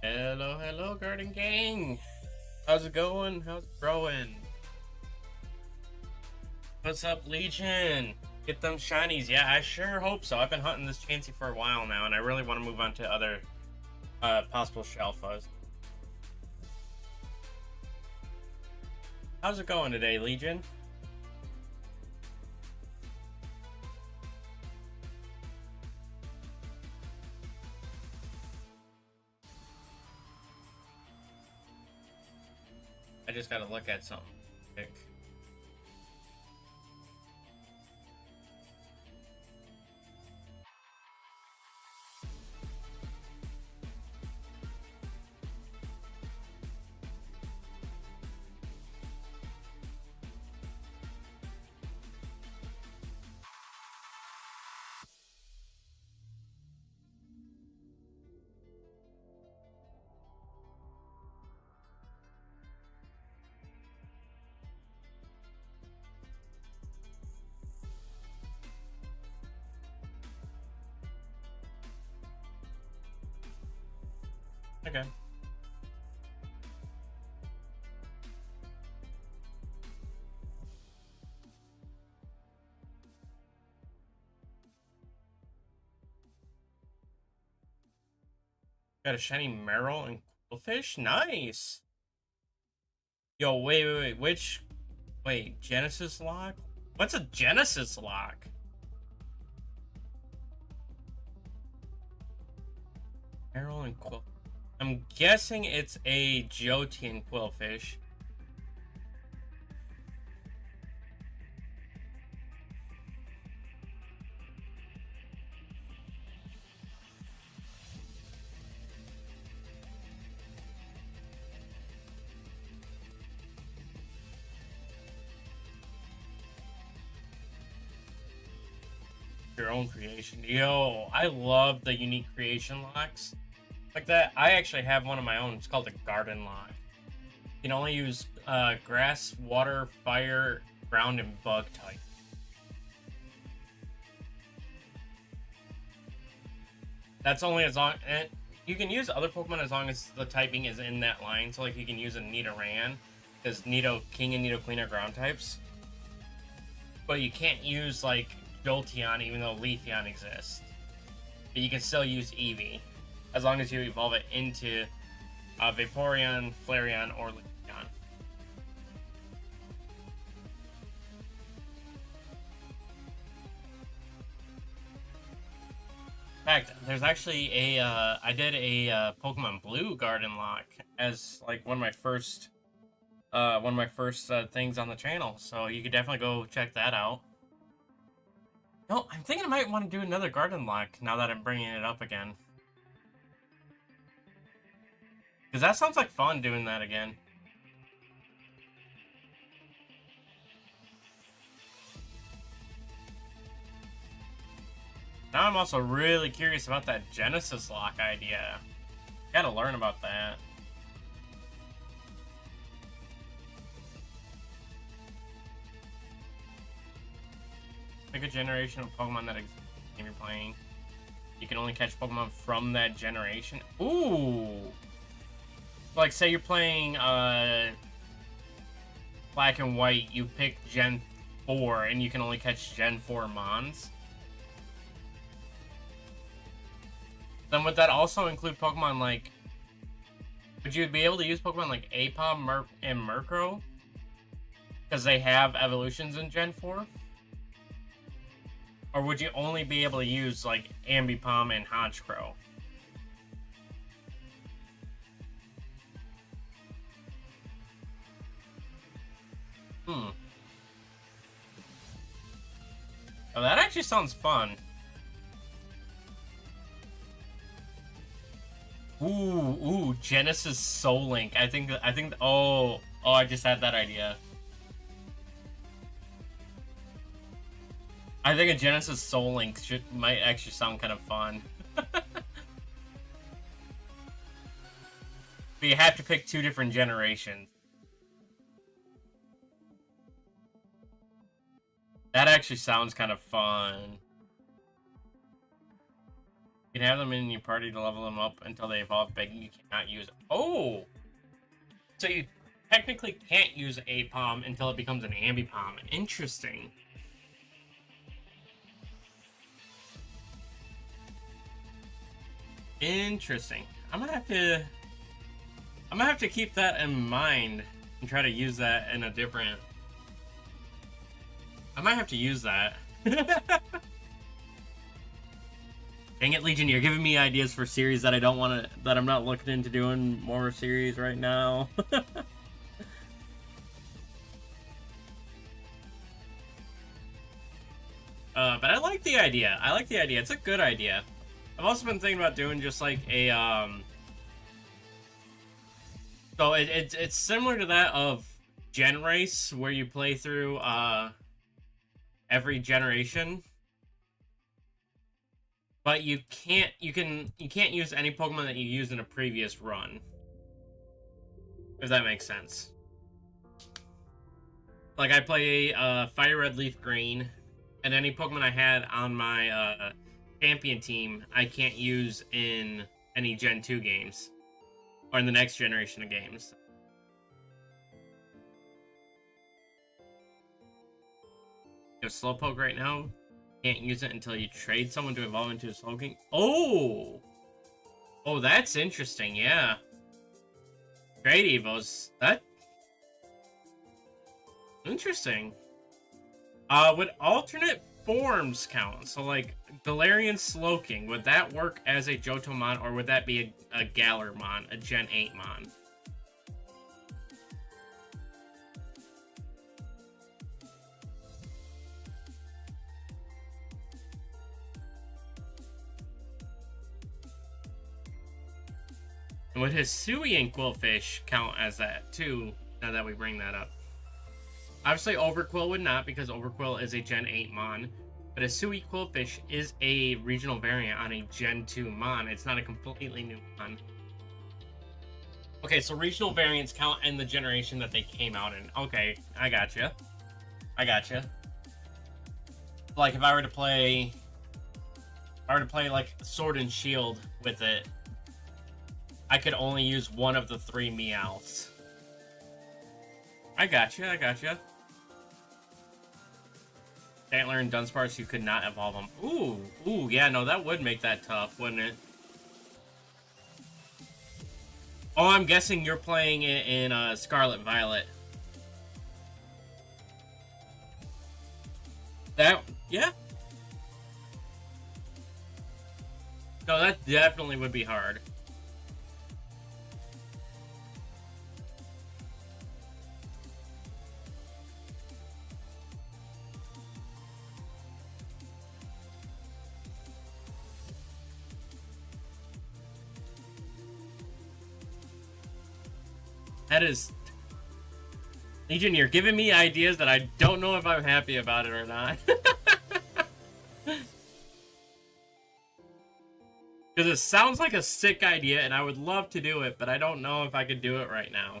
Hello, hello, Garden Gang. How's it going? How's it growing? What's up, Legion? Get them shinies. Yeah, I sure hope so. I've been hunting this Chansey for a while now, and I really want to move on to other possible Shalphas. How's it going today, Legion? I just gotta look at something quick. Okay. Got a shiny Meryl and Quillfish? Nice! Yo, wait. Wait, Genesis lock? What's a Genesis lock? Meryl and Quill. I'm guessing it's a Jotian Quillfish. Your own creation. Yo, I love the unique creation locks like that. I actually have one of my own. It's called a garden lock. You can only use grass, water, fire, ground, and bug type. That's only as long, and you can use other Pokemon as long as the typing is in that line. So like you can use a Nidoran, because Nido King and Nido Queen are ground types. But you can't use like Jolteon even though Leafeon exists. But you can still use Eevee as long as you evolve it into Vaporeon, Flareon, or Leafeon. In fact, there's actually a I did a Pokemon Blue Garden Lock as like one of my first things on the channel, so you could definitely go check that out. No, I'm thinking I might want to do another Garden Lock now that I'm bringing it up again. Because that sounds like fun doing that again. Now I'm also really curious about that Genesis Lock idea. Gotta learn about that. Pick a generation of Pokemon that exists in the game you're playing. You can only catch Pokemon from that generation. Ooh! Like, say you're playing Black and White, you pick Gen 4, and you can only catch Gen 4 Mons. Then would that also include Pokemon like... Would you be able to use Pokemon like Apom and Murkrow? Because they have evolutions in Gen 4? Or would you only be able to use, like, Ambipom and Honchkrow? Oh, that actually sounds fun. Ooh, Genesis Soul Link. I think, oh, I just had that idea. I think a Genesis Soul Link might actually sound kind of fun. But you have to pick 2 different generations. That actually sounds kind of fun. You can have them in your party to level them up until they evolve, but you cannot use... Oh! So you technically can't use a Palm until it becomes an Ambipom. Interesting. Interesting. I'm gonna have to keep that in mind and try to use that in a different... I might have to use that. Dang it, Legion, you're giving me ideas for series that I don't want to... that I'm not looking into doing more series right now. But I like the idea. I like the idea. It's a good idea. I've also been thinking about doing just like a, So it's similar to that of Gen Race, where you play through, every generation. But you can't use any Pokemon that you used in a previous run. If that makes sense. Like, I play, Fire Red, Leaf Green, and any Pokemon I had on my, champion team, I can't use in any Gen 2 games. Or in the next generation of games. You have Slowpoke right now. Can't use it until you trade someone to evolve into a Slowking. Oh! Oh, that's interesting, yeah. Trade Evos. That... Interesting. Would alternate forms count? So, like, Galarian Slowking, would that work as a Johtomon, or would that be a Galarmon, a Gen 8 Mon? And would Hisuian Quillfish count as that, too, now that we bring that up? Obviously, Overquill would not, because Overquill is a Gen 8 Mon. But Hisuian Quillfish is a regional variant on a Gen 2 Mon. It's not a completely new Mon. Okay, so regional variants count in the generation that they came out in. Okay, I gotcha. I gotcha. Like, if I were to play... like, Sword and Shield with it, I could only use one of the 3 Meowths. I gotcha, I gotcha. Antler and Dunsparce, you could not evolve them. Ooh, yeah, no, that would make that tough, wouldn't it? Oh, I'm guessing you're playing it in Scarlet Violet. That, yeah. No, that definitely would be hard. That is... Legion, you're giving me ideas that I don't know if I'm happy about it or not. Because it sounds like a sick idea, and I would love to do it, but I don't know if I could do it right now.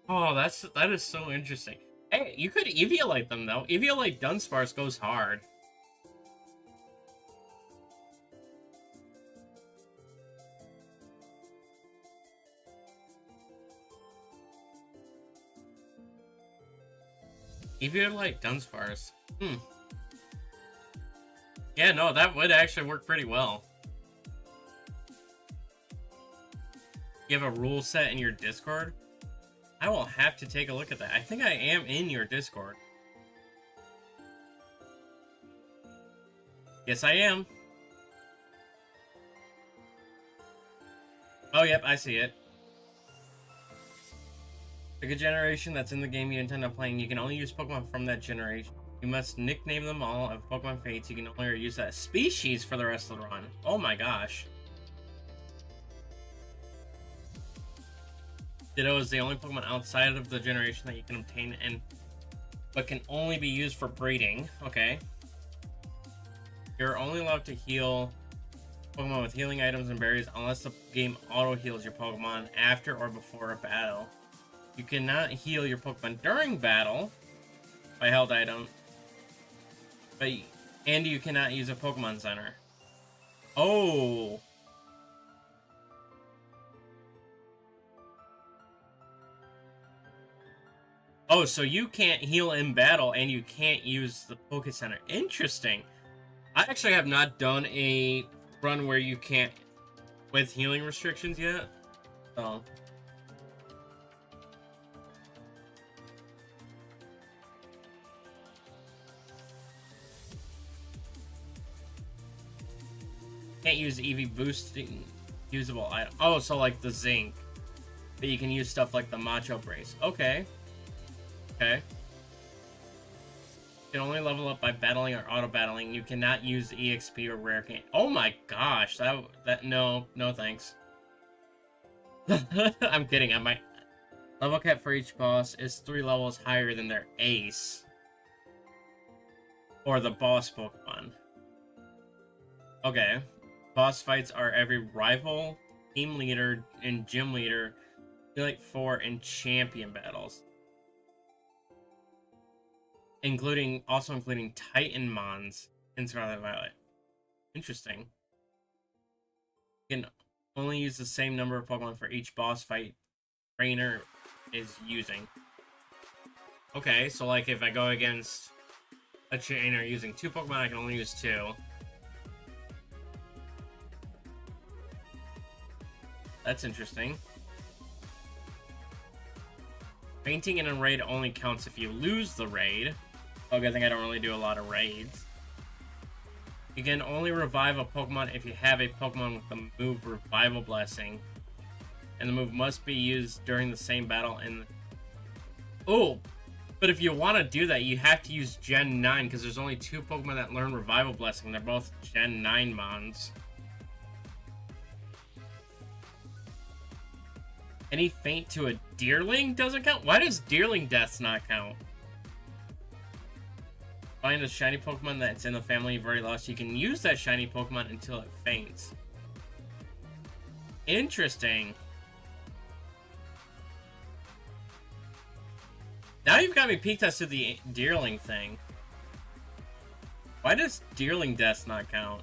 Oh, that is so interesting. Hey, you could Eviolite them, though. Eviolite Dunsparce goes hard. Eviolite Dunsparce. Yeah, no, that would actually work pretty well. You have a rule set in your Discord? I will have to take a look at that. I think I am in your Discord. Yes, I am. Oh, yep, I see it. Pick a generation that's in the game you intend on playing. You can only use Pokemon from that generation. You must nickname them all. If Pokemon fates, you can only use that species for the rest of the run. Oh my gosh. Ditto is the only Pokemon outside of the generation that you can obtain, but can only be used for breeding. Okay. You're only allowed to heal Pokemon with healing items and berries unless the game auto-heals your Pokemon after or before a battle. You cannot heal your Pokemon during battle by held item, and you cannot use a Pokemon Center. Oh. Oh, so you can't heal in battle and you can't use the Poke Center. Interesting. I actually have not done a run where you can't with healing restrictions yet. So can't use EV boosting usable item. Oh, so like the zinc. But you can use stuff like the Macho Brace. Okay. Okay. You can only level up by battling or auto battling. You cannot use EXP or rare can. Oh my gosh, that no thanks. I'm kidding. I might level cap for each boss is 3 levels higher than their ace or the boss Pokemon. Okay. Boss fights are every rival, team leader, and gym leader, Elite 4, and champion battles. Including Titanmons in Scarlet Violet. Interesting. You can only use the same number of Pokemon for each boss fight trainer is using. Okay, so like if I go against a trainer using 2 Pokemon, I can only use 2. That's interesting. Fainting in a raid only counts if you lose the raid. Okay, I think I don't really do a lot of raids. You can only revive a Pokemon if you have a Pokemon with the move Revival Blessing. And the move must be used during the same battle in... Oh! But if you want to do that, you have to use Gen 9, because there's only 2 Pokemon that learn Revival Blessing. They're both Gen 9 Mons. Any faint to a Deerling doesn't count? Why does Deerling deaths not count? Find a shiny Pokemon that's in the family you've already lost. You can use that shiny Pokemon until it faints. Interesting. Now you've got me peeked as to the Deerling thing. Why does Deerling deaths not count?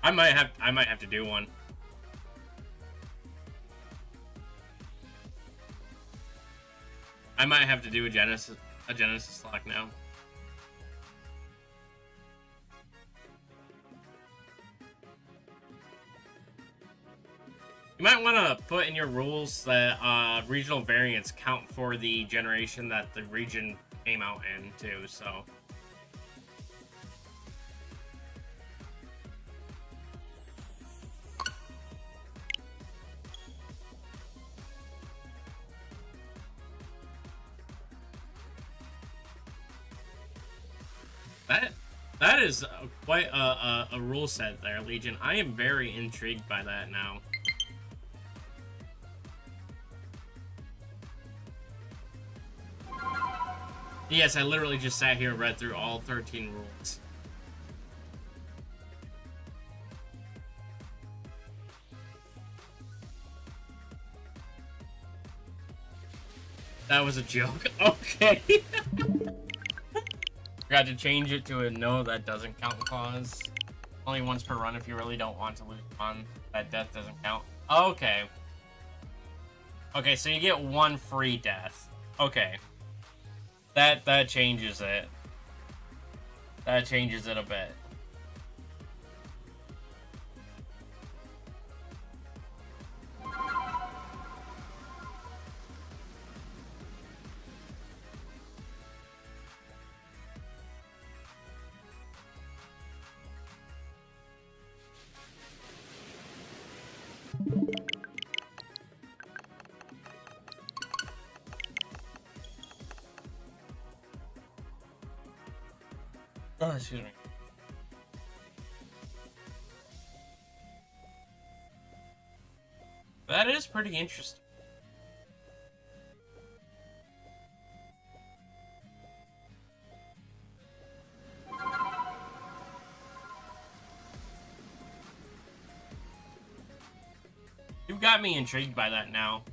I might have to do one. I might have to do a Genesis lock now. You might want to put in your rules that regional variants count for the generation that the region came out in too, so. That is quite a rule set there, Legion. I am very intrigued by that now. Yes, I literally just sat here and read through all 13 rules. That was a joke. Okay. Got to change it to a no, that doesn't count clause. Only once per run if you really don't want to lose on. That death doesn't count. Okay. Okay, so you get 1 free death. Okay. That changes it. That changes it a bit. Oh, excuse me. That is pretty interesting. You've got me intrigued by that now.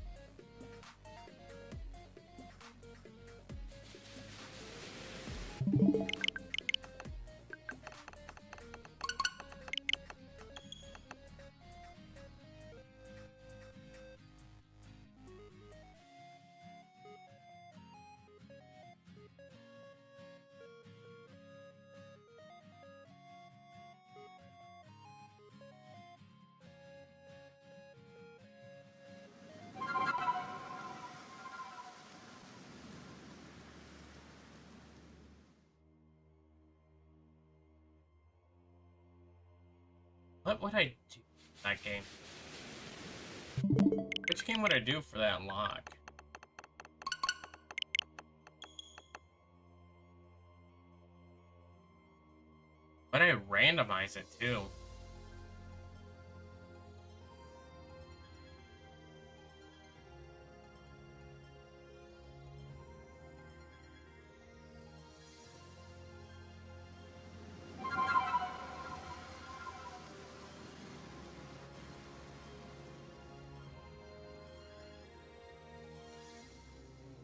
What would I do in that game? Which game would I do for that lock? But I randomize it too.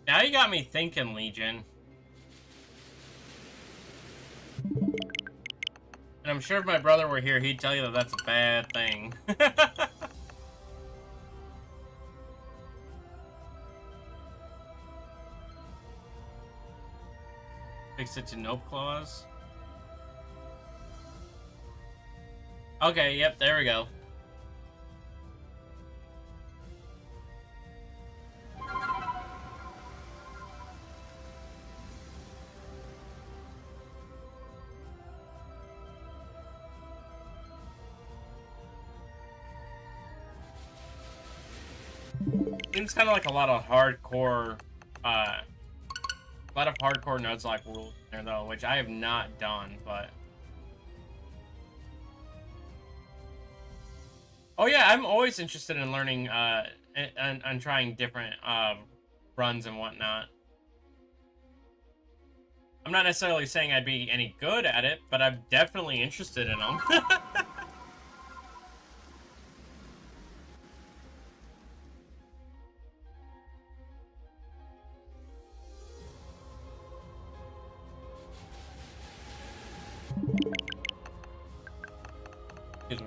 Now you got me thinking, Legion. And I'm sure if my brother were here, he'd tell you that that's a bad thing. Fix it to Nope Clause. Okay, yep, there we go. Seems kind of like a lot of hardcore nodes like rules there though, which I have not done, but oh yeah, I'm always interested in learning and trying different runs and whatnot. I'm not necessarily saying I'd be any good at it, but I'm definitely interested in them. Excuse me.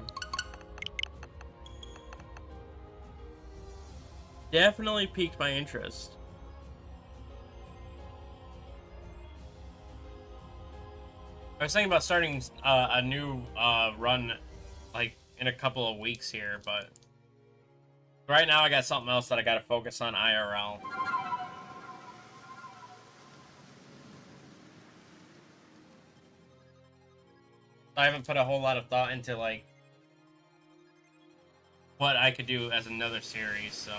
Definitely piqued my interest. I was thinking about starting a new run like in a couple of weeks here, but right now I got something else that I got to focus on IRL. I haven't put a whole lot of thought into like what I could do as another series, so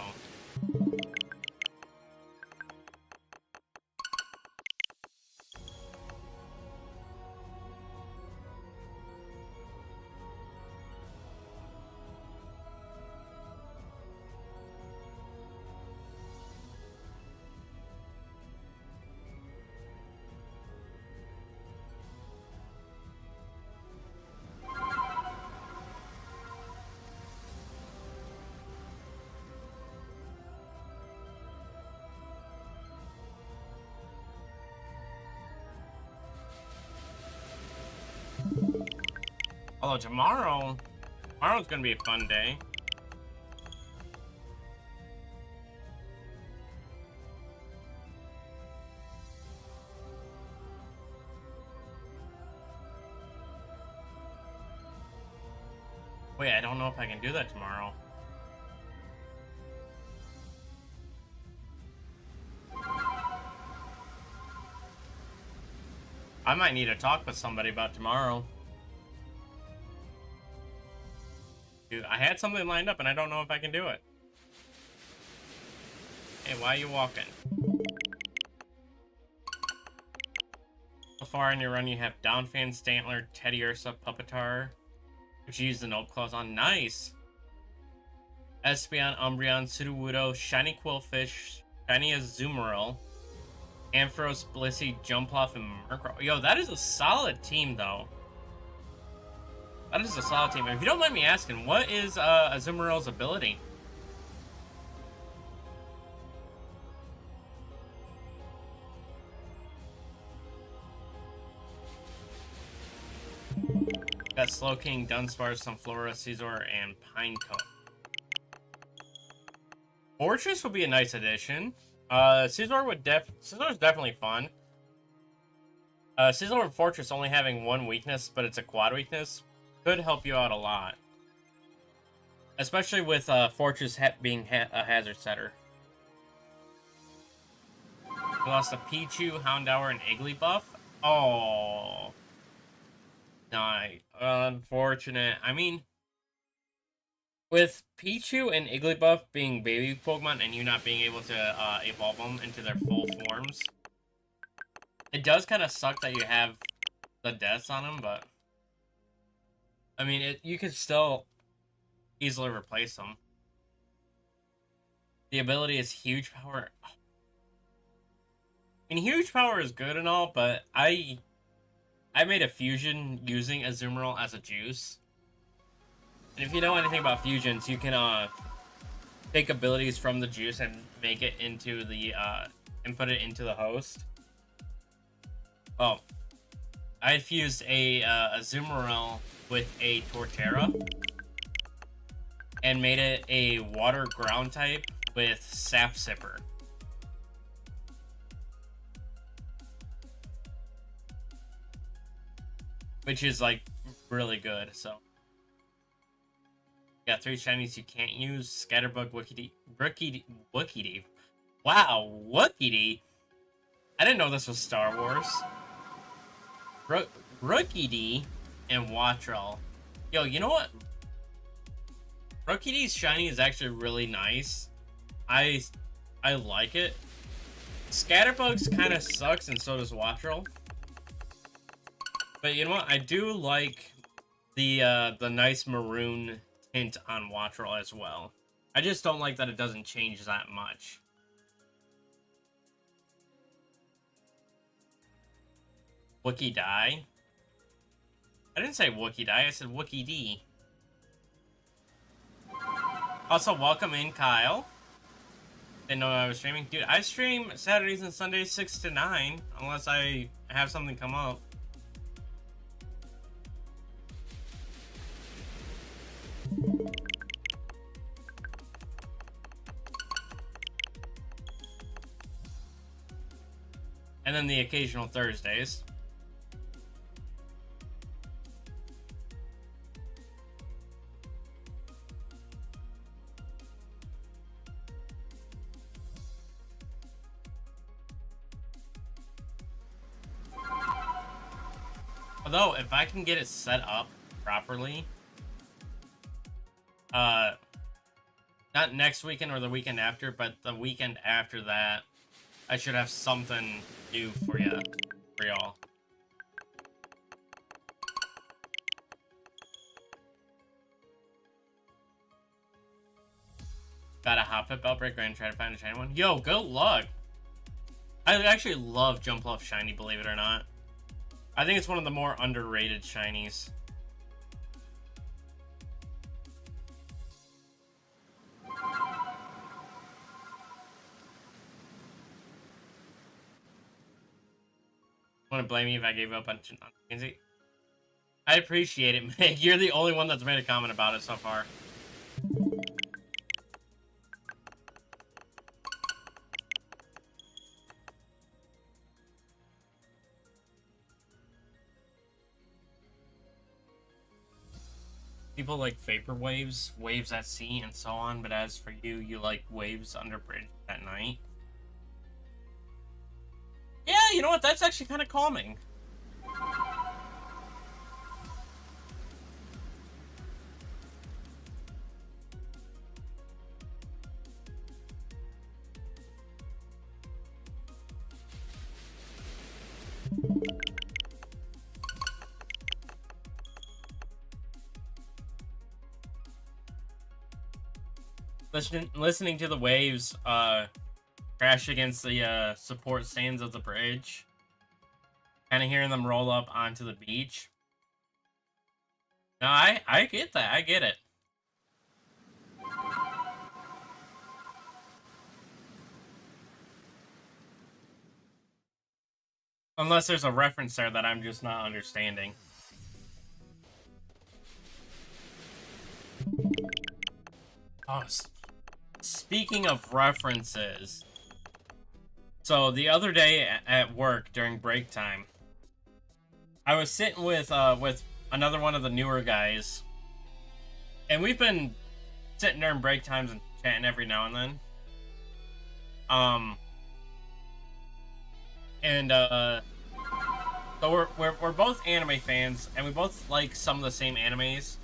although tomorrow's gonna be a fun day. Wait, I don't know if I can do that tomorrow. I might need to talk with somebody about tomorrow. Dude, I had something lined up and I don't know if I can do it. Hey, why are you walking? So far in your run, you have Downfan, Stantler, Teddy Ursa, Puppetar, which you use the Note Clause on. Nice! Espeon, Umbreon, Sudowoodo, Shiny Quillfish, Shiny Azumarill, Ampharos, Blissey, Jumpluff, and Murkrow. Yo, that is a solid team, though. That is a solid team. If you don't mind me asking, what is Azumarill's ability? Got Slowking, Dunsparce, Sunflora, Scizor, and Pineco. Fortress would be a nice addition. Scizor's definitely fun. Scizor and Fortress only having one weakness, but it's a quad weakness, could help you out a lot. Especially with Fortress being a hazard setter. We lost a Pichu, Houndour, and Igglybuff. Oh. Unfortunate. I mean, With Pichu and Igglybuff being baby Pokemon and you not being able to evolve them into their full forms, it does kind of suck that you have the deaths on them, but I mean, you could still easily replace them. The ability is huge power. I mean, huge power is good and all, but I made a fusion using Azumarill as a juice. And if you know anything about fusions, you can take abilities from the juice and make it into the and put it into the host. Oh, I had fused a Azumarill with a Torterra and made it a water ground type with Sap Sipper. Which is like really good, so. Got 3 shinies you can't use. Scatterbug, Wookieedy. Wow, Wookieedy? I didn't know this was Star Wars. Rookieedy and Wattrel. Yo, you know what? Rookieedy's shiny is actually really nice. I like it. Scatterbug's kind of sucks, and so does Wattrel. But you know what? I do like the nice maroon tint on Wattrel as well. I just don't like that it doesn't change that much. Wookie die? I didn't say Wookie die, I said Wookie D. Also, welcome in, Kyle. Didn't know I was streaming. Dude, I stream Saturdays and Sundays 6 to 9, unless I have something come up. And then the occasional Thursdays. Although, if I can get it set up properly, not next weekend or the weekend after, but the weekend after that, I should have something new for y'all. Got a hot pip outbreak and try to find a shiny one. Yo, good luck. I actually love Jumpluff Shiny, believe it or not. I think it's one of the more underrated shinies. Want to blame me if I gave up on Chansey? I appreciate it, Meg. You're the only one that's made a comment about it so far. People like vapor waves, waves at sea, and so on, but as for you, you like waves under bridge at night. Yeah, you know what? That's actually kind of calming. Listening to the waves crash against the support stands of the bridge, kind of hearing them roll up onto the beach. No, I get that. I get it. Unless there's a reference there that I'm just not understanding. Oh, speaking of references, so the other day at work during break time, I was sitting with another one of the newer guys, and we've been sitting during break times and chatting every now and then. So we're both anime fans, and we both like some of the same animes.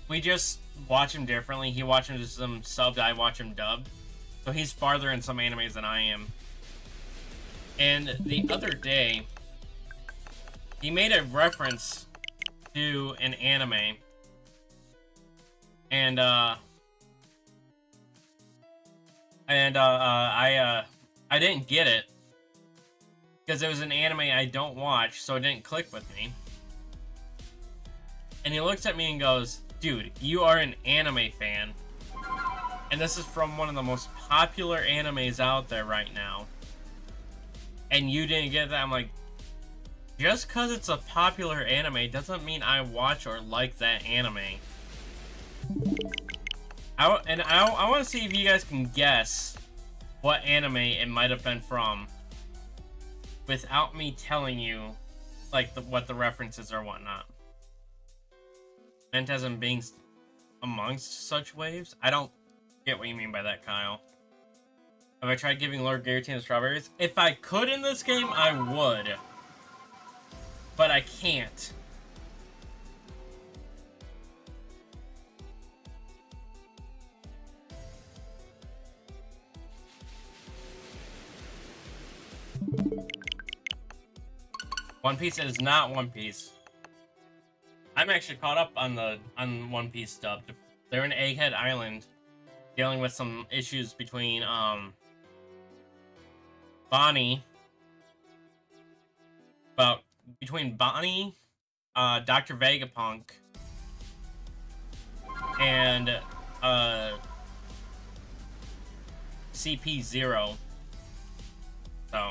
We just watch him differently. He watches some subbed, I watch him dubbed. So he's farther in some animes than I am. And the other day, he made a reference to an anime. And I didn't get it because it was an anime I don't watch, so it didn't click with me. And he looks at me and goes, "Dude, you are an anime fan, and this is from one of the most popular animes out there right now, and you didn't get that." I'm like, just because it's a popular anime doesn't mean I watch or like that anime. I want to see if you guys can guess what anime it might have been from without me telling you like what the references or whatnot. Phantasm being amongst such waves? I don't get what you mean by that, Kyle. Have I tried giving Lord Giratina strawberries? If I could in this game, I would. But I can't. One Piece is not One Piece. I'm actually caught up on One Piece stuff. They're in Egghead Island, dealing with some issues between Bonnie, Dr. Vegapunk, and CP0. So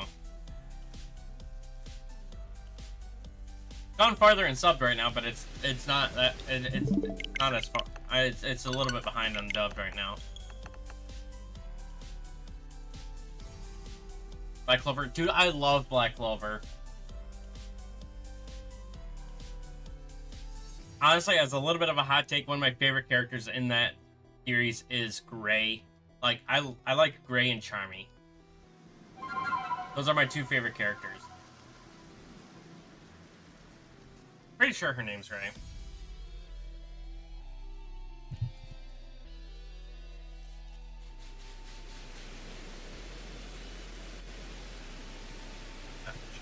gone farther in subbed right now, but it's not that it's not as far. It's a little bit behind on dubbed right now. Black Clover, dude, I love Black Clover. Honestly, as a little bit of a hot take, one of my favorite characters in that series is Gray. Like I like Gray and Charmy. Those are my two favorite characters. Pretty sure her name's Ray.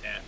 Chat.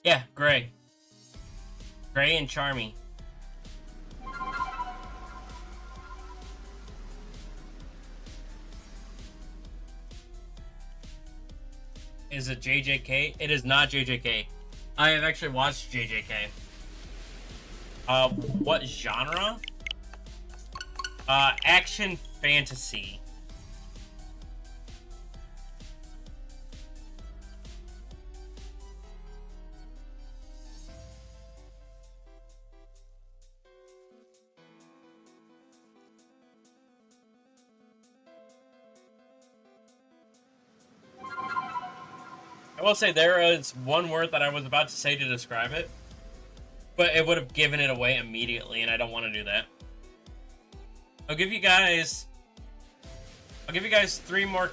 Yeah, Gray. Gray and Charmy. Is it JJK? It is not JJK. I have actually watched JJK. What genre? Action fantasy. I will say there is one word that I was about to say to describe it, but it would have given it away immediately, and I don't want to do that. I'll give you guys three more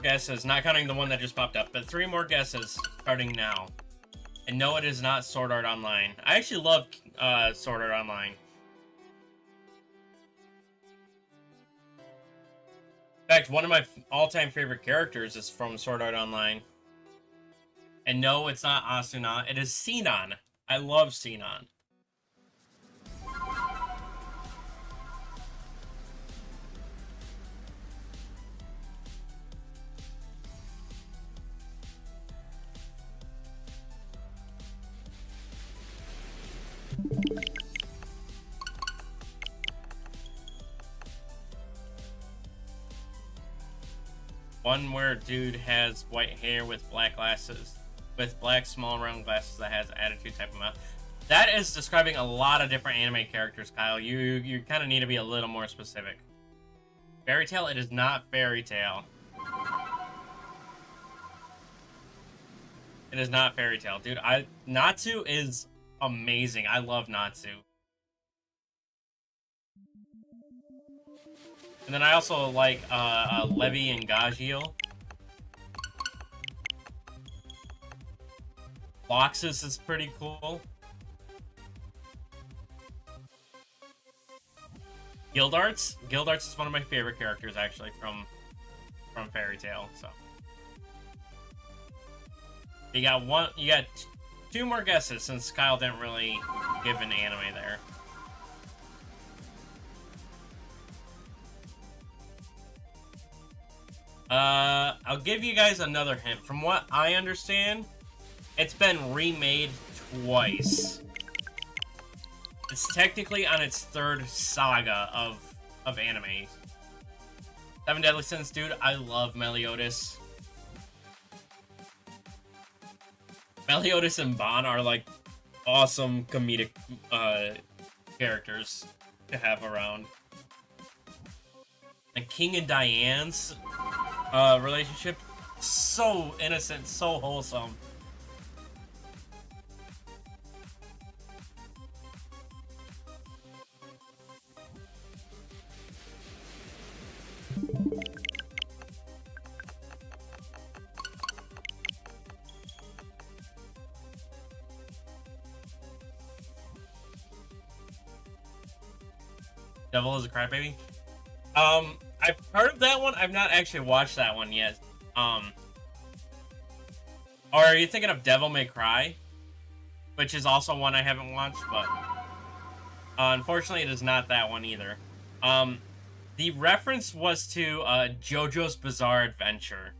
guesses, not counting the one that just popped up, but 3 more guesses starting now. And no, it is not Sword Art Online. I actually love Sword Art Online. In fact, one of my all-time favorite characters is from Sword Art Online. And no, it's not Asuna. It is Sinon. I love Sinon. One where dude has white hair with black glasses. With black small round glasses that has attitude type of mouth. That is describing a lot of different anime characters, Kyle. You kind of need to be a little more specific. Fairy Tail? It is not Fairy Tail. It is not Fairy Tail, dude. Natsu is amazing. I love Natsu. And then I also like Levi and Gagio. Loxus is pretty cool. Guildarts is one of my favorite characters actually from Fairy Tail. So you got two more guesses since Kyle didn't really give an anime there. I'll give you guys another hint. From what I understand, it's been remade twice. It's technically on its third saga of anime. Seven Deadly Sins, dude. I love Meliodas. Meliodas and Ban are like awesome comedic characters to have around. And King and Diane's relationship, so innocent, so wholesome. Devil is a Crybaby? I've heard of that one. I've not actually watched that one yet. Or are you thinking of Devil May Cry? Which is also one I haven't watched, but unfortunately it is not that one either. The reference was to JoJo's Bizarre Adventure.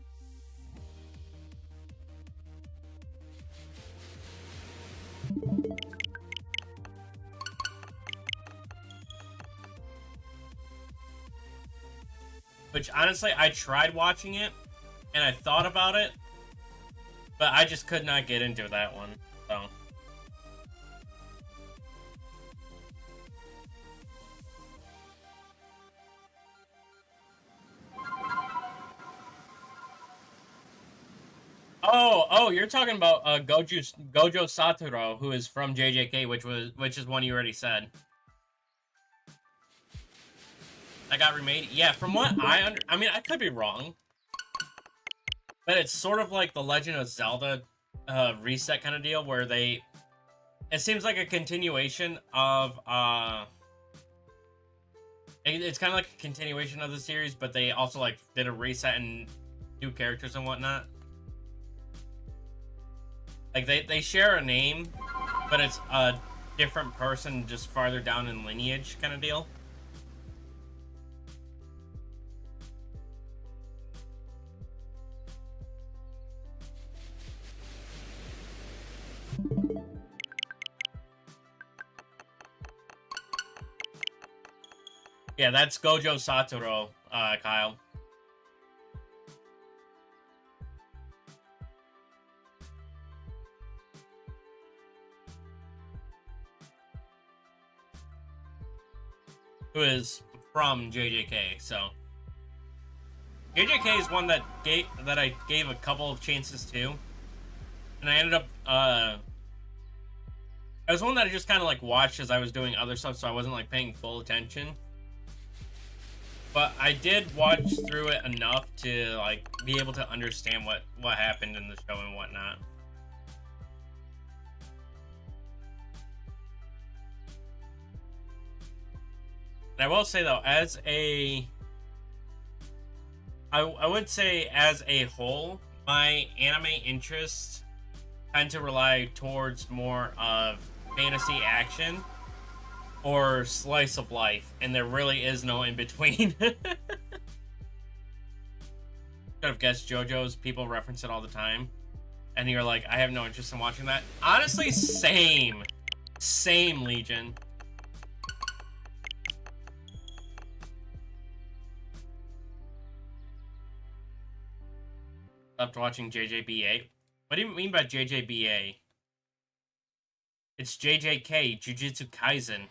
Which, honestly, I tried watching it, and I thought about it, but I just could not get into that one, so. Oh, you're talking about Gojo Satoru, who is from JJK, which is one you already said. That got remade? Yeah, from what I mean, I could be wrong. But it's sort of like the Legend of Zelda reset kind of deal, where it seems like a continuation of, it's kind of like a continuation of the series, but they also, like, did a reset and new characters and whatnot. Like, they share a name, but it's a different person just farther down in lineage kind of deal. Yeah, that's Gojo Satoru, Kyle. Who is from JJK, so. JJK is one that I gave a couple of chances to. And I ended up, it was one that I just kind of, like, watched as I was doing other stuff, so I wasn't, like, paying full attention. But I did watch through it enough to, like, be able to understand what happened in the show and whatnot. And I will say, though, I would say as a whole, my anime interests tend to rely towards more of fantasy action or slice of life, and there really is no in between. Could have guessed JoJo's. People reference it all the time, and you're like, I have no interest in watching that. Honestly, same, Legion. Stopped watching JJBA. What do you mean by JJBA? It's JJK, Jujutsu Kaisen.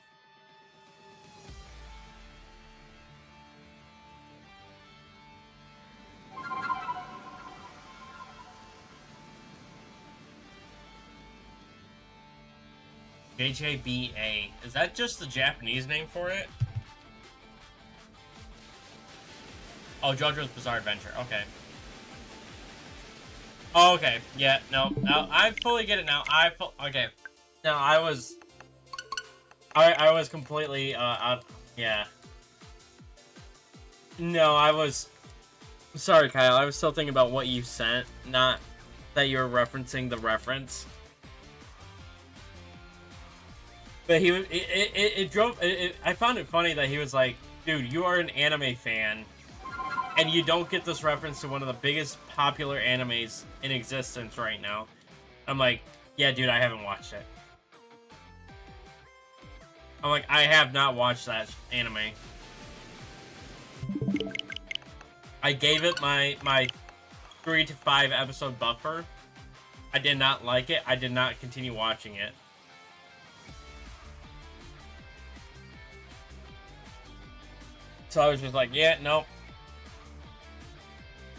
JJBA. Is that just the Japanese name for it? Oh, JoJo's Bizarre Adventure. Okay. Oh, okay. Yeah, no. I fully get it now. Okay. No, I was completely, yeah. No, I was... Sorry, Kyle. I was still thinking about what you sent, not that you were referencing the reference. But he was... I found it funny that he was like, dude, you are an anime fan, and you don't get this reference to one of the biggest popular animes in existence right now. I'm like, yeah, dude, I haven't watched it. I'm like, I have not watched that anime. I gave it my 3 to 5 episode buffer. I did not like it. I did not continue watching it. So I was just like, yeah, nope.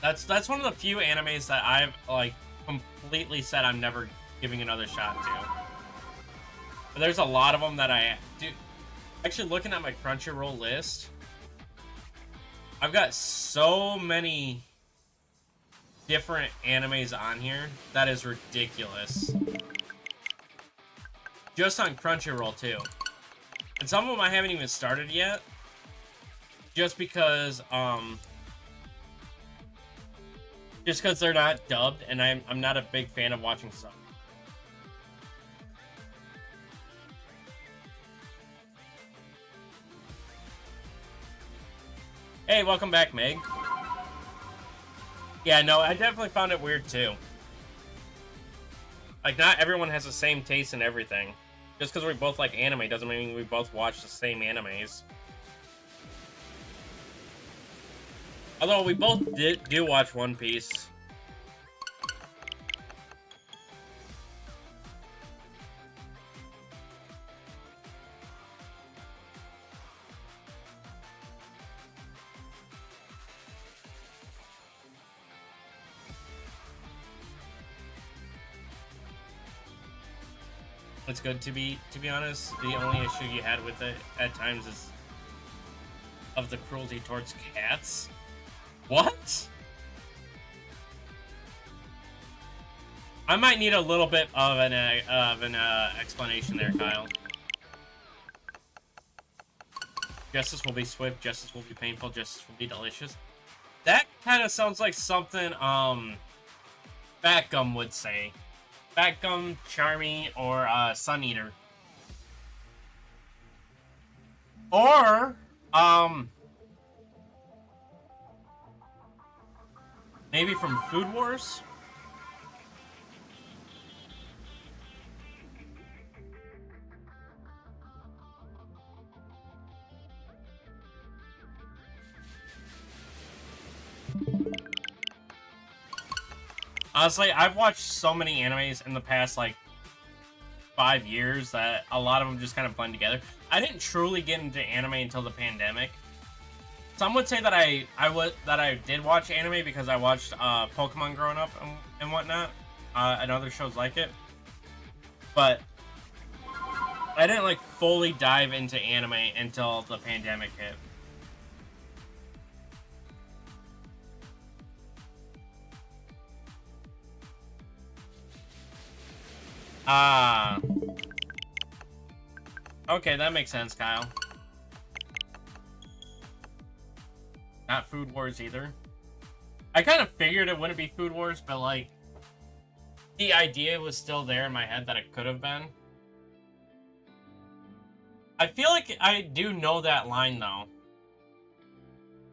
That's one of the few animes that I've like completely said I'm never giving another shot to. But there's a lot of them that I do. Actually, looking at my Crunchyroll list, I've got so many different animes on here that is ridiculous. Just on Crunchyroll too, and some of them I haven't even started yet. Just because they're not dubbed, and I'm not a big fan of watching subs. Hey, welcome back, Meg. Yeah, no, I definitely found it weird too. Like, not everyone has the same taste in everything. Just because we both like anime doesn't mean we both watch the same animes. Although we both do watch One Piece. It's good to be honest. The only issue you had with it at times is of the cruelty towards cats. What? I might need a little bit of an explanation there, Kyle. Justice will be swift. Justice will be painful. Justice will be delicious. That kind of sounds like something Batgum would say. Batgum, Charmy, or Sun Eater. Or maybe from Food Wars? Honestly, I've watched so many animes in the past, like, 5 years that a lot of them just kind of blend together. I didn't truly get into anime until the pandemic. Some would say that I did watch anime because I watched Pokemon growing up and whatnot, and other shows like it. But I didn't like fully dive into anime until the pandemic hit. Ah. Okay, that makes sense, Kyle. Not Food Wars either. I kind of figured it wouldn't be Food Wars, but like, the idea was still there in my head that it could have been. I feel like I do know that line, though.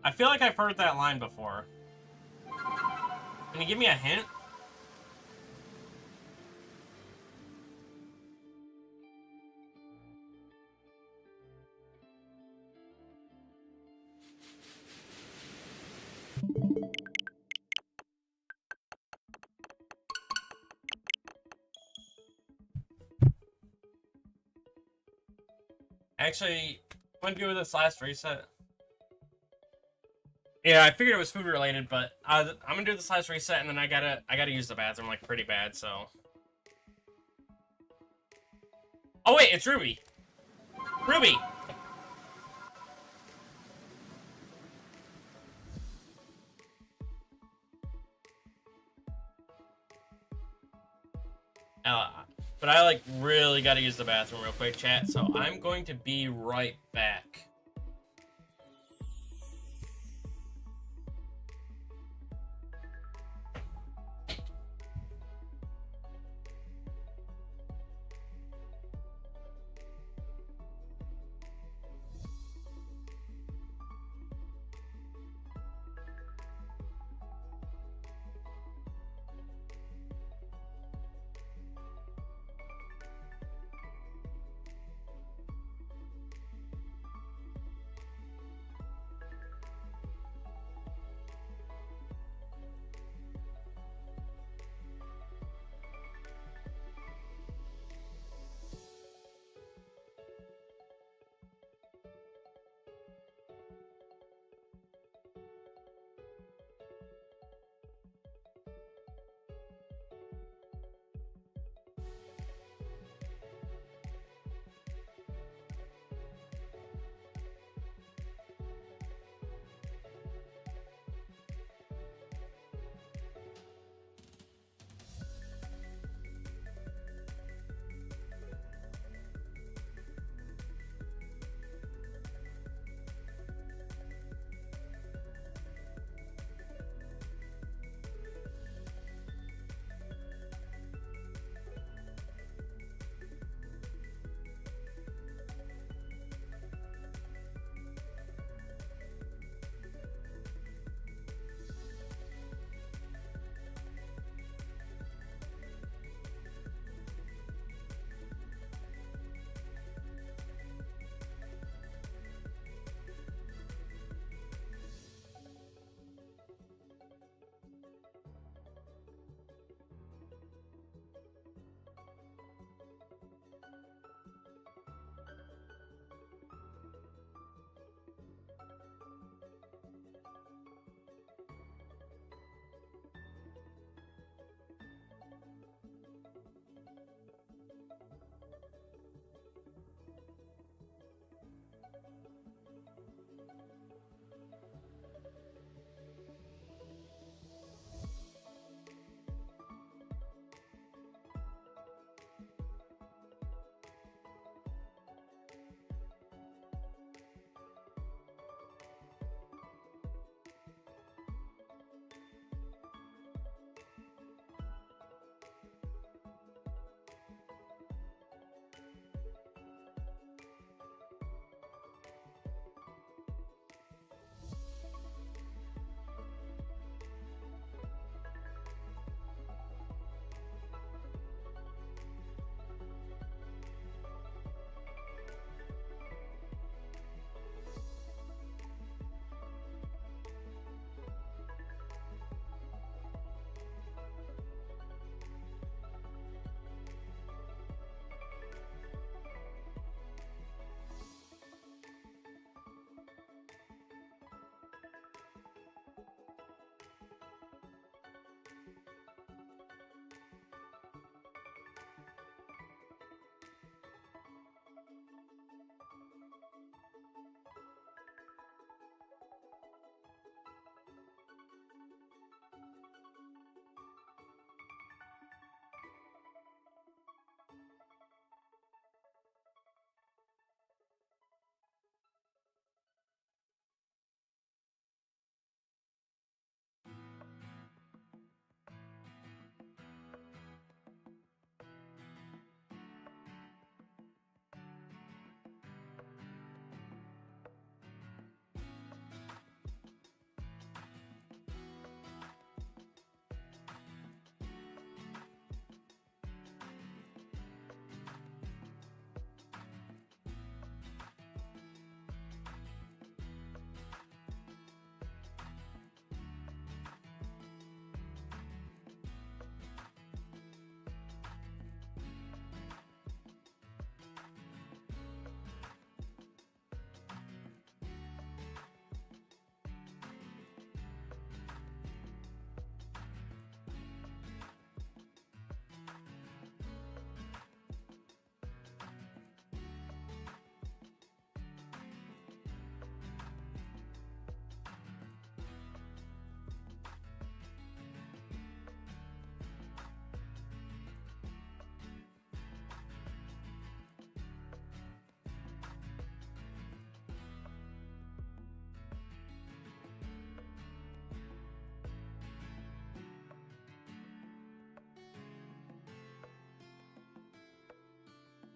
I feel like I've heard that line before. Can you give me a hint? actually, I'm gonna do this last reset. Yeah, I figured it was food related, but I'm gonna do this last reset, and then I gotta use the bathroom like pretty bad. So. Oh wait, it's Ruby. Ruby. But I like really gotta use the bathroom real quick, chat. So I'm going to be right back.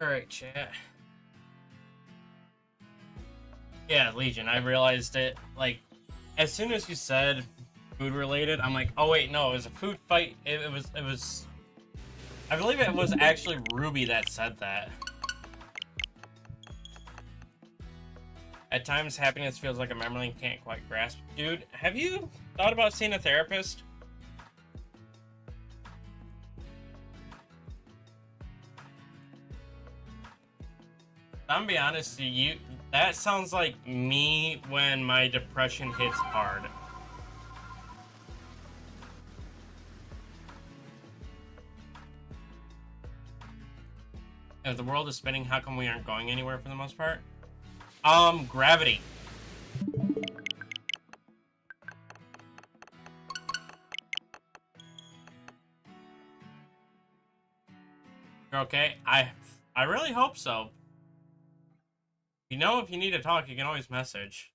Alright, chat. Yeah, Legion, I realized it, like, as soon as you said food related, I'm like, oh wait, no, it was a food fight. It was, I believe it was actually Ruby that said that. At times, happiness feels like a memory and can't quite grasp. Dude, have you thought about seeing a therapist? I'm gonna be honest with you, that sounds like me when my depression hits hard. If the world is spinning, how come we aren't going anywhere for the most part? Gravity. You're okay? I really hope so. You know, if you need to talk, you can always message.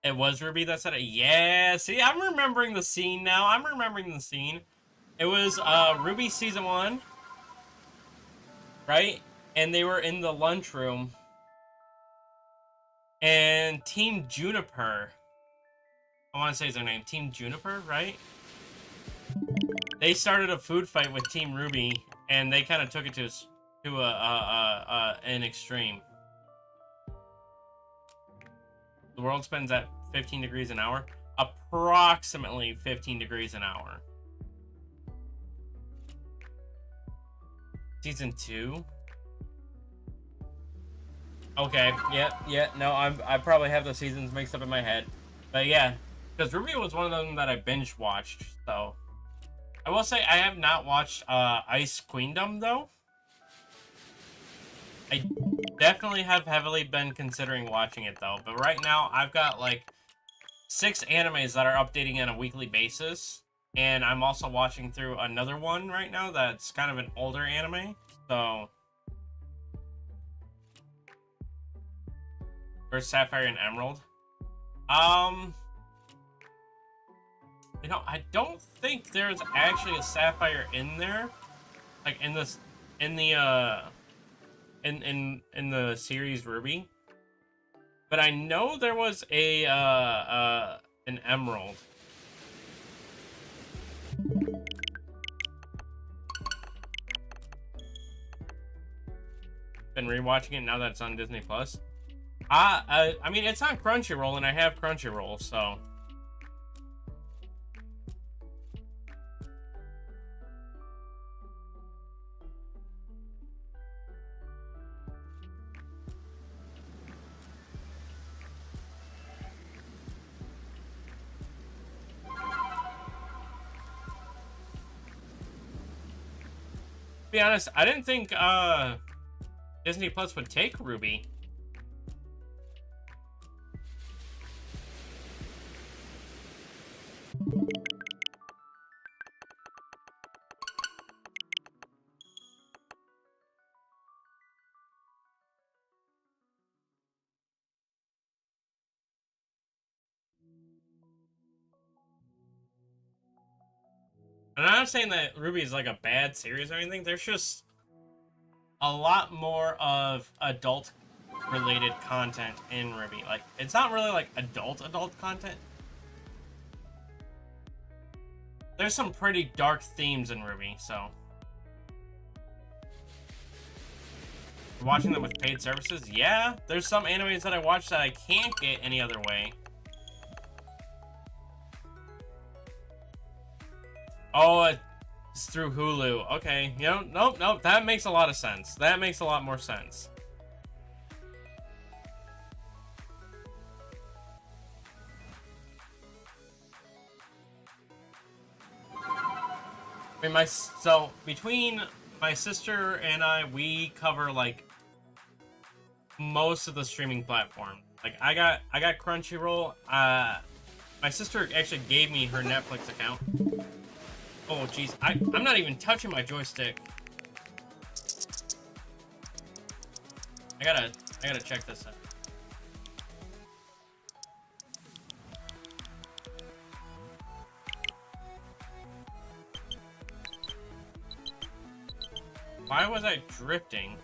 It was Ruby that said it? Yeah, see, I'm remembering the scene now. I'm remembering the scene. It was, Ruby Season 1. Right? And they were in the lunchroom. And Team Juniper, I want to say is their name, Team Juniper, right? They started a food fight with Team Ruby, and they kind of took it to an extreme. The world spins at 15 degrees an hour, approximately 15 degrees an hour. Season 2. Okay, yeah, no, I probably have the seasons mixed up in my head. But yeah, because Ruby was one of them that I binge watched, so. I will say I have not watched Ice Queendom, though. I definitely have heavily been considering watching it, though. But right now, I've got, like, 6 animes that are updating on a weekly basis. And I'm also watching through another one right now that's kind of an older anime, so. First Sapphire and Emerald. You know, I don't think there's actually a Sapphire in there, like in the series Ruby. But I know there was a an Emerald. Been rewatching it now that it's on Disney Plus. I mean, it's on Crunchyroll, and I have Crunchyroll, so. To be honest, I didn't think Disney Plus would take Ruby. And I'm not saying that Ruby is like a bad series or anything. There's just a lot more of adult-related content in Ruby. Like, it's not really like adult content. There's some pretty dark themes in Ruby, so. Watching them with paid services? Yeah, there's some animes that I watch that I can't get any other way. Oh, it's through Hulu. Okay, you know, nope, that makes a lot of sense. That makes a lot more sense. I mean, so between my sister and I, we cover like most of the streaming platform. Like I got Crunchyroll. My sister actually gave me her Netflix account. Oh jeez, I'm not even touching my joystick. I gotta check this out. Why was I drifting?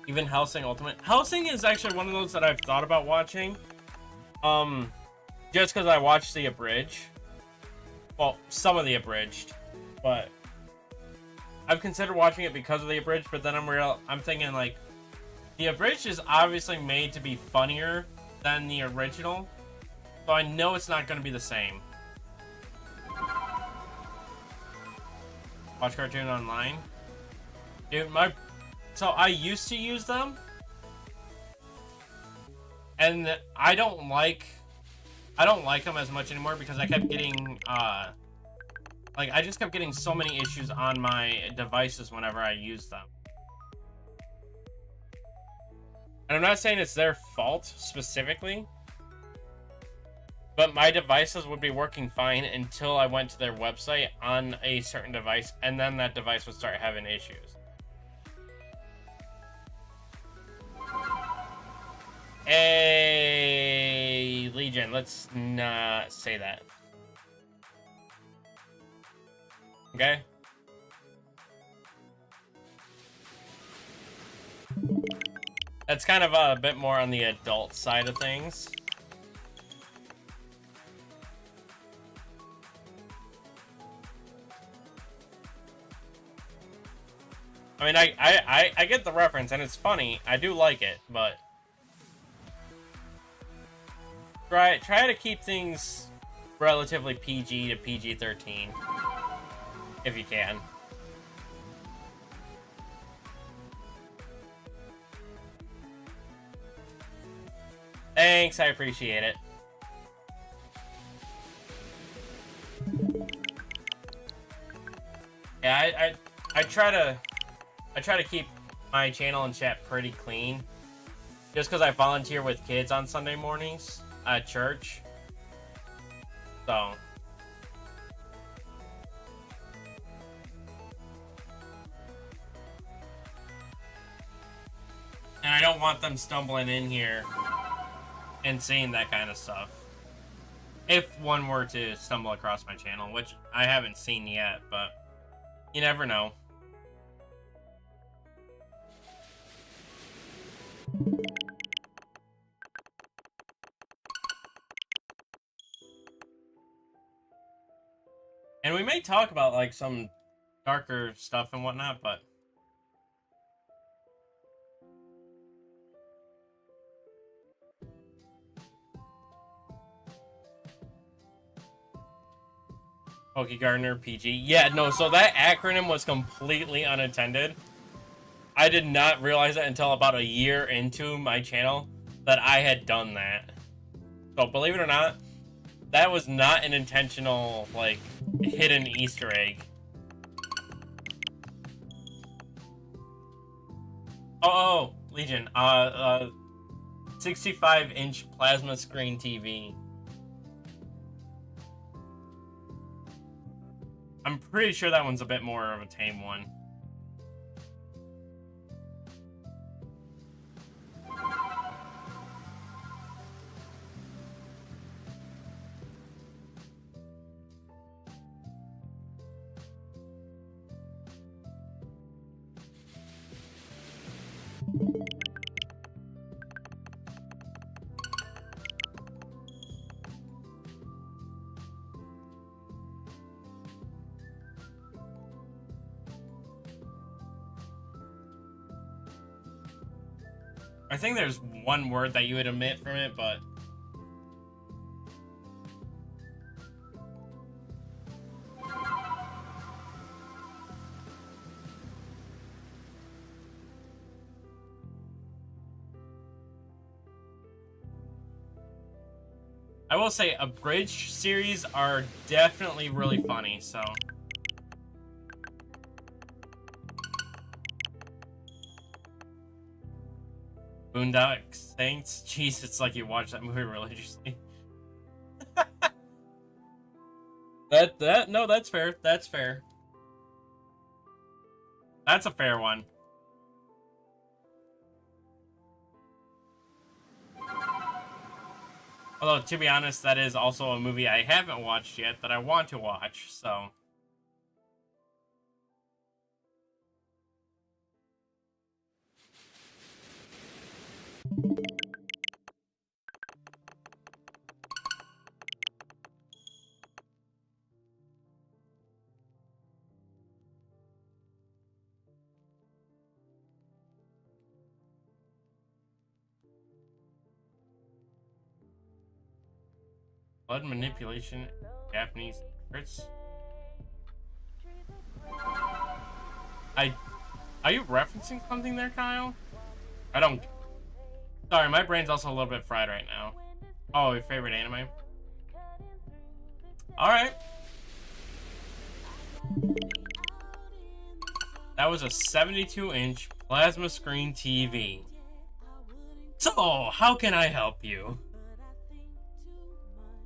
Even Hellsing Ultimate. Hellsing is actually one of those that I've thought about watching. Just because I watched the abridged. Well, some of the abridged, but I've considered watching it because of the abridged. But then I'm thinking like, the abridged is obviously made to be funnier than the original, so I know it's not going to be the same. Watch Cartoon Online, dude. So I used to use them, and I don't like them as much anymore because I kept getting like I just kept getting so many issues on my devices whenever I used them. And I'm not saying it's their fault specifically, but my devices would be working fine until I went to their website on a certain device, and then that device would start having issues. Hey, Legion, let's not say that. Okay? That's kind of a bit more on the adult side of things. I mean, I get the reference, and it's funny. I do like it, but try to keep things relatively PG to PG-13 if you can. Thanks, I appreciate it. Yeah, I try to keep my channel and chat pretty clean, just because I volunteer with kids on Sunday mornings at church. So and I don't want them stumbling in here and seeing that kind of stuff. If one were to stumble across my channel, which I haven't seen yet, but you never know. And we may talk about like some darker stuff and whatnot, but PokeGardener PG. Yeah, no, so that acronym was completely unintended. I did not realize that until about a year into my channel that I had done that. So believe it or not, that was not an intentional, like, hidden Easter egg. Oh, Legion, 65-inch plasma screen TV. I'm pretty sure that one's a bit more of a tame one. I think there's one word that you would omit from it, but I will say abridged series are definitely really funny, so Boondock Saints? Jeez, it's like you watch that movie religiously. No, that's fair. That's fair. That's a fair one. Although, to be honest, that is also a movie I haven't watched yet that I want to watch, so. Blood manipulation, Japanese secrets. Are you referencing something there, Kyle? I don't. Sorry, my brain's also a little bit fried right now. Oh, your favorite anime? Alright. That was a 72-inch plasma screen TV. So, how can I help you?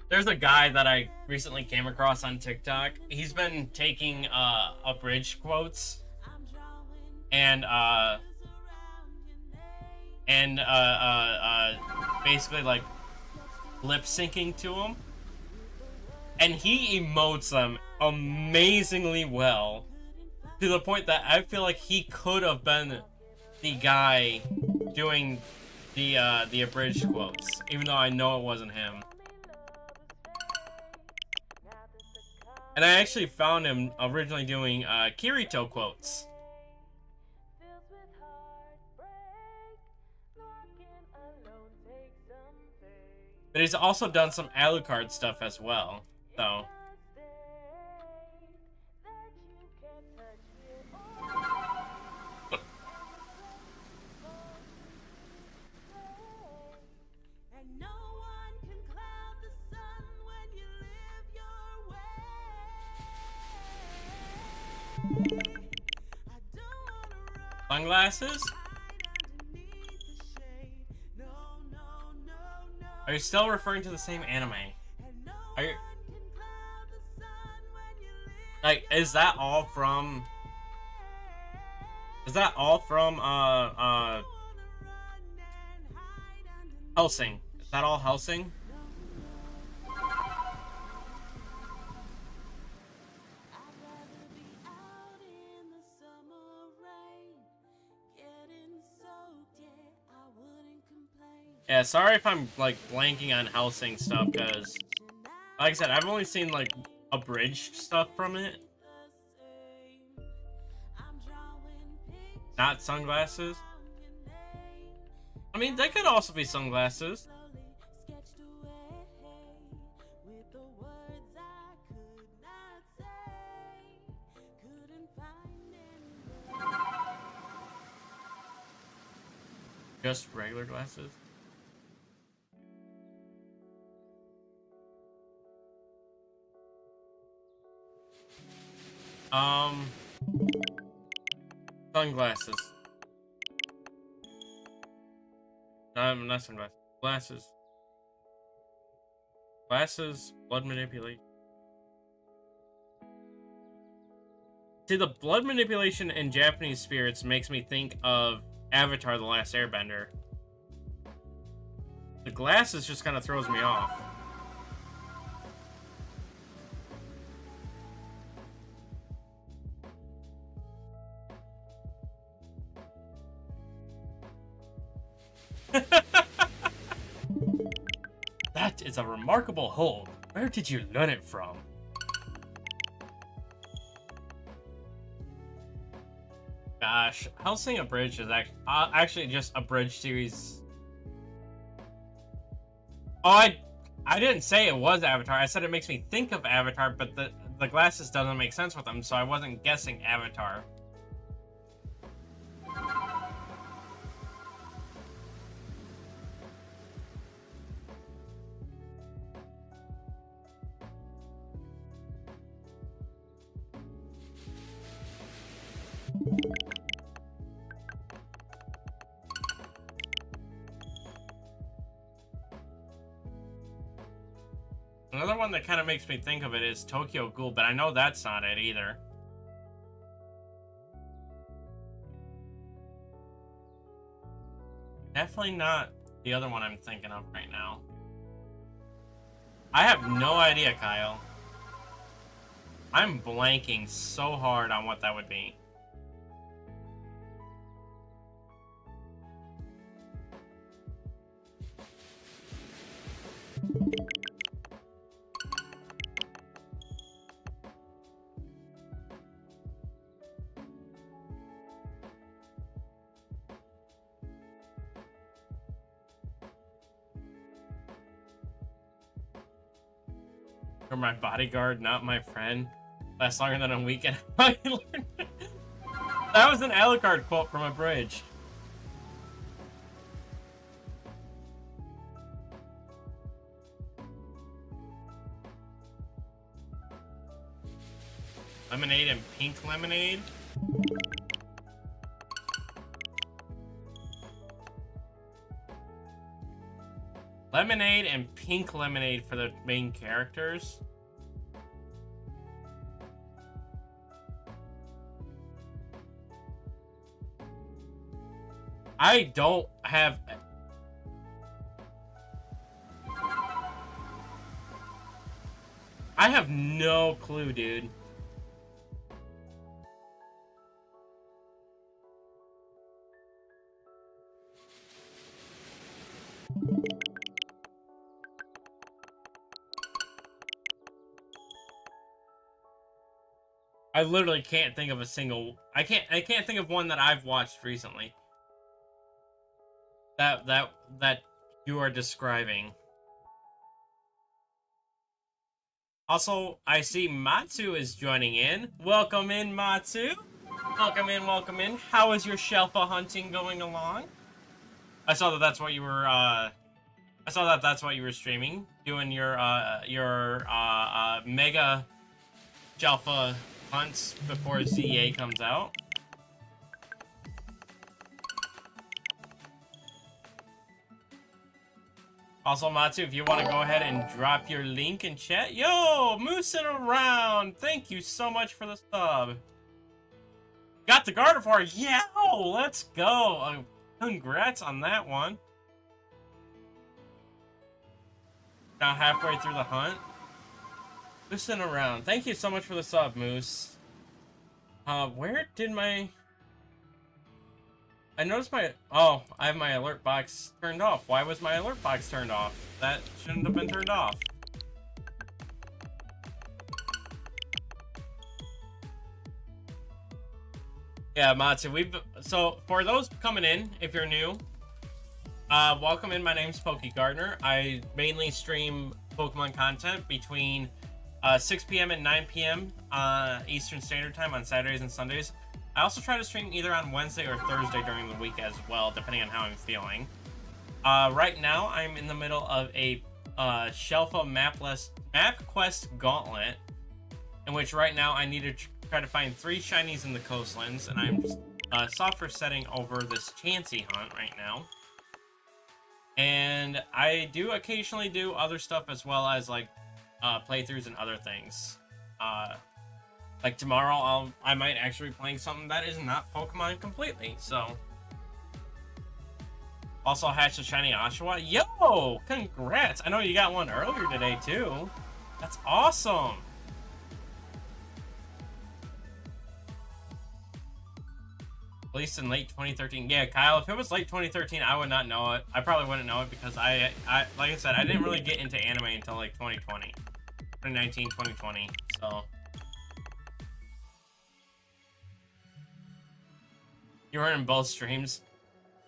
There's a guy that I recently came across on TikTok. He's been taking abridged quotes and basically like lip syncing to them, and he emotes them amazingly well to the point that I feel like he could have been the guy doing the abridged quotes, even though I know it wasn't him. And I actually found him originally doing Kirito quotes. But he's also done some Alucard stuff as well, so. Sunglasses? Are you still referring to the same anime? Are you... Like, is that all from... Is that all from, Hellsing? Is that all Hellsing? Yeah, sorry if I'm, like, blanking on Hellsing stuff, because, like I said, I've only seen, like, abridged stuff from it. Not sunglasses. I mean, they could also be sunglasses. Just regular glasses. Sunglasses. No, not sunglasses. Glasses. Glasses, blood manipulation. See, the blood manipulation in Japanese spirits makes me think of Avatar: The Last Airbender. The glasses just kind of throws me off. That is a remarkable hold. Where did you learn it from? Gosh, Hellsing Abridged is actually just a bridge series. Oh, I didn't say it was Avatar. I said it makes me think of Avatar, but the glasses doesn't make sense with them, so I wasn't guessing Avatar. Another one that kind of makes me think of it is Tokyo Ghoul, but I know that's not it either. Definitely not the other one I'm thinking of right now. I have no idea, Kyle. I'm blanking so hard on what that would be. You're my bodyguard, not my friend. Lasts longer than a weekend. That was an Alucard quote from a bridge. Lemonade and pink lemonade. Lemonade and pink lemonade for the main characters. I don't have... I have no clue, dude. I literally can't think of a single... I can't think of one that I've watched recently. That you are describing. Also, I see Matsu is joining in. Welcome in, Matsu. Welcome in, welcome in. How is your Shalpha hunting going along? I saw that that's what you were, that's what you were streaming. Doing your mega Shalpha hunts before ZA comes out. Also, Matsu, if you want to go ahead and drop your link in chat. Yo, moosing around. Thank you so much for the sub. Got the Gardevoir. Yeah, let's go. Congrats on that one. Now halfway through the hunt. Moosing around. Thank you so much for the sub, Moose. Where did my... I noticed my... Oh, I have my alert box turned off. Why was my alert box turned off? That shouldn't have been turned off. Yeah, Matsu, so, for those coming in, if you're new, welcome in. My name's PokeGardener. I mainly stream Pokemon content between 6 p.m. and 9 p.m. Eastern Standard Time on Saturdays and Sundays. I also try to stream either on Wednesday or Thursday during the week as well, depending on how I'm feeling. Right now, I'm in the middle of a Shalpha Map Quest Gauntlet, in which right now I need to try to find 3 shinies in the Costlands, and I'm software setting over this Chansey hunt right now. And I do occasionally do other stuff as well as like playthroughs and other things. Like tomorrow, I might actually be playing something that is not Pokemon completely, so. Also hatched a shiny Oshawa. Yo! Congrats! I know you got one earlier today, too. That's awesome! Released in late 2013. Yeah, Kyle, if it was late 2013, I would not know it. I probably wouldn't know it because I like I said, I didn't really get into anime until like 2020. 2019, 2020, so. You were in both streams.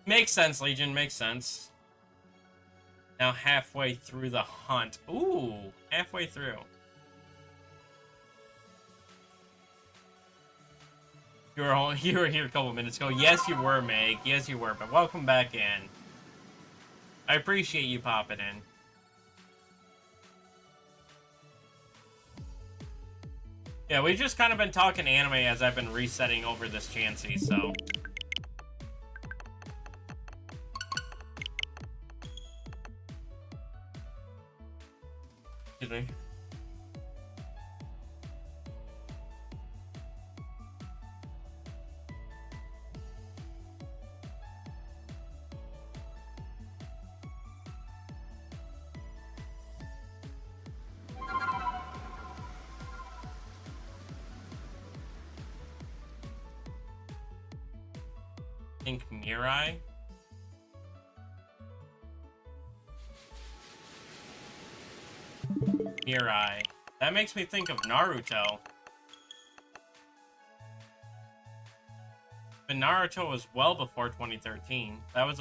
Makes sense, Legion. Makes sense. Now halfway through the hunt. Ooh, halfway through. You were here a couple minutes ago. Yes, you were, Meg. Yes, you were. But welcome back in. I appreciate you popping in. Yeah, we've just kind of been talking anime as I've been resetting over this Chansey, so. Excuse me. I think Mirai. Mirai. That makes me think of Naruto. But Naruto was well before 2013. That was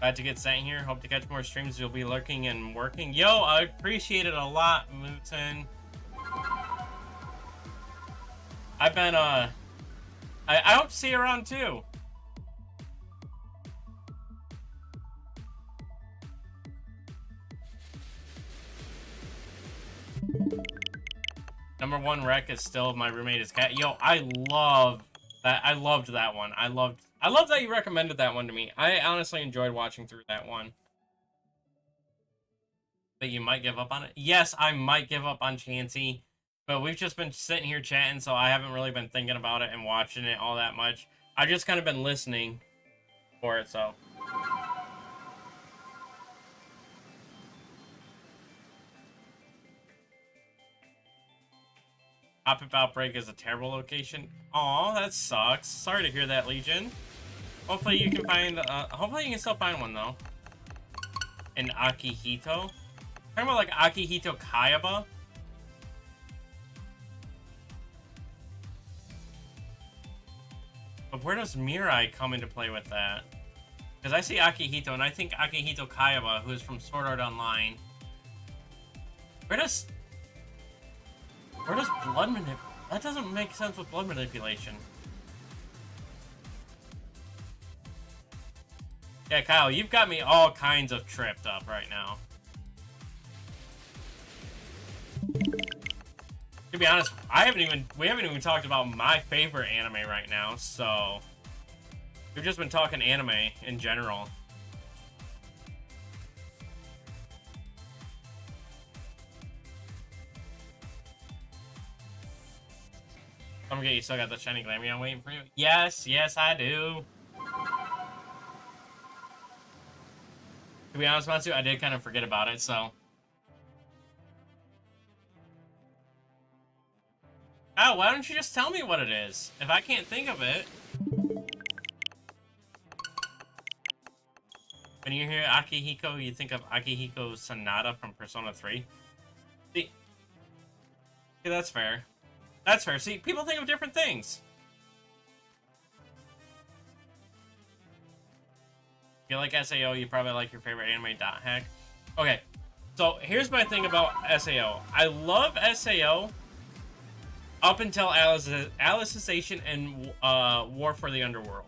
Glad to get sent here. Hope to catch more streams. You'll be lurking and working. Yo, I appreciate it a lot, Mootin. I've been, I hope to see you around too. Number one rec is still My Roommate is Cat. Yo, I love that. I loved that one. I loved that you recommended that one to me. I honestly enjoyed watching through that one. But you might give up on it? Yes, I might give up on Chansey. But we've just been sitting here chatting, so I haven't really been thinking about it and watching it all that much. I've just kind of been listening for it, so. Pop-up Outbreak is a terrible location. Aw, that sucks. Sorry to hear that, Legion. Hopefully you can find, hopefully you can still find one, though. In Akihito? Talking about, like, Akihito Kayaba? But where does Mirai come into play with that? Because I see Akihito, and I think Akihito Kayaba, who is from Sword Art Online. Where does blood manipulation? That doesn't make sense with blood manipulation. Yeah, Kyle, you've got me all kinds of tripped up right now. To be honest, we haven't even talked about my favorite anime right now, so we've just been talking anime in general. Don't forget, you still got the shiny Glameon waiting for you? Yes, yes, I do. To be honest, Matsu, I did kind of forget about it, so. Oh, why don't you just tell me what it is? If I can't think of it. When you hear Akihiko, you think of Akihiko Sanada from Persona 3? See? Yeah, that's fair. That's fair. See, people think of different things. If you like SAO, you probably like your favorite anime, Dot Hack. Okay, so here's my thing about SAO. I love SAO up until Alicization and War for the Underworld.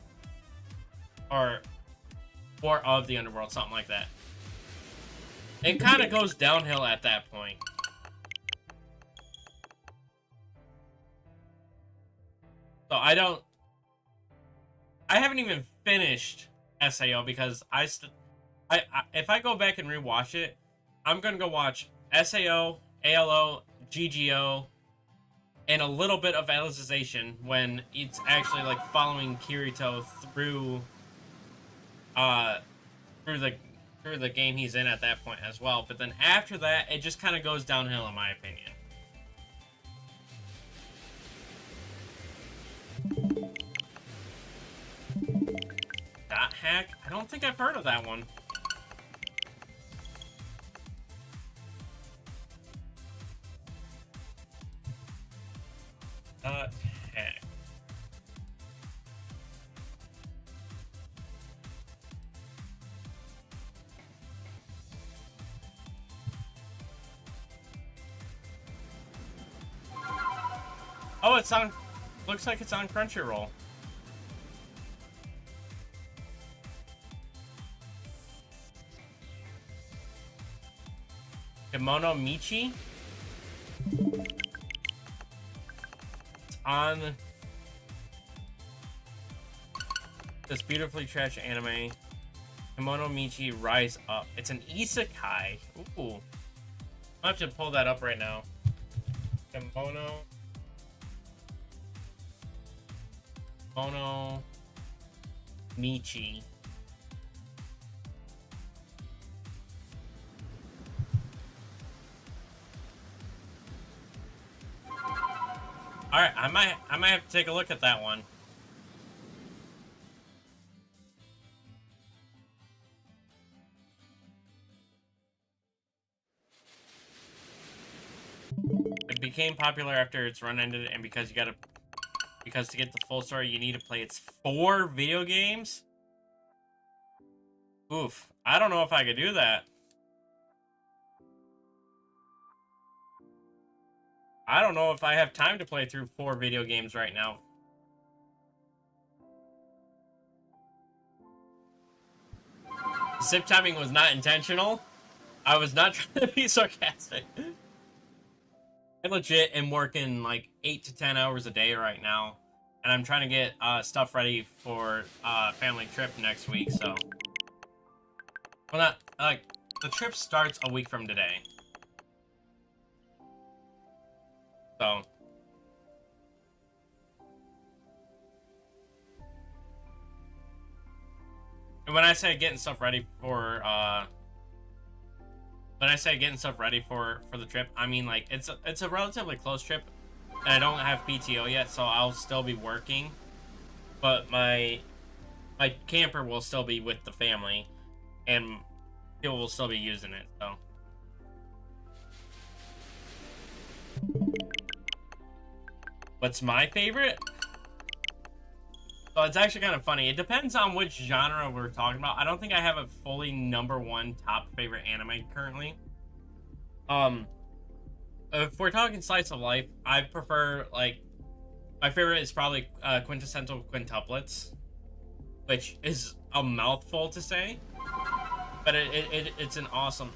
Or War of the Underworld, something like that. It kind of goes downhill at that point. So I haven't even finished SAO because if I go back and rewatch it, I'm gonna go watch SAO, ALO, GGO, and a little bit of Alicization when it's actually like following Kirito through the game he's in at that point as well. But then after that, it just kind of goes downhill in my opinion. Dot Hack? I don't think I've heard of that one. Dot Hack. Oh, it's on. Looks like it's on Crunchyroll. Kimono Michi. It's on this beautifully trash anime. Kimono Michi Rise Up. It's an isekai. Ooh. I'll have to pull that up right now. Kimono Michi. Alright, I might have to take a look at that one. It became popular after its run ended, and because to get the full story, you need to play its 4 video games. Oof. I don't know if I could do that. I don't know if I have time to play through 4 video games right now. Zip timing was not intentional. I was not trying to be sarcastic. I legit am working like 8 to 10 hours a day right now. And I'm trying to get stuff ready for family trip next week, so. Well, not, like, the trip starts a week from today. So. And when I say getting stuff ready for, the trip, I mean, like, it's a relatively close trip. And I don't have PTO yet, so I'll still be working. But my camper will still be with the family. And people will still be using it, so. What's my favorite? So it's actually kind of funny. It depends on which genre we're talking about. I don't think I have a fully #1 top favorite anime currently. If we're talking slice of life, I prefer, like, my favorite is probably quintessential quintuplets, which is a mouthful to say, but it's an awesome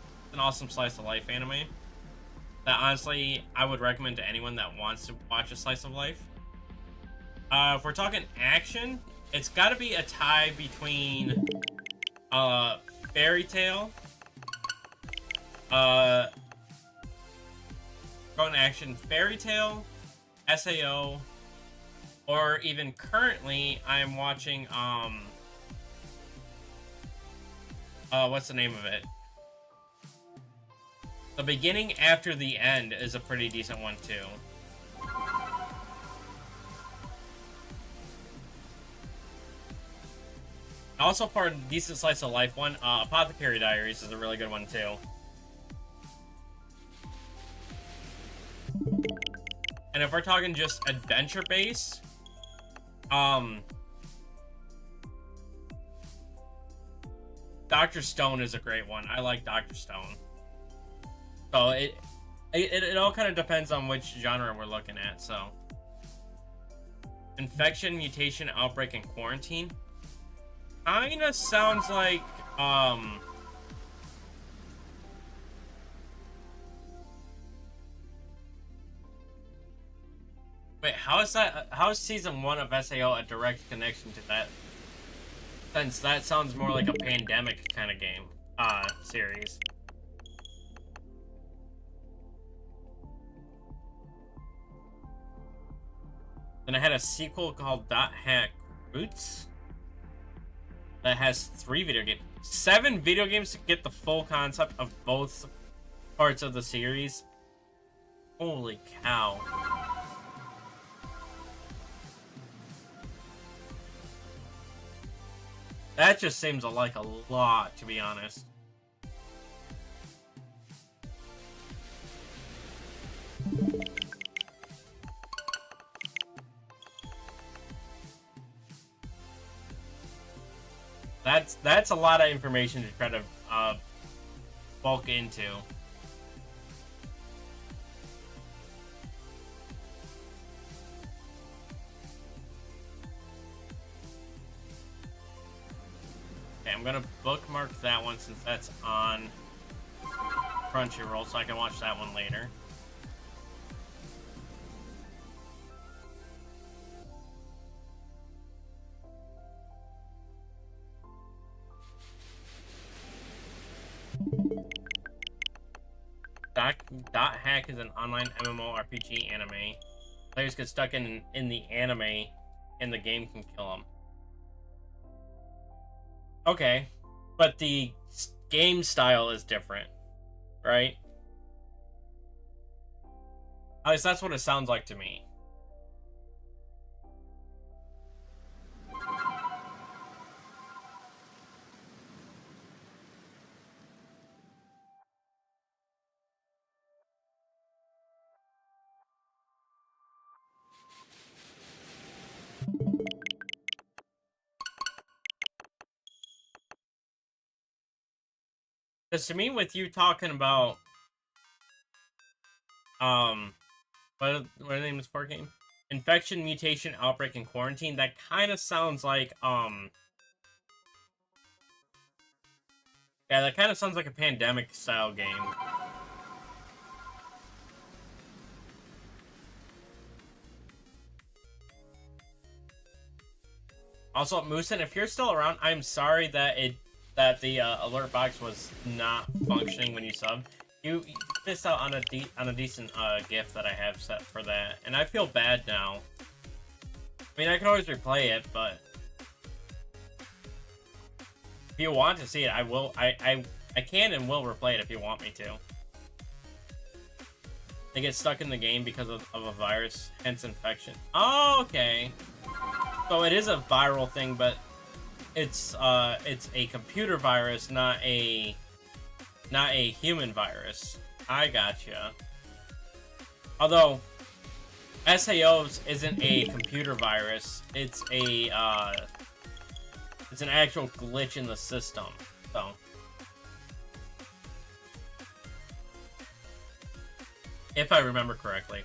slice of life anime that honestly I would recommend to anyone that wants to watch a slice of life. If we're talking action, it's got to be a tie between Fairy Tail, going action, Fairy Tail, SAO, or even currently I'm watching what's the name of it? The Beginning After the End is a pretty decent one too. Also, for a decent slice of life one, Apothecary Diaries is a really good one too. And if we're talking just adventure based, Dr. Stone is a great one. I like Dr. Stone. So it all kind of depends on which genre we're looking at. So, Infection, Mutation, Outbreak, and Quarantine kinda sounds like wait, how is that? How is season 1 of SAO a direct connection to that? Since that sounds more like a pandemic kind of game, series. Then I had a sequel called Dot Hack Roots that has 3 video games, 7 video games to get the full concept of both parts of the series. Holy cow. That just seems like a lot, to be honest. That's a lot of information to try to bulk into. Okay, I'm gonna bookmark that one since that's on Crunchyroll, so I can watch that one later. Dot Hack is an online MMORPG anime. Players get stuck in the anime, and the game can kill them. Okay, but the game style is different, right? At least that's what it sounds like to me. Because to me, with you talking about what are the name of this part game? Infection, mutation, outbreak, and quarantine. That kind of sounds like yeah, that kind of sounds like a pandemic style game. Also, Moosin, if you're still around, I'm sorry that the alert box was not functioning when you subbed. You missed out on a decent gift that I have set for that, and I feel bad now. I mean, I could always replay it, but if you want to see it, I will. I can and will replay it if you want me to. They get stuck in the game because of a virus, hence infection. Oh, okay. So it is a viral thing, but it's a computer virus, not a human virus. I gotcha. Although SAOs isn't a computer virus, it's an actual glitch in the system. So if I remember correctly.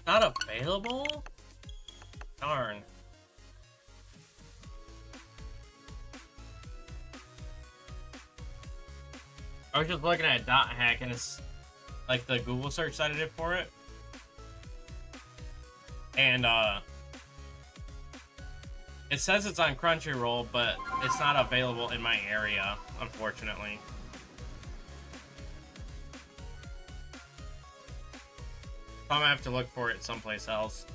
Not available? Darn. I was just looking at dot hack and it's like the Google search that I did for it. And it says it's on Crunchyroll, but it's not available in my area, unfortunately. I'm gonna have to look for it someplace else.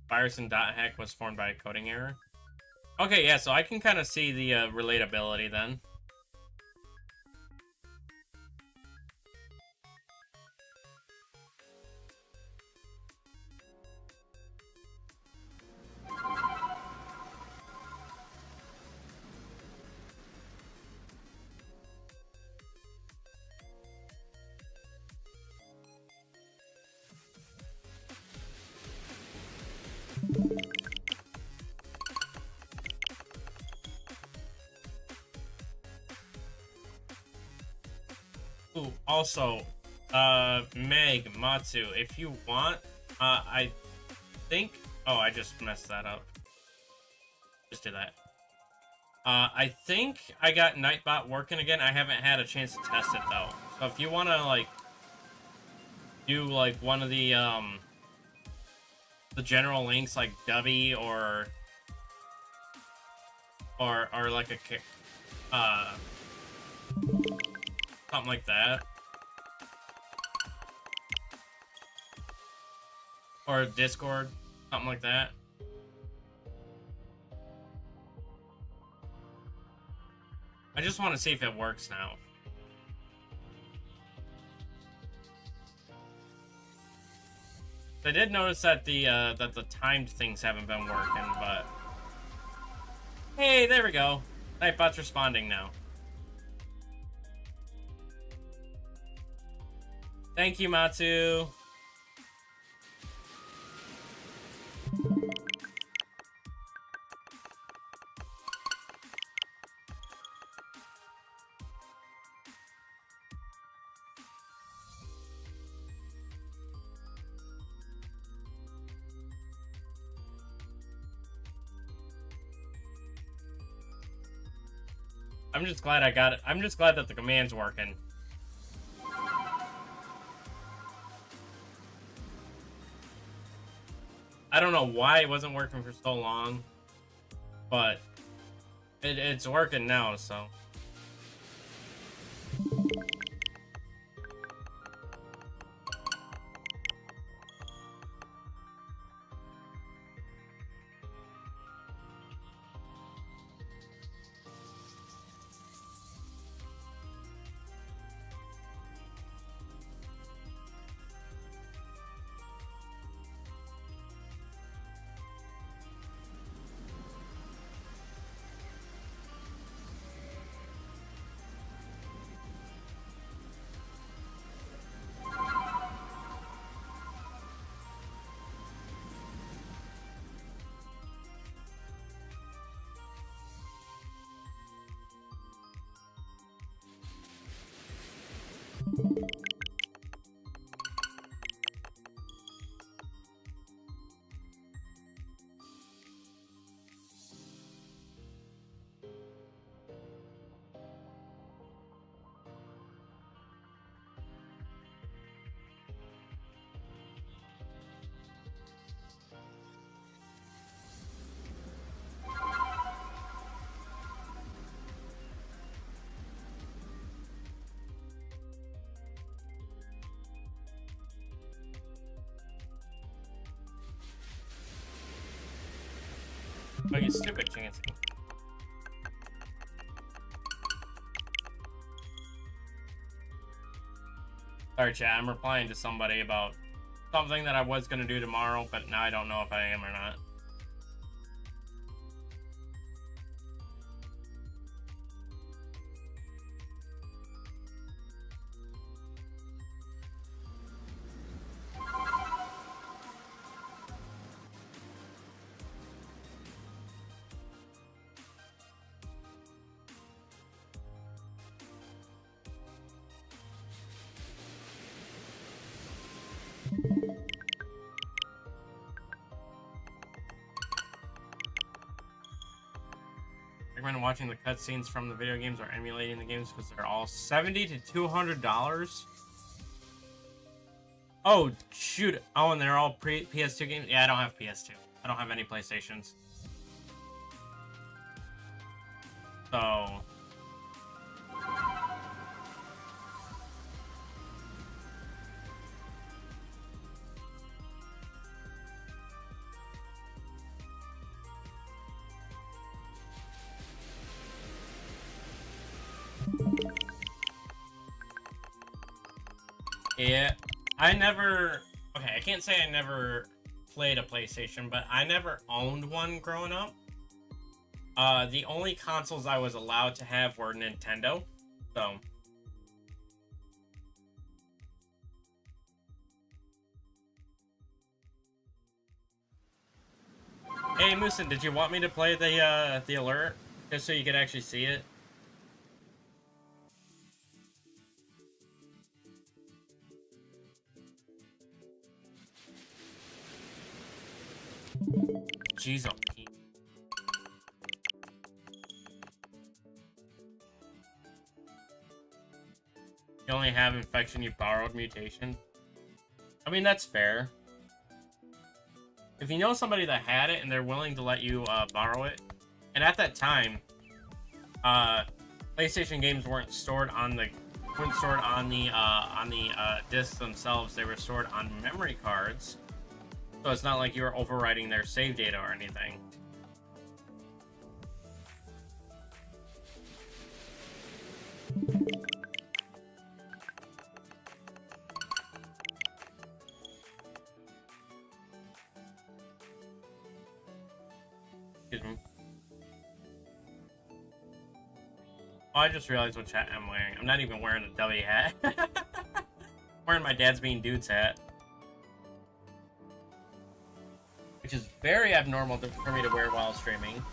Virus and dot hack was formed by a coding error. Okay, yeah, so I can kind of see the relatability then. Ooh, also, Meg, Matsu, if you want, I think... Oh, I just messed that up. Just do that. I think I got Nightbot working again. I haven't had a chance to test it, though. So if you want to, like, do, like, one of the general links, like Dubby or like a, something like that. Or Discord, something like that. I just want to see if it works now. I did notice that the timed things haven't been working, but hey, there we go. Nightbot's responding now. Thank you, Matsu. I'm just glad I got it. I'm just glad that the command's working. I don't know why it wasn't working for so long, but it's working now, so. Oh, you stupid Chansey. Sorry, chat. I'm replying to somebody about something that I was going to do tomorrow, but now I don't know if I am or not. Recommend watching the cutscenes from the video games or emulating the games because they're all $70 to $200. Oh shoot! Oh, and they're all PS2 games. Yeah, I don't have PS2. I don't have any PlayStations. So. Yeah, I never... Okay, I can't say I never played a PlayStation, but I never owned one growing up. The only consoles I was allowed to have were Nintendo, so... Hey, Moosin, did you want me to play the alert? Just so you could actually see it? Jeez, oh, you only have infection, you borrowed mutation. I mean, that's fair. If you know somebody that had it and they're willing to let you borrow it, and at that time, PlayStation games weren't stored on the discs themselves. They were stored on memory cards, so it's not like you were overwriting their save data or anything. Excuse me. Oh, I just realized what chat I'm wearing. I'm not even wearing a W hat. Wearing my dad's being dude's hat. Which is very abnormal for me to wear while streaming.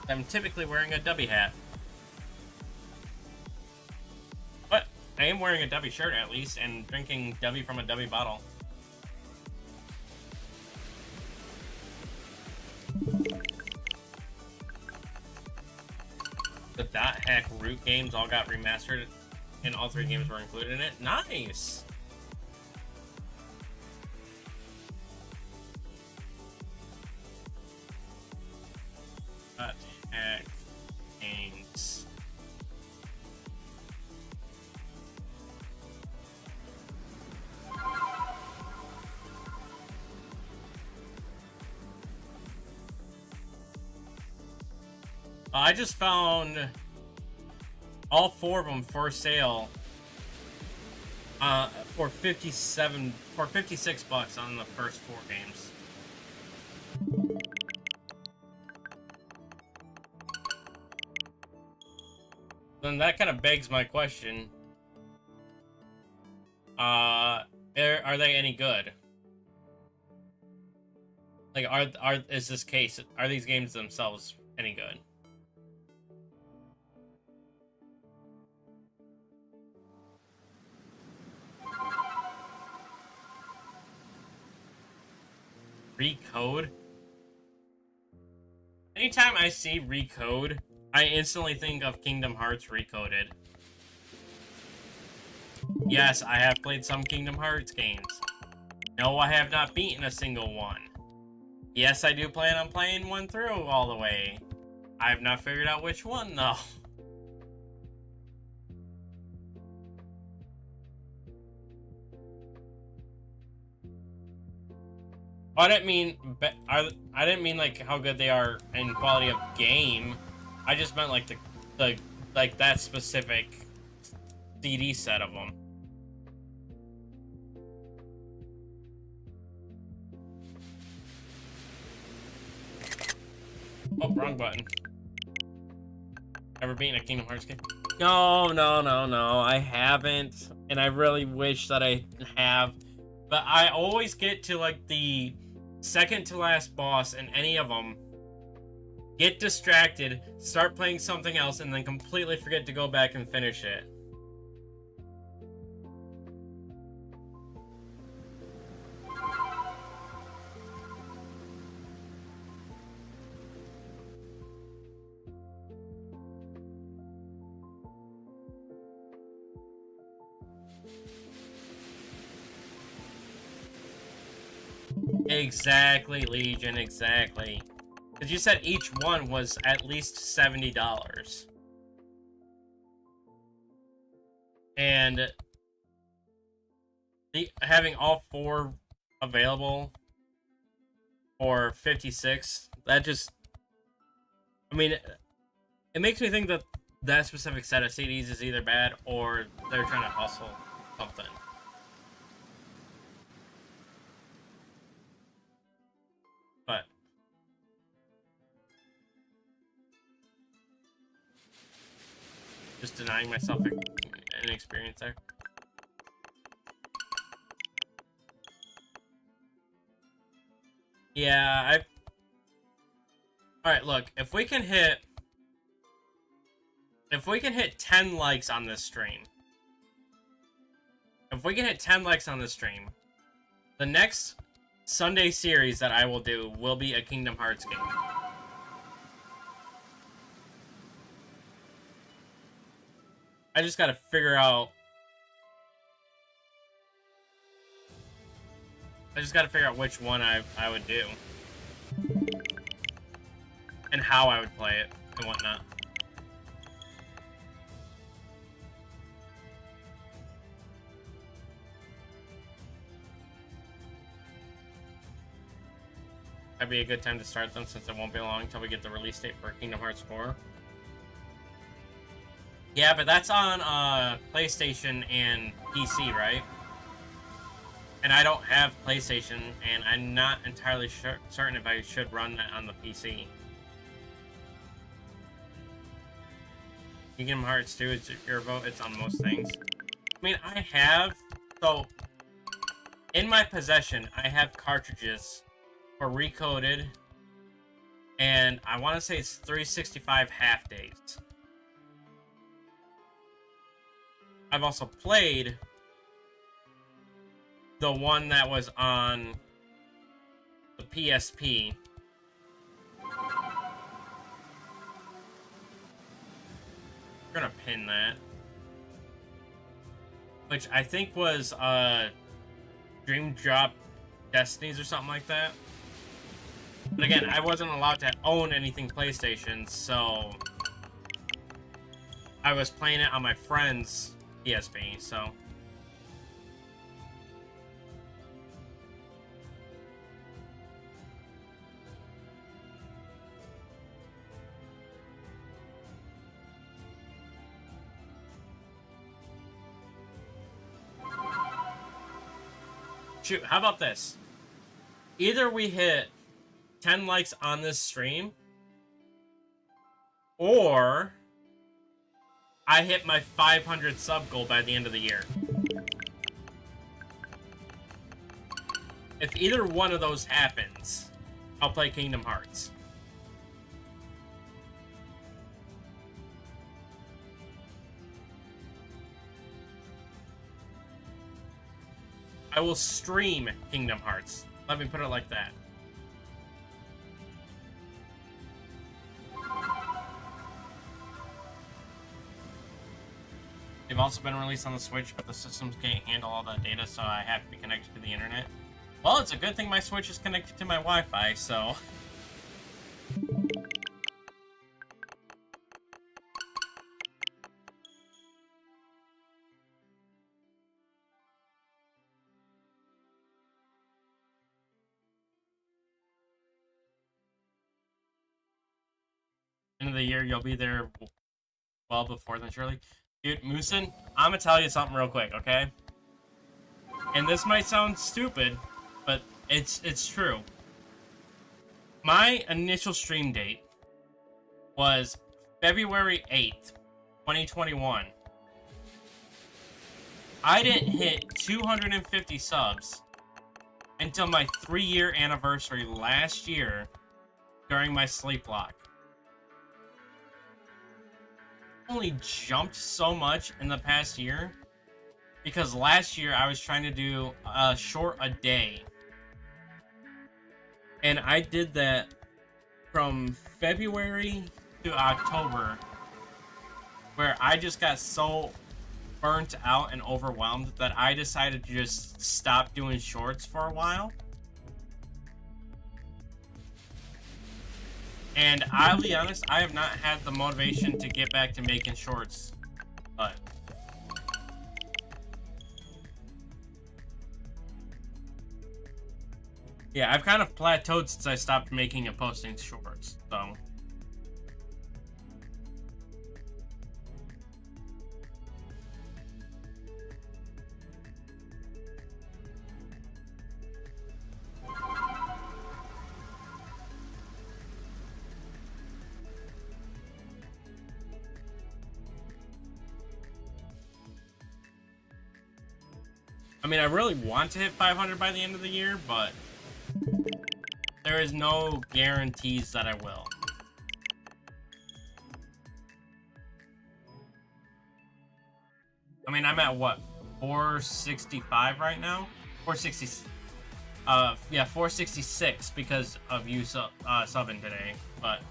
I'm typically wearing a W hat. But I am wearing a W shirt at least, and drinking W from a W bottle. The Dot Hack Root games all got remastered, and all 3 games were included in it. Nice! Dot Hack games. I just found all 4 of them for sale for $56 on the first 4 games. Then that kind of begs my question. Are they any good? Like, is this case, are these games themselves any good? Recode? Anytime I see Recode, I instantly think of Kingdom Hearts Recoded. Yes, I have played some Kingdom Hearts games. No, I have not beaten a single one. Yes, I do plan on playing one through all the way. I have not figured out which one, though. I didn't mean I didn't mean like how good they are in quality of game. I just meant like the like that specific CD set of them. Oh, wrong button. Ever beaten a Kingdom Hearts game? No, no, no, no. I haven't, and I really wish that I have. But I always get to like the second to last boss in any of them, get distracted, start playing something else, and then completely forget to go back and finish it. Exactly, Legion, exactly. Because you said each one was at least $70. And having all four available for 56, that just... I mean, it makes me think that that specific set of CDs is either bad or they're trying to hustle something. But just denying myself an experience there. Yeah, Alright, look, if we can hit 10 likes on this stream, the next Sunday series that I will do will be a Kingdom Hearts game. I just gotta figure out... which one I would do. And how I would play it, and whatnot. That'd be a good time to start them, since it won't be long until we get the release date for Kingdom Hearts 4. Yeah, but that's on PlayStation and PC, right? And I don't have PlayStation, and I'm not entirely certain if I should run that on the PC. Kingdom Hearts 2 is your vote. It's on most things. I mean, I have... So, in my possession, I have cartridges for Recoded, and I want to say it's 365 half days. I've also played the one that was on the PSP. We're gonna pin that. Which I think was Dream Drop Destinies or something like that. But again, I wasn't allowed to own anything PlayStation, so I was playing it on my friend's PSP, so... Shoot, how about this? Either we hit 10 likes on this stream, or I hit my 500 sub goal by the end of the year. If either one of those happens, I'll play Kingdom Hearts. I will stream Kingdom Hearts. Let me put it like that. They've also been released on the Switch, but the systems can't handle all that data, so I have to be connected to the internet. Well, it's a good thing my Switch is connected to my Wi-Fi, so... of the year, you'll be there well before then, surely. Dude, Moosin, I'm gonna tell you something real quick, okay? And this might sound stupid, but it's true. My initial stream date was February 8th, 2021. I didn't hit 250 subs until my 3-year anniversary last year during my sleep lock. I only jumped so much in the past year because last year I was trying to do a short a day. And I did that from February to October, where I just got so burnt out and overwhelmed that I decided to just stop doing shorts for a while. And I'll be honest, I have not had the motivation to get back to making shorts, but yeah, I've kind of plateaued since I stopped making and posting shorts, so. I mean, I really want to hit 500 by the end of the year, but there is no guarantees that I will. I mean, I'm at what, 465 right now? 460. Yeah, 466 because of you subbing today, but.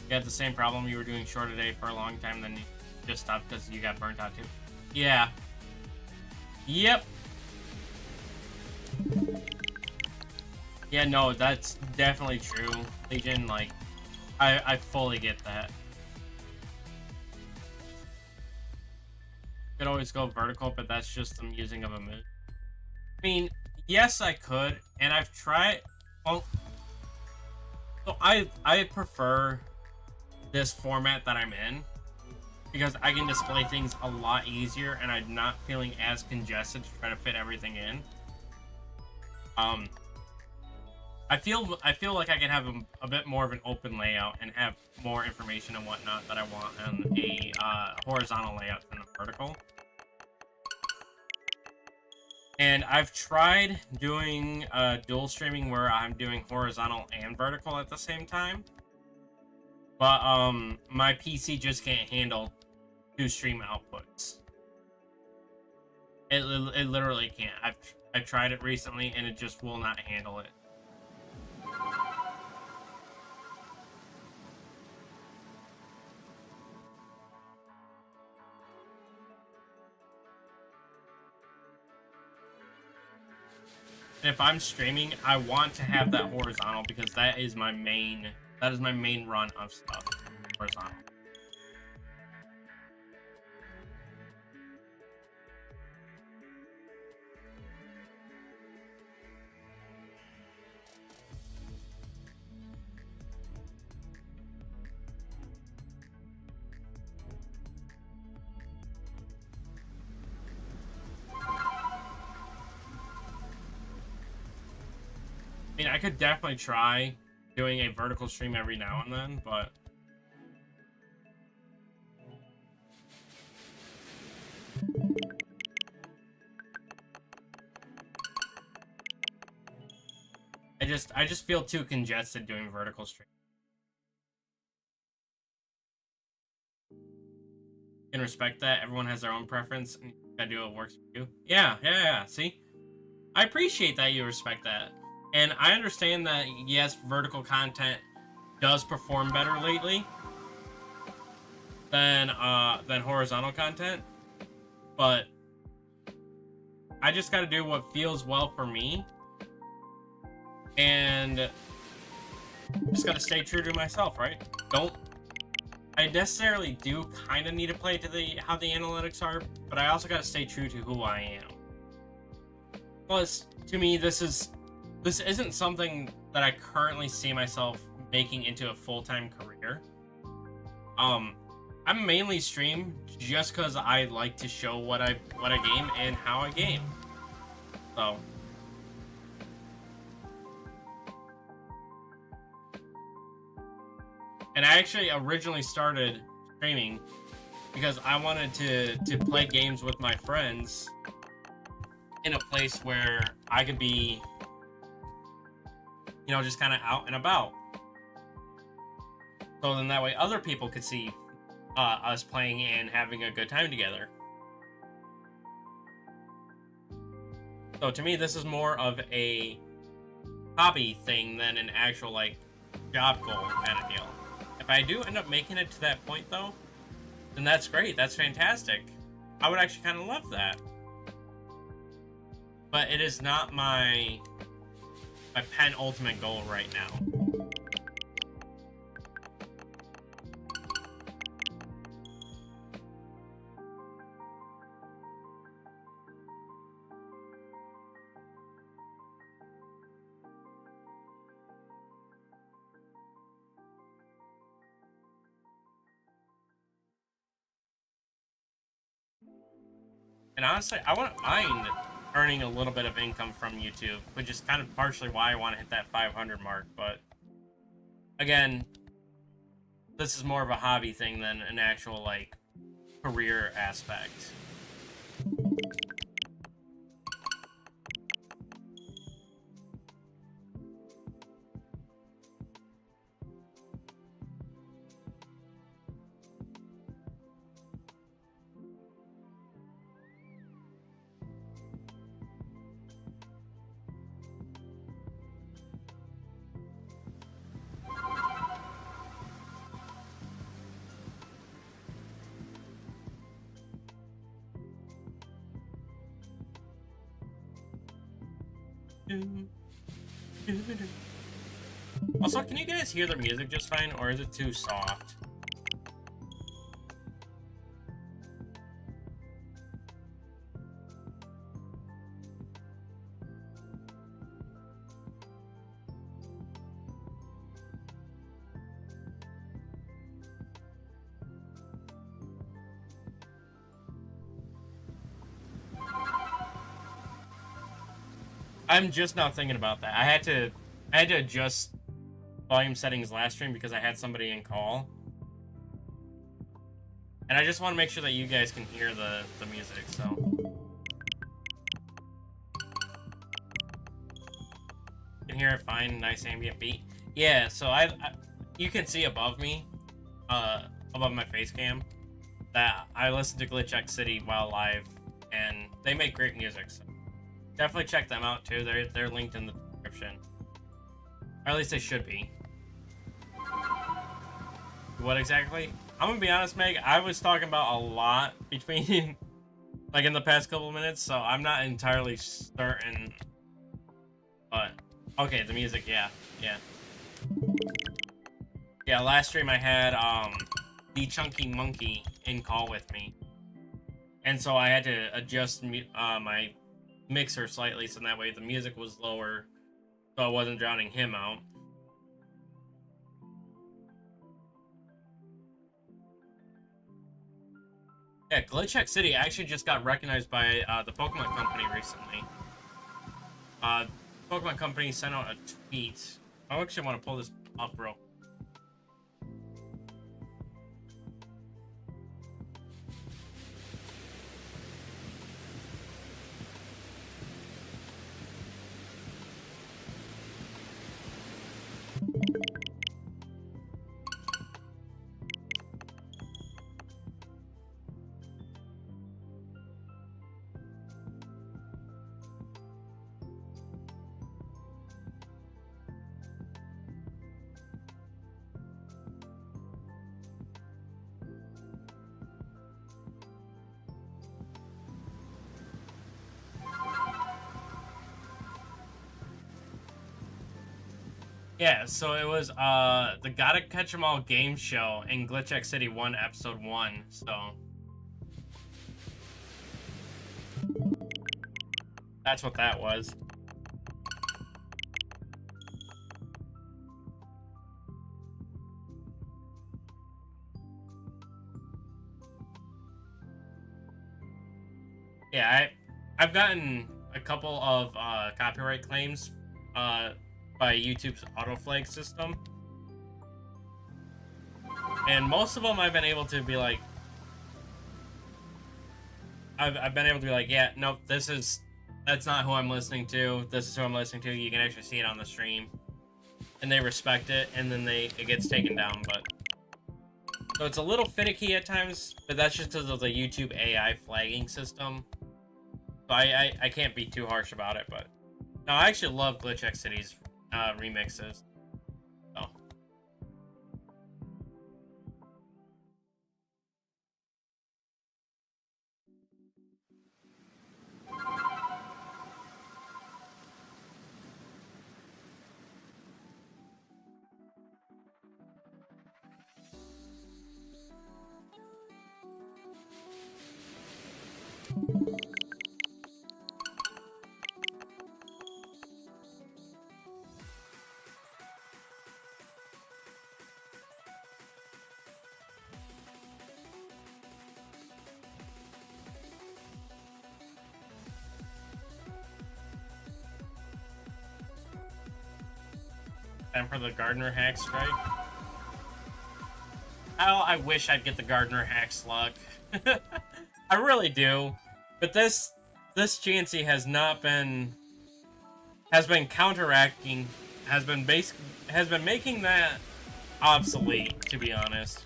You had the same problem, you were doing short a day for a long time, then you just stopped because you got burnt out too. Yeah. Yep. Yeah, no, that's definitely true. Legion, like, I fully get that. Could always go vertical, but that's just some using of a move. I mean, yes, I could, and I've tried. Well, so I prefer this format that I'm in because I can display things a lot easier and I'm not feeling as congested to try to fit everything in. I feel like I can have a bit more of an open layout and have more information and whatnot that I want on a horizontal layout than a vertical. And I've tried doing dual streaming where I'm doing horizontal and vertical at the same time. But my PC just can't handle 2 stream outputs. It literally can't. I've tried it recently and it just will not handle it. And if I'm streaming, I want to have that horizontal because that is my main run of stuff. Horizontal. I mean, I could definitely try doing a vertical stream every now and then, but I just feel too congested doing vertical stream. You can respect that. Everyone has their own preference, and you gotta do what works for you. Yeah. See, I appreciate that you respect that. And I understand that, yes, vertical content does perform better lately than horizontal content, but I just got to do what feels well for me, and just got to stay true to myself, right? I necessarily do kind of need to play to the how the analytics are, but I also got to stay true to who I am. Plus, to me, this isn't something that I currently see myself making into a full-time career. I mainly stream just because I like to show what I game and how I game. So, and I actually originally started streaming because I wanted to play games with my friends in a place where I could be, you know, just kind of out and about. So then that way other people could see us playing and having a good time together. So to me, this is more of a hobby thing than an actual, like, job goal kind of deal. If I do end up making it to that point, though, then that's great. That's fantastic. I would actually kind of love that. But it is not my penultimate goal right now. And honestly, I wouldn't mind earning a little bit of income from YouTube, which is kind of partially why I want to hit that 500 mark. But again, this is more of a hobby thing than an actual, like, career aspect. Also, can you guys hear the music just fine, or is it too soft? I'm just now thinking about that. I had to adjust volume settings last stream because I had somebody in call. And I just want to make sure that you guys can hear the music, so. You can hear it fine, nice ambient beat. Yeah, so you can see above me, above my face cam, that I listen to Glitch X City while live, and they make great music, so definitely check them out too. They're linked in the description. Or at least they should be. What exactly? I'm gonna be honest, Meg, I was talking about a lot between, like, in the past couple of minutes, so I'm not entirely certain. But, okay, the music, yeah. Yeah, last stream I had, the Chunky Monkey in call with me. And so I had to adjust my mixer slightly so that way the music was lower, so I wasn't drowning him out. Yeah, Glitch X City actually just got recognized by the Pokemon Company recently. Pokemon Company sent out a tweet. I actually want to pull this up real. Yeah, so it was the Gotta Catch 'Em All game show in Glitch X City 1 episode 1. So that's what that was. Yeah, I've gotten a couple of copyright claims by YouTube's autoflag system, and most of them I've been able to be like, I've been able to be like, yeah, nope, that's not who I'm listening to. This is who I'm listening to. You can actually see it on the stream, and they respect it, and then it gets taken down. But so it's a little finicky at times, but that's just because of the YouTube AI flagging system. So I can't be too harsh about it, but no, I actually love Glitch X City's remixes. So. Time for the Gardener hack strike. Oh, I wish I'd get the Gardener hack luck. I really do. But this Chansey has been counteracting, has been making that obsolete, to be honest.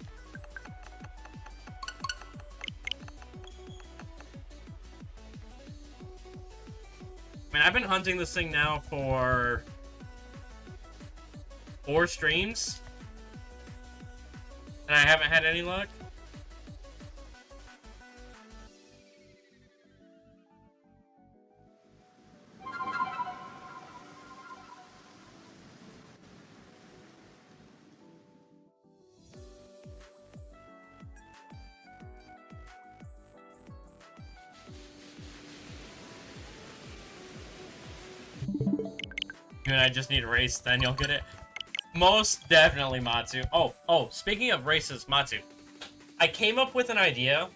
I mean, I've been hunting this thing now for 4 streams, and I haven't had any luck. And I just need a race, then you'll get it. Most definitely, Matsu. Oh, speaking of races, Matsu. I came up with an idea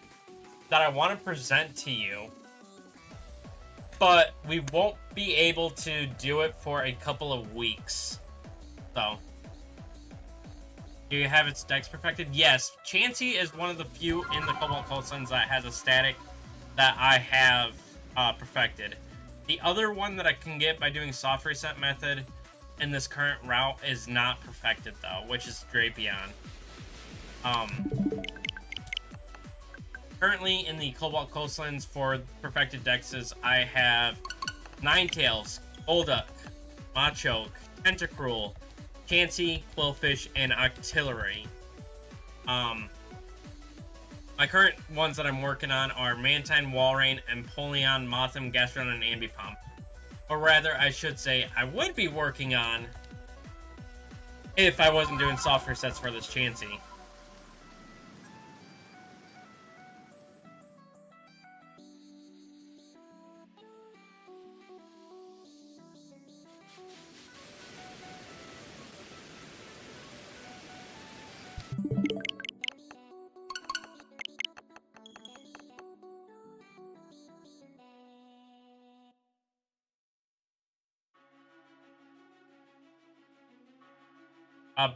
that I want to present to you, but we won't be able to do it for a couple of weeks. So, do you have its dex perfected? Yes, Chansey is one of the few in the Cobalt Costlands that has a static that I have perfected. The other one that I can get by doing soft reset method in this current route is not perfected though, which is Drapion. Currently in the Cobalt Coastlands for perfected dexes, I have Ninetales, Golduck, Machoke, Tentacruel, Chansey, Quillfish, and Octillery. My current ones that I'm working on are Mantine, Walrein, Empoleon, Mothim, Gastron, and Ambipom. Or rather, I should say, I would be working on if I wasn't doing soft resets for this Chansey.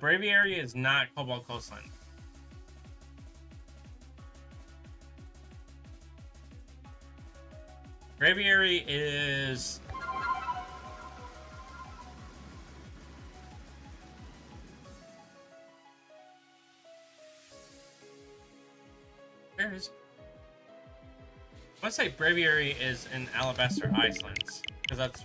Braviary is not Cobalt Coastland. Braviary is... Where is... I want to say Braviary is in Alabaster, Icelands. Because that's...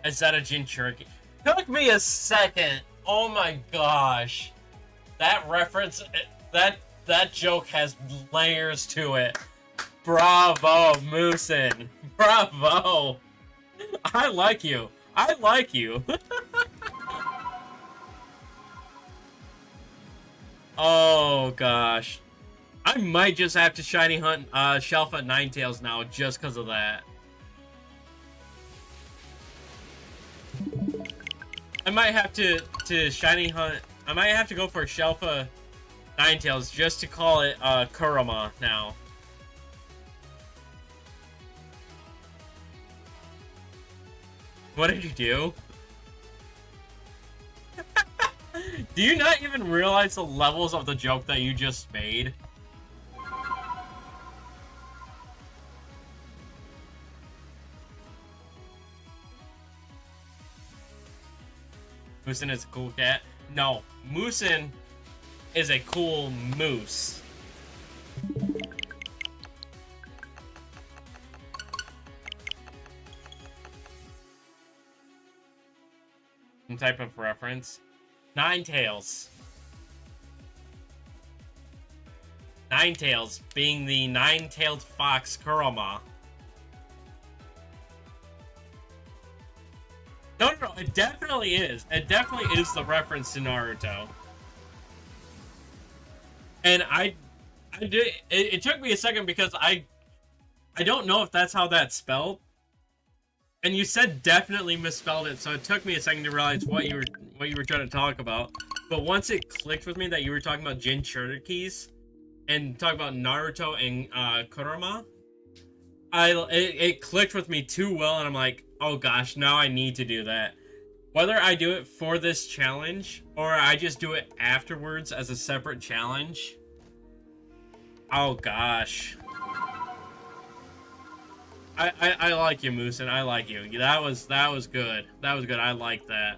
Is that a Jinchuriki? Took me a second. Oh my gosh. That reference, that joke has layers to it. Bravo, Moosin. Bravo! I like you. I like you. Oh gosh. I might just have to shiny hunt Shalpha Ninetales now just because of that. I might have to shiny hunt. I might have to go for Shalpha Ninetales just to call it Kurama now. What did you do? Do you not even realize the levels of the joke that you just made? Moosin is a cool cat. No, Moosin is a cool moose. Some type of reference. Ninetales. Ninetales being the nine-tailed fox Kurama. No, it definitely is. It definitely is the reference to Naruto. And I did. It took me a second because I don't know if that's how that's spelled. And you said definitely misspelled it, so it took me a second to realize what you were trying to talk about. But once it clicked with me that you were talking about Jinchurikis and talking about Naruto and Kurama, it clicked with me too well, and I'm like, oh gosh, now I need to do that. Whether I do it for this challenge or I just do it afterwards as a separate challenge. Oh gosh. I like you, Moosin. I like you. That was good. That was good. I like that.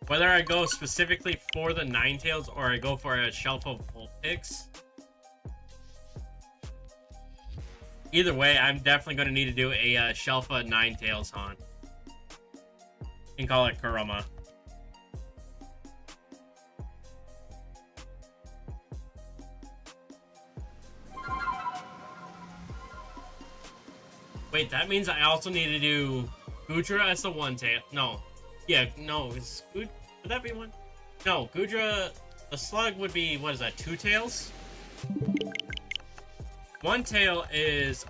Whether I go specifically for the Ninetales or I go for a Shelf of Vulpix, either way, I'm definitely going to need to do a Shelfa Ninetales hunt and call it Kurama. Wait, that means I also need to do Gudra as the one tail. No. Yeah, no. Would that be one? No, Gudra, the slug would be, what is that, two tails? One tail is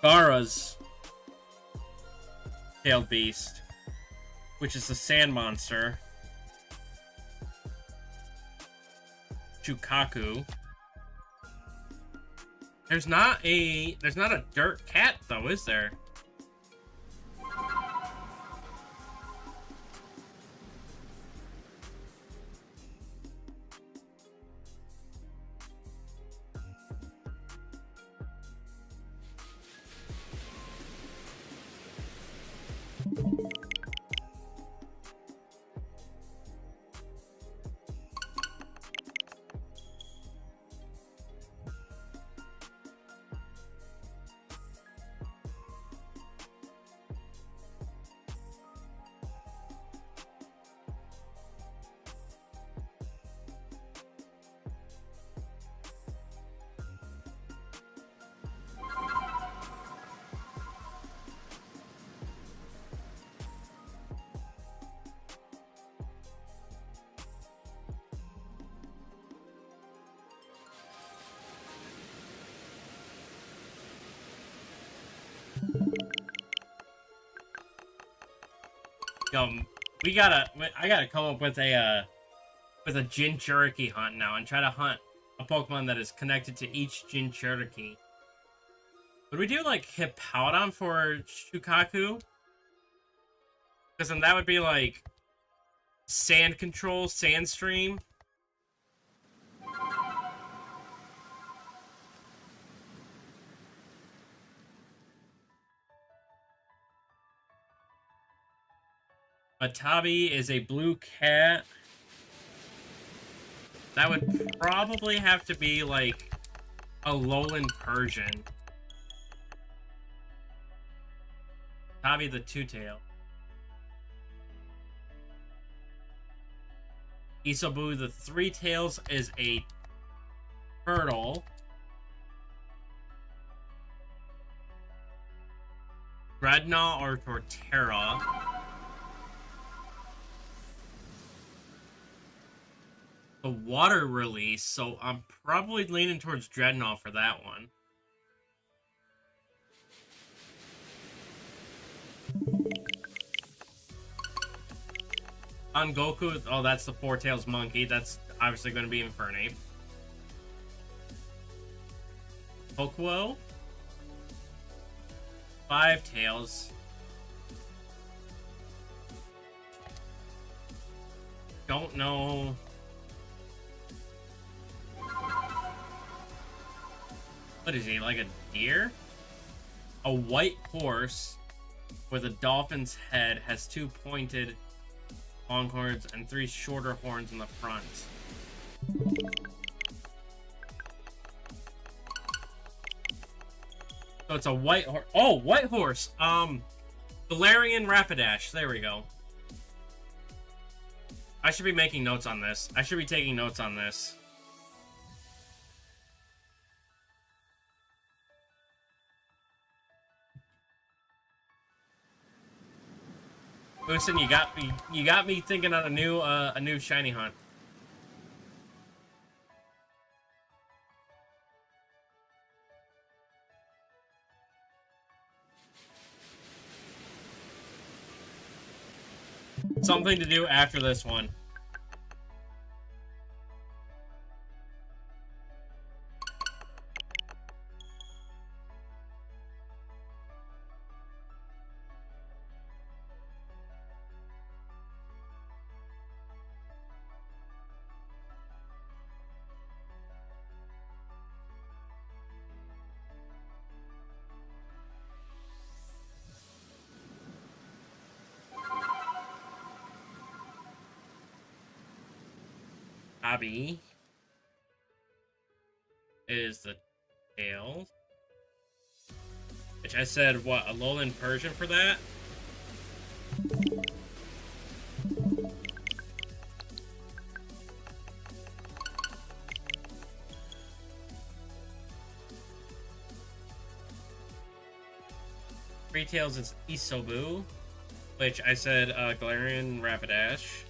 Gara's tailed beast, which is the sand monster. Chukaku. There's not a dirt cat though, is there? I gotta come up with a Jinchuriki hunt now and try to hunt a Pokemon that is connected to each Jinchuriki. Would we do like Hippowdon for Shukaku? Because then that would be like Sand Control, Sandstream. Matabi is a blue cat. That would probably have to be like a lowland Persian. Matabi the two-tail. Isobu, the Three Tails is a turtle. Dreadnought or Torterra. The water release, so I'm probably leaning towards Dreadnought for that one. On Goku, oh, that's the Four Tails Monkey. That's obviously going to be Infernape. Pokuo. Five Tails. Don't know. What is he, like a deer? A white horse with a dolphin's head has two pointed long horns and three shorter horns in the front. So it's a white horse. Oh, white horse. Galarian Rapidash. There we go. I should be making notes on this. I should be taking notes on this. Listen, you got me thinking on a new shiny hunt. Something to do after this one. Abby is the tail. Which I said, what, a Alolan Persian for that? Three Tails is Isobu, which I said Galarian Rapidash.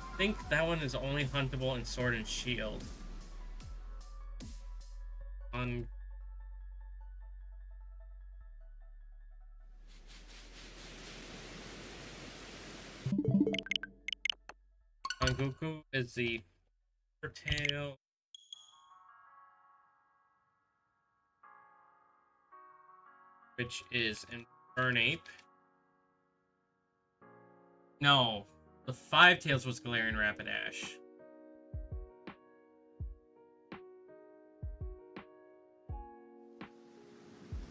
I think that one is only huntable in Sword and Shield. On Goku is the tail. Which is Infernape. No. The Five Tails was Galarian Rapidash.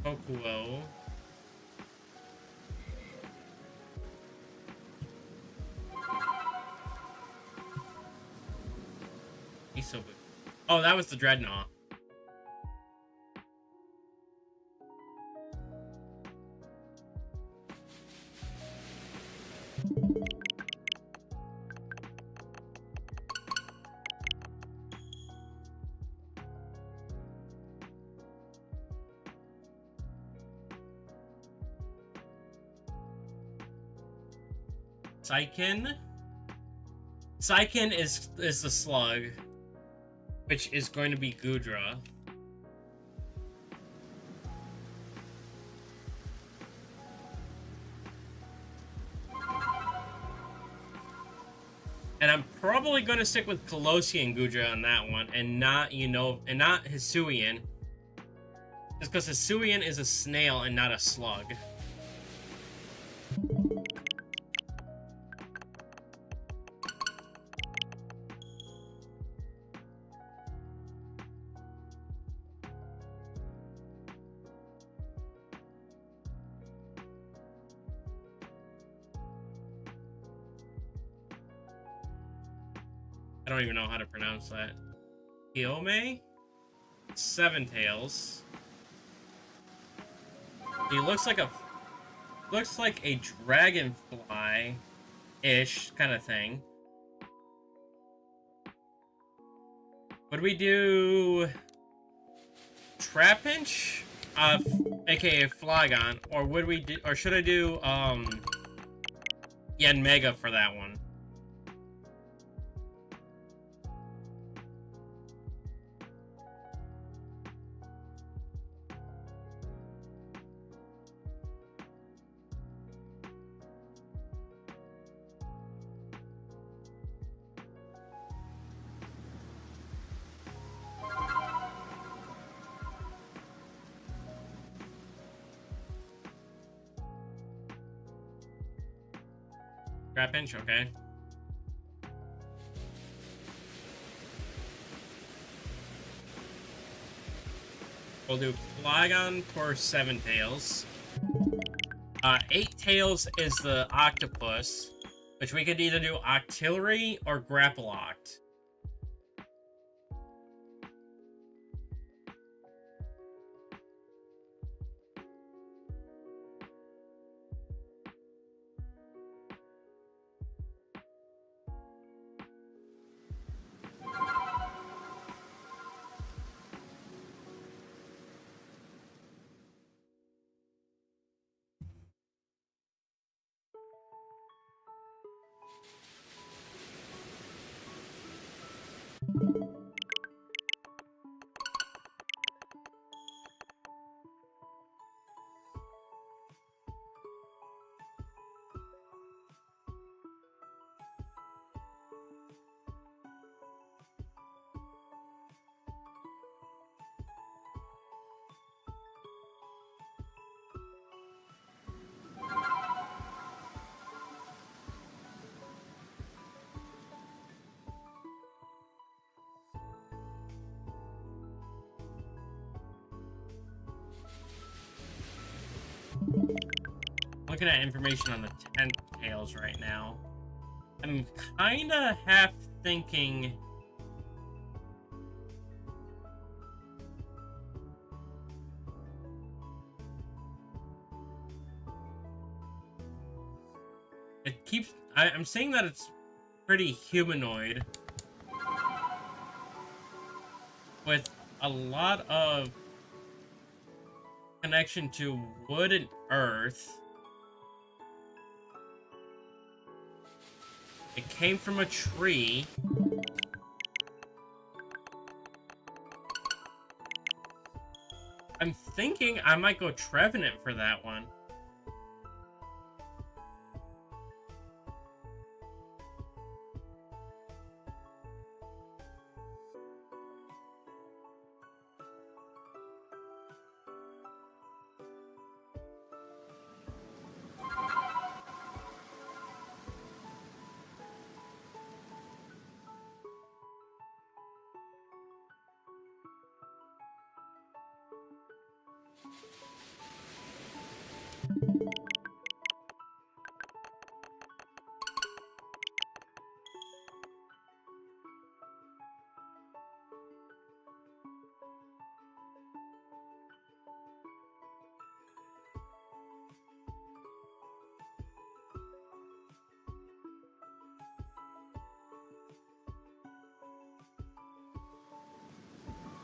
Pokuo. Isobu. Oh, that was the Dreadnought. Psyken is the slug, which is going to be Gudra. And I'm probably going to stick with Colossian Gudra on that one, and not Hisuian. Just because Hisuian is a snail and not a slug. I don't even know how to pronounce that. Kiome? Seven Tails. He looks like a dragonfly-ish kind of thing. Would we do Trapinch, aka Flygon, or would we do, or should I do Yanmega for that one? Trapinch, okay. We'll do Flygon for Seven Tails. Eight Tails is the octopus, which we could either do Octillery or Grapple Oct. Looking at information on the 10 Tails right now. I'm kinda half thinking it keeps I'm saying that it's pretty humanoid with a lot of connection to wood and earth. It came from a tree. I'm thinking I might go Trevenant for that one.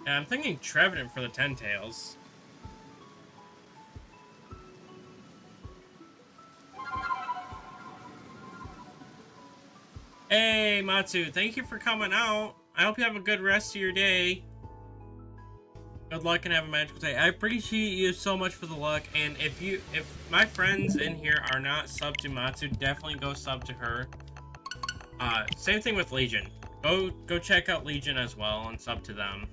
Yeah, I'm thinking Trevenant for the 10 Tails. Hey, Matsu, thank you for coming out. I hope you have a good rest of your day. Good luck and have a magical day. I appreciate you so much for the luck, and if my friends in here are not subbed to Matsu, definitely go sub to her. Same thing with Legion. Go check out Legion as well and sub to them.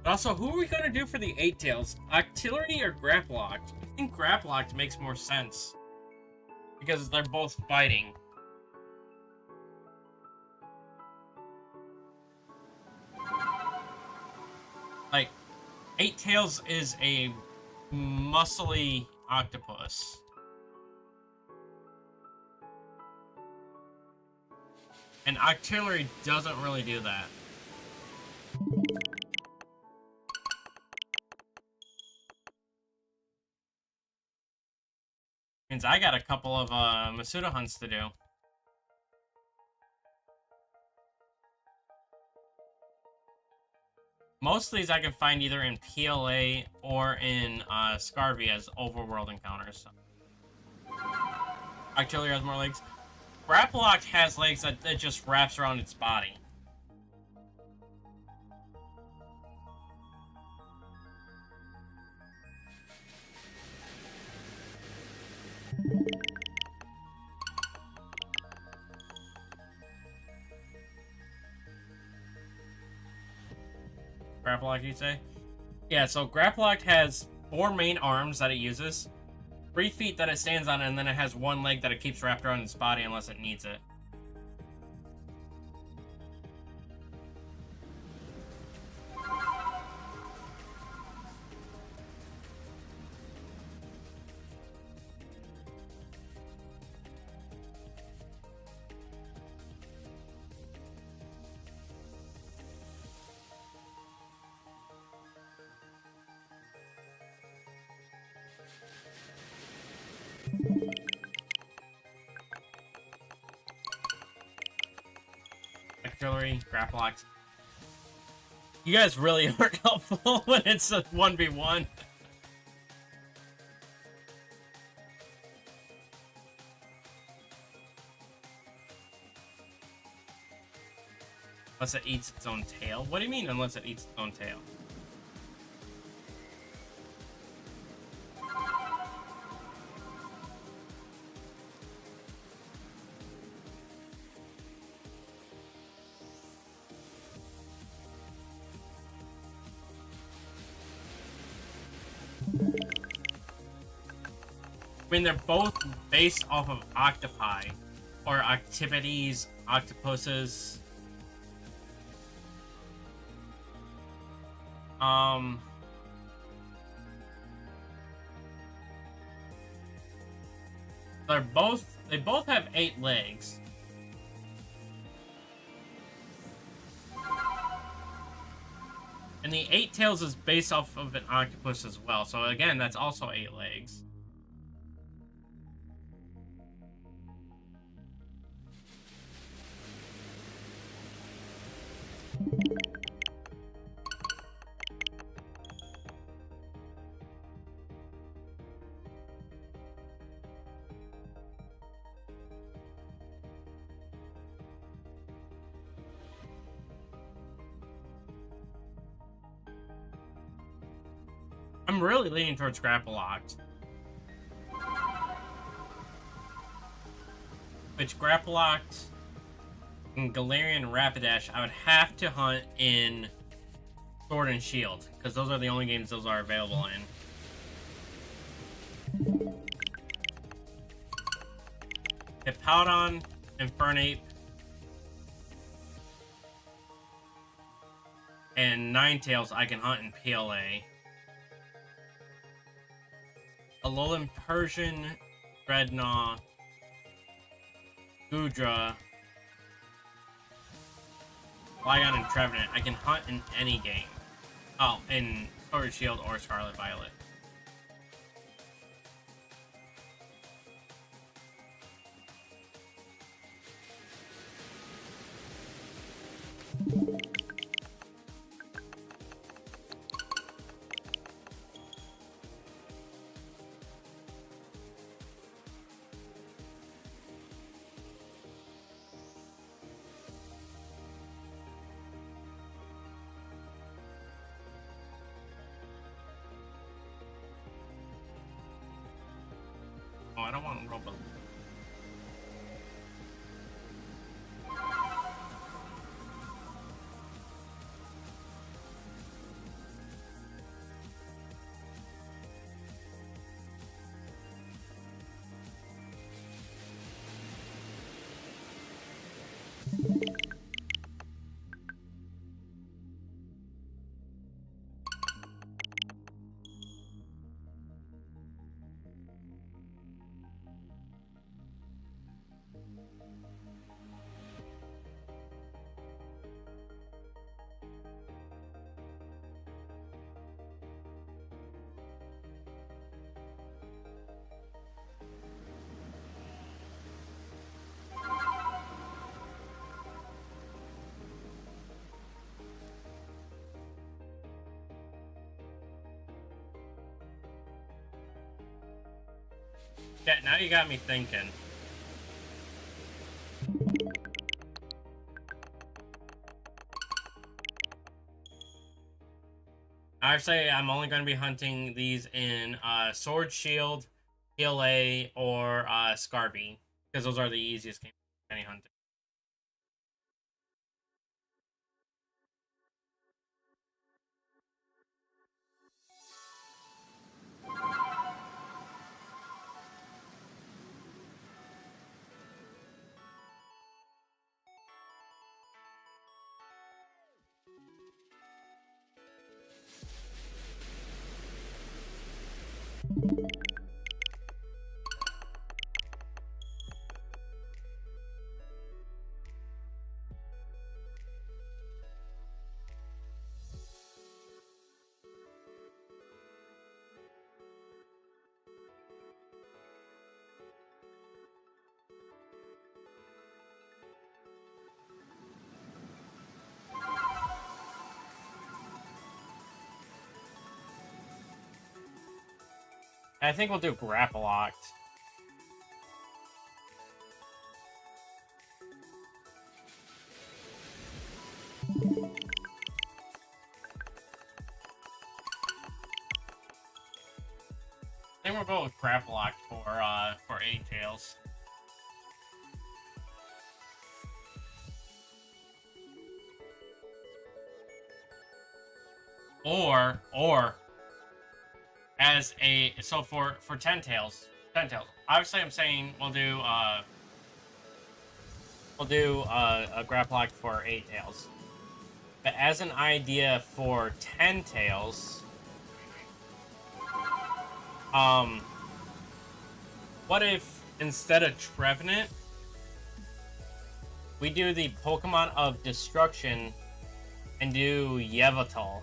But also, who are we gonna do for the 8 Tails? Octillery or Grapple Oct? I think Grapple Oct makes more sense. Because they're both fighting. Like, 8 Tails is a muscly octopus. And Octillery doesn't really do that. Means I got a couple of Masuda hunts to do. Most of these I can find either in PLA or in Scarvy as overworld encounters. Artillery has more legs. Grapploct has legs that just wraps around its body. Grapploct, you'd say? Yeah, so Grapploct has 4 main arms that it uses, 3 feet that it stands on, and then it has 1 leg that it keeps wrapped around its body unless it needs it. Artillery, Grapploct. You guys really aren't helpful when it's a 1v1. Unless it eats its own tail? What do you mean, unless it eats its own tail? I mean, they're both based off of octopi, or octopodes, octopuses. They both have 8 legs. And the 8 tails is based off of an octopus as well. So again, that's also 8 legs. I'm really leaning towards Grapploct. Which Grapploct and Galarian Rapidash I would have to hunt in Sword and Shield, because those are the only games those are available in. Hippowdon, Infernape, and Ninetales I can hunt in PLA. Alolan Persian, Dreadnought, Goodra, Flygon, and Trevenant I can hunt in any game. Oh, in Sword and Shield or Scarlet Violet. Oh, I don't want Robo. Yeah, now you got me thinking. I say I'm only going to be hunting these in Sword Shield, PLA, or Scarby, because those are the easiest games any hunting. I think we'll do Grapple Locked. I think we'll go with Grapple Locked for 8 Tails. Or as a for 10 Tails. Obviously I'm saying we'll do a Grapple Lock for 8 Tails. But as an idea for 10 Tails, what if instead of Trevenant, we do the Pokemon of Destruction and do Yveltal?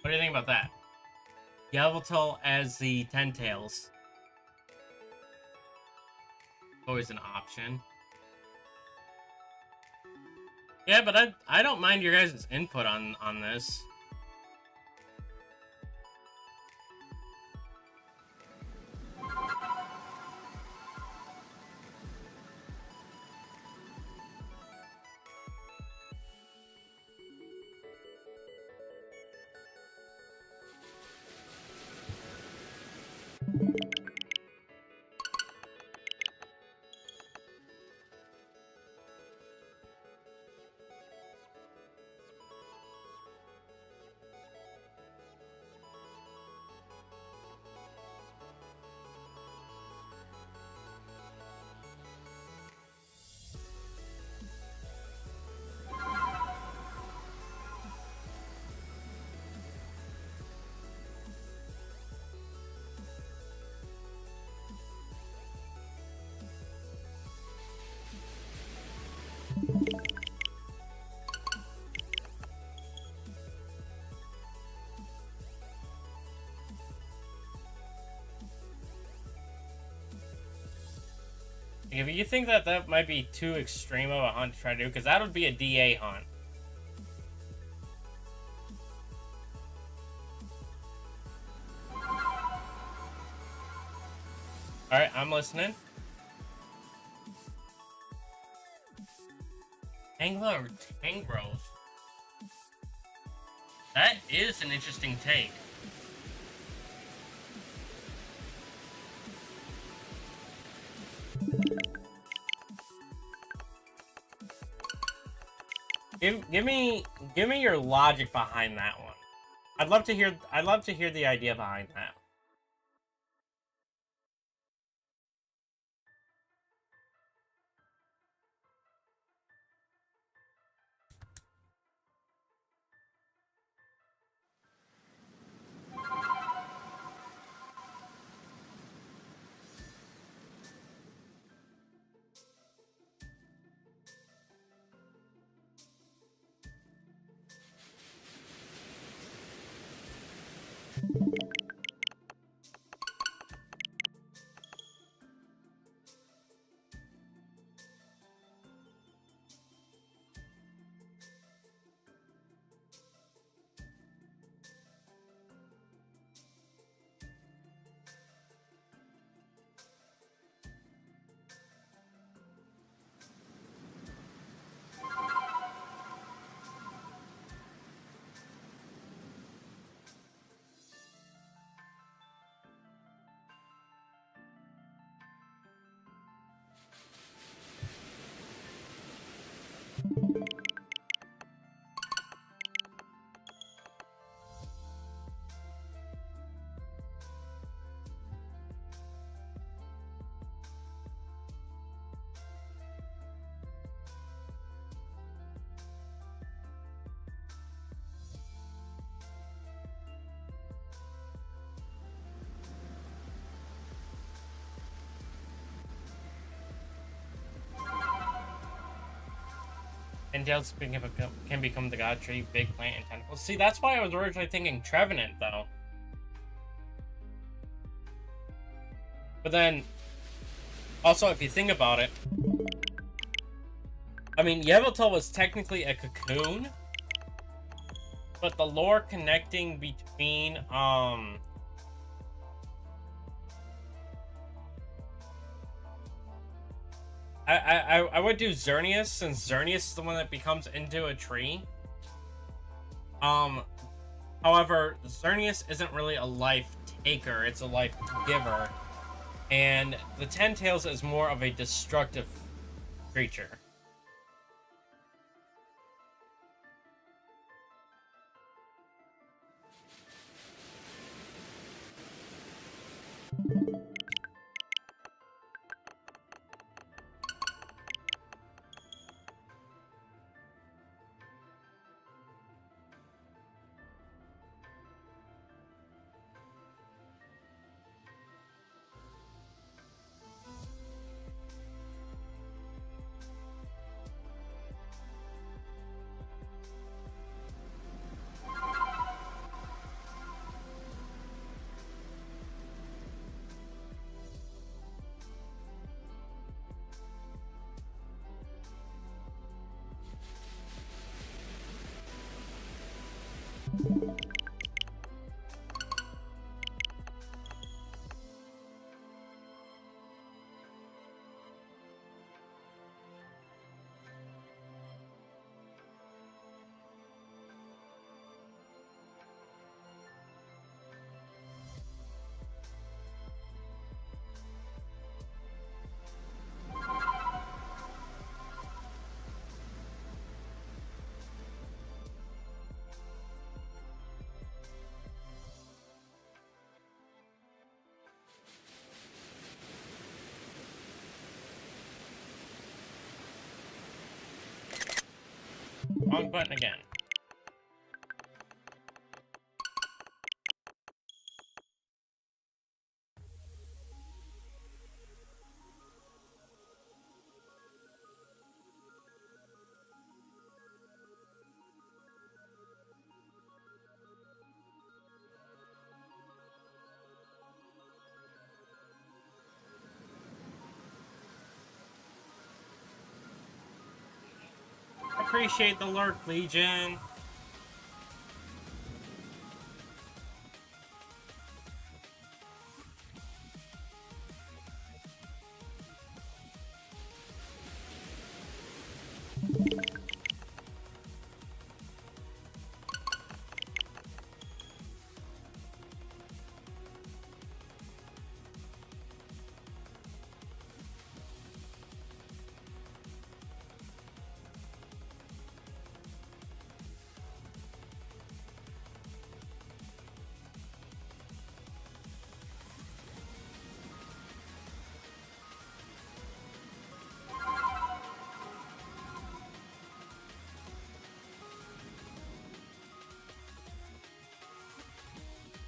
What do you think about that? Yveltal as the 10 Tails. Always an option. Yeah, but I don't mind your guys' input on this. If you think that might be too extreme of a hunt to try to do, because that would be a DA hunt. Alright, I'm listening. Angler or Tangrowth? That is an interesting take. Give me your logic behind that one. I'd love to hear. I'd love to hear the idea behind that. And Dale's can become the god tree, big plant, and tentacles. See, that's why I was originally thinking Trevenant, though. But then, also, if you think about it, I mean, Yveltal was technically a cocoon, but the lore connecting between, I would do Xerneas, since Xerneas is the one that becomes into a tree. However, Xerneas isn't really a life taker, it's a life giver. And the Ten Tails is more of a destructive creature. Wrong button again. Appreciate the lurk, Legion.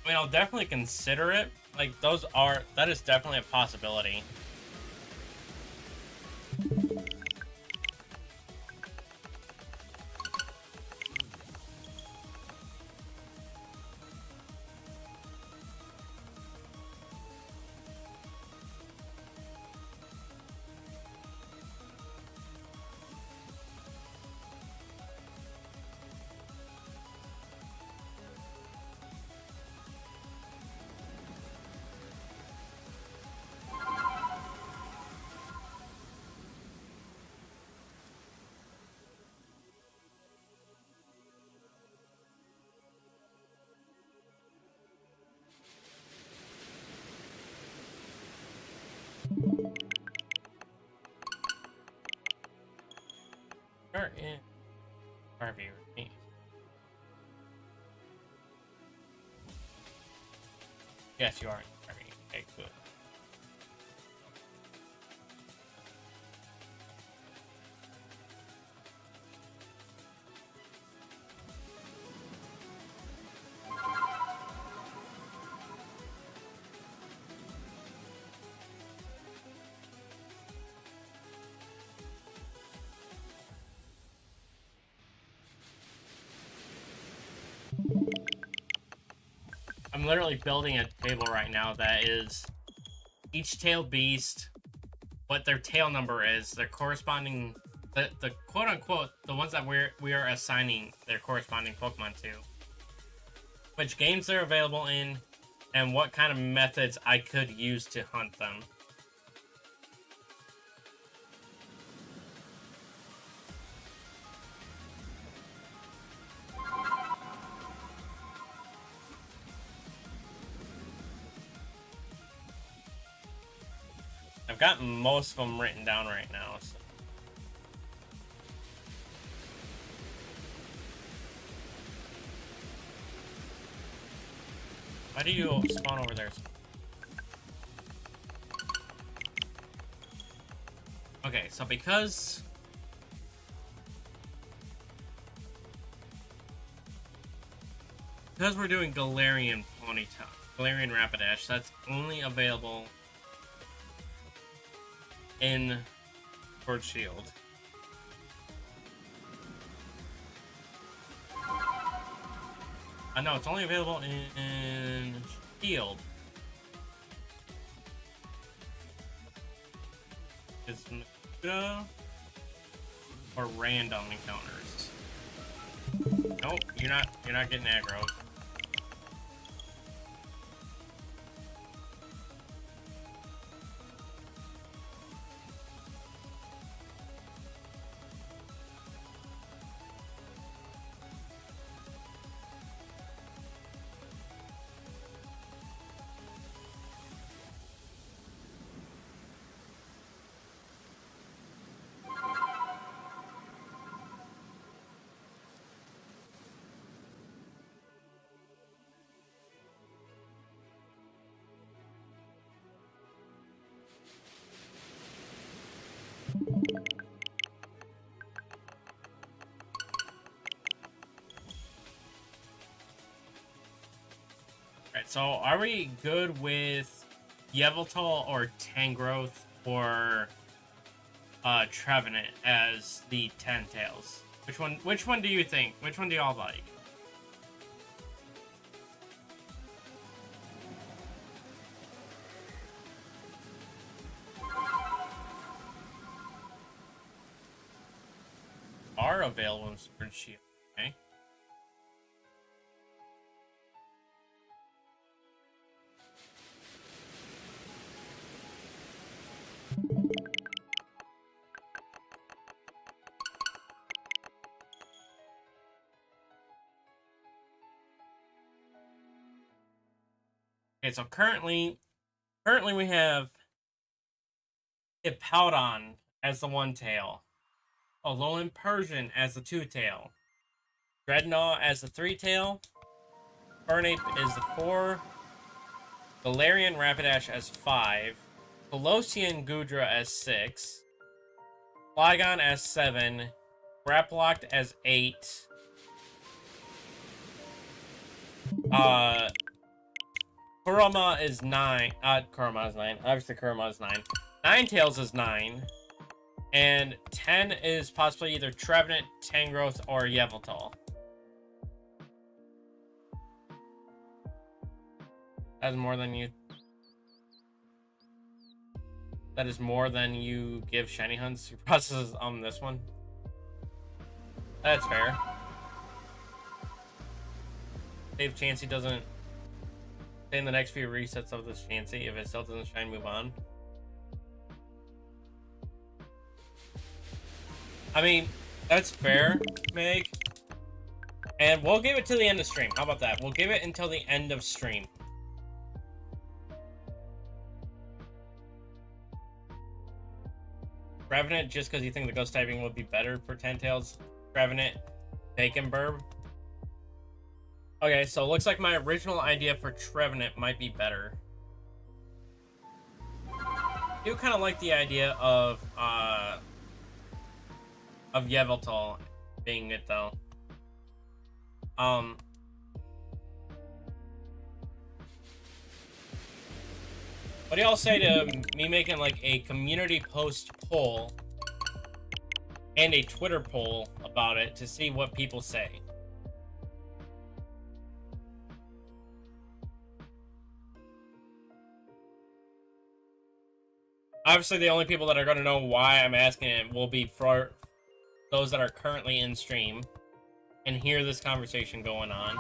I mean, I'll definitely consider it. Like, that is definitely a possibility. You're in Harvey, right? Yes, you are in Harvey. Okay, good. I'm literally building a table right now that is each tailed beast, what their tail number is, their corresponding, the quote unquote, the ones that we are assigning their corresponding Pokemon to, which games they're available in, and what kind of methods I could use to hunt them. I've got most of them written down right now. So. Why do you spawn over there? Okay, so because we're doing Galarian Ponyta, Galarian Rapidash, that's only available in Sword Shield. No, it's only available in Shield. It's Nakuda or random encounters. Nope, you're not getting aggro. Alright, so are we good with Yveltal or Tangrowth or Trevenant as the Ten Tails? Which one do you think? Which one do y'all like? Are available in Sword Shield, okay? Okay, so currently we have Hippowdon as the one tail, Alolan Persian as the two tail, Dreadnought as the three tail, Burnape is the 4, Galarian Rapidash as 5, Colossian Gudra as 6, Flygon as 7, Graplocked as 8, Kurama is 9. Kurama is 9. Obviously, Kurama is 9. Ninetales is 9. And 10 is possibly either Trevenant, Tangrowth, or Yveltal. That is more than you. That is more than you give Shiny Hunts. Your process is on this one. That's fair. If Chansey doesn't stay in the next few resets of this Chansey, if it still doesn't shine, move on. I mean, that's fair, Meg. And we'll give it to the end of stream. How about that? We'll give it until the end of stream. Revenant, just because you think the ghost typing would be better for Tentales. Revenant, Bacon Burb. Okay, so it looks like my original idea for Trevenant might be better. I do kind of like the idea of Yveltal being it, though. What do y'all say to me making like a community post poll and a Twitter poll about it to see what people say? Obviously, the only people that are going to know why I'm asking it will be for those that are currently in stream and hear this conversation going on.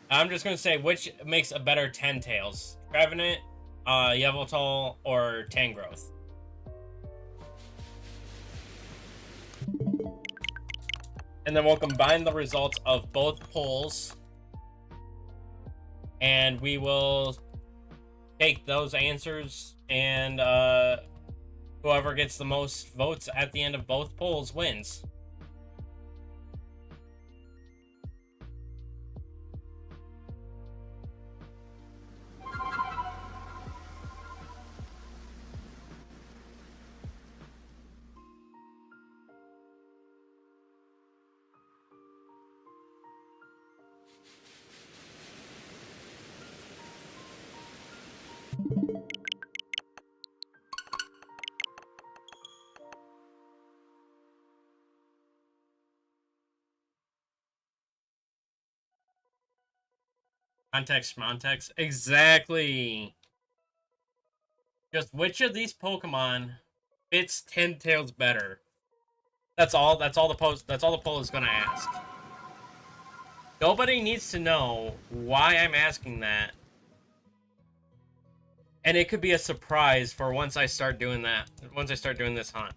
I'm just going to say which makes a better Tentales. Trevenant, Yveltal, or Tangrowth. And then we'll combine the results of both polls. And we will take those answers, and whoever gets the most votes at the end of both polls wins. Context, Montext. Exactly. Just which of these Pokemon fits Tentales better? That's all the poll is gonna ask. Nobody needs to know why I'm asking that. And it could be a surprise for once I start doing that. Once I start doing this hunt.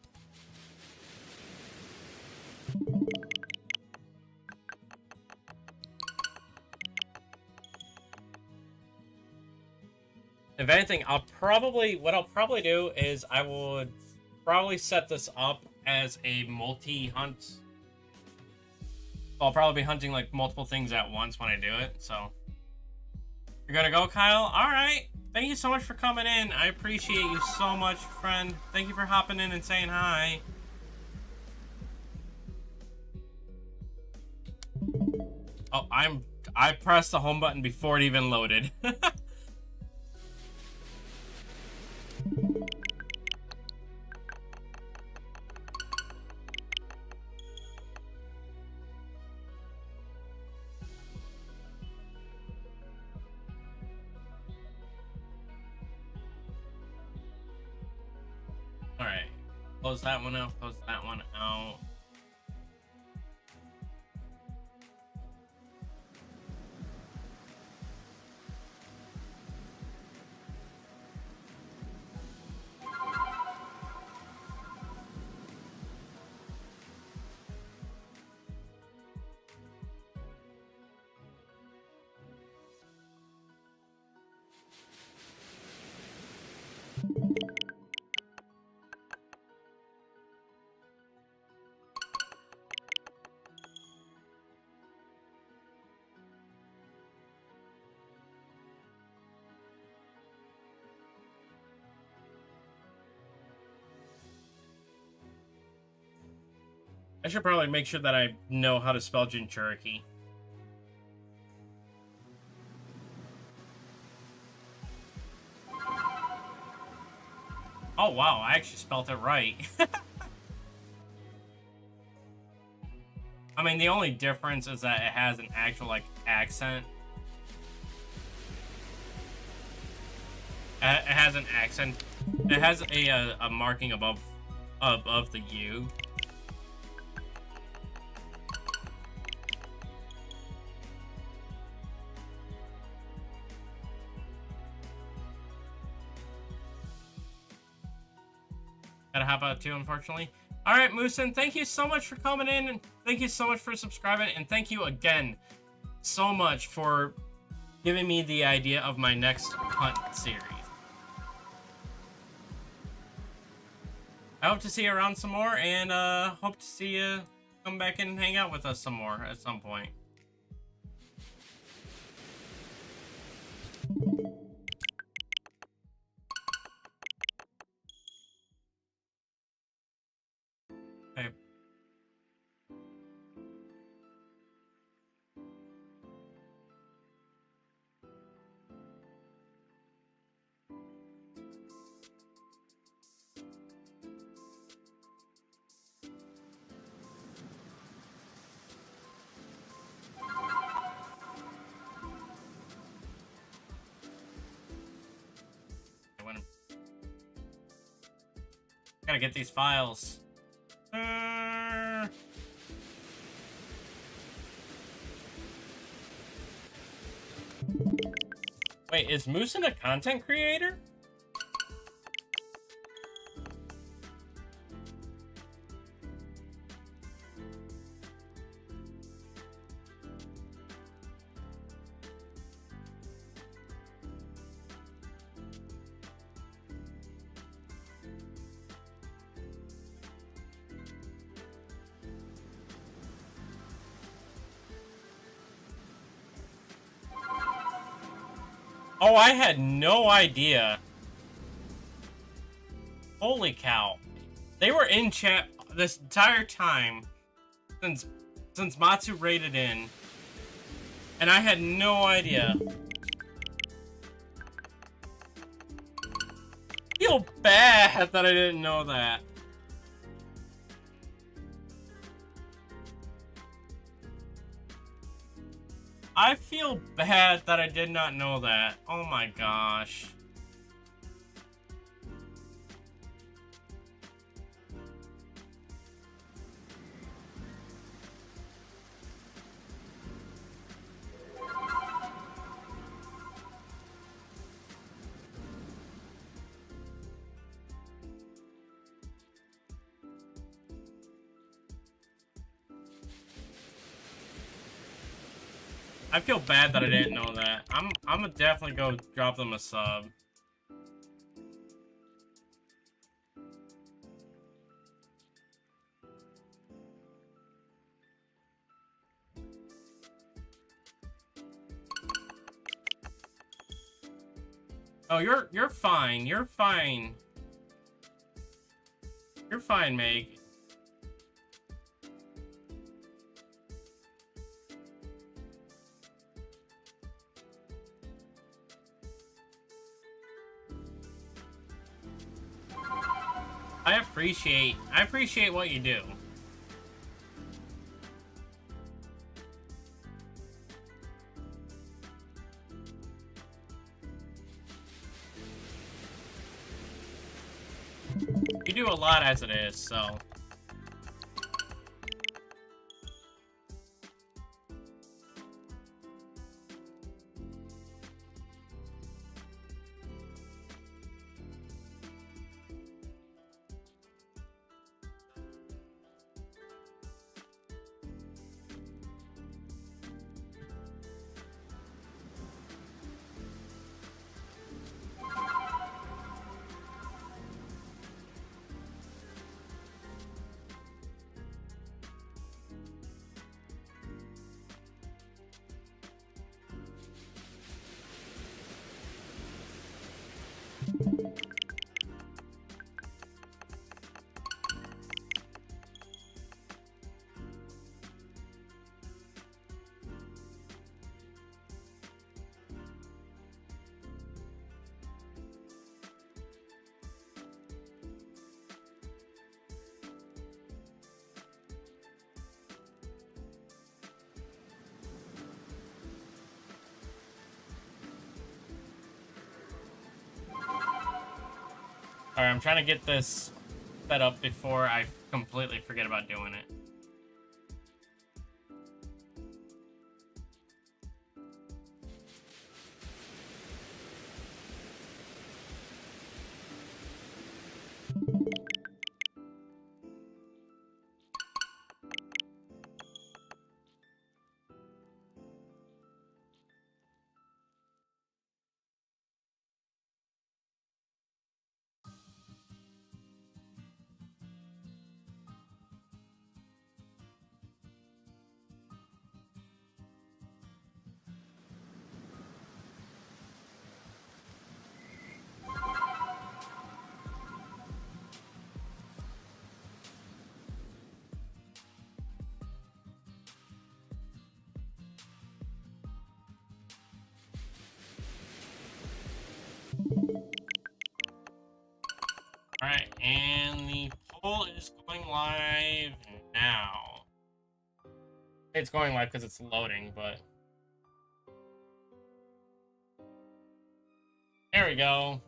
If anything, what I'll probably do is I would probably set this up as a multi-hunt. I'll probably be hunting like multiple things at once when I do it, so. You're gonna go, Kyle? Alright. Thank you so much for coming in. I appreciate you so much, friend. Thank you for hopping in and saying hi. Oh, I pressed the home button before it even loaded. Alright. Close that one out. Close that one out. I should probably make sure that I know how to spell Jinchuriki. Oh wow, I actually spelled it right. I mean, the only difference is that it has an actual, like, accent. It has an accent. It has a marking above the U. Gotta hop out too, unfortunately. All right, Moosin, thank you so much for coming in, and thank you so much for subscribing, and thank you again so much for giving me the idea of my next hunt series. I hope to see you around some more, and hope to see you come back and hang out with us some more at some point. Okay. Gotta get these files. Wait, is Moosin a content creator? Oh, I had no idea. Holy cow. They were in chat this entire time since Matsu raided in. And I had no idea. I feel bad that I didn't know that. I feel bad that I did not know that. Oh my gosh. I feel bad that I didn't know that. I'm gonna definitely go drop them a sub. Oh, you're fine. You're fine. You're fine, Meg. I appreciate what you do. You do a lot as it is, so. Alright, I'm trying to get this set up before I completely forget about doing it. Alright, and the poll is going live now. It's going live because it's loading, but... There we go.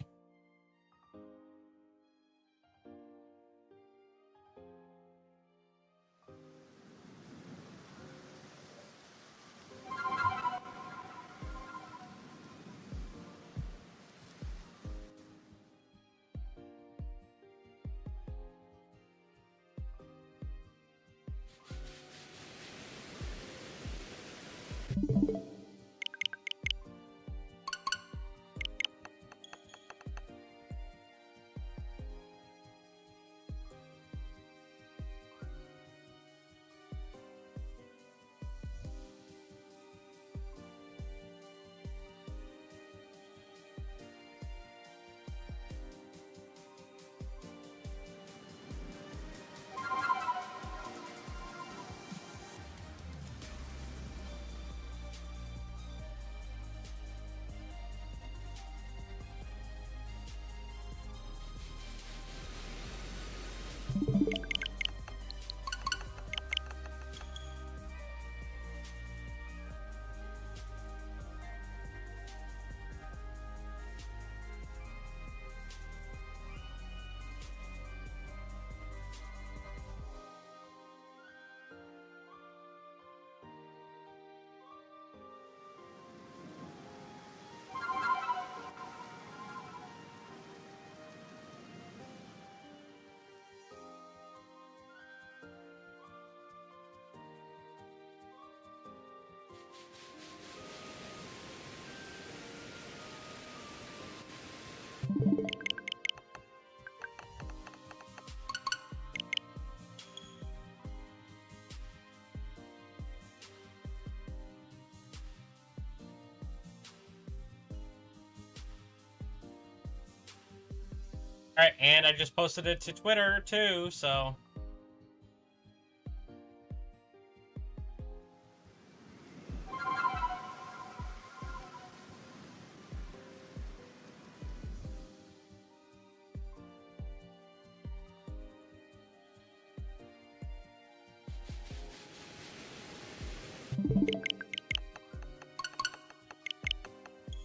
Alright, and I just posted it to Twitter, too, so...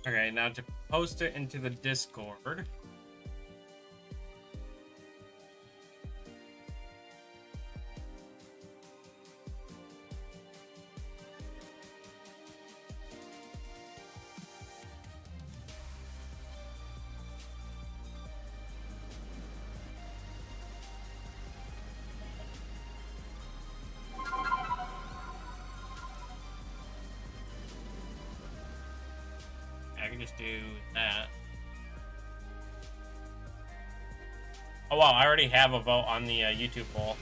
Okay, now to post it into the Discord... I can just do that. Oh wow, I already have a vote on the YouTube poll.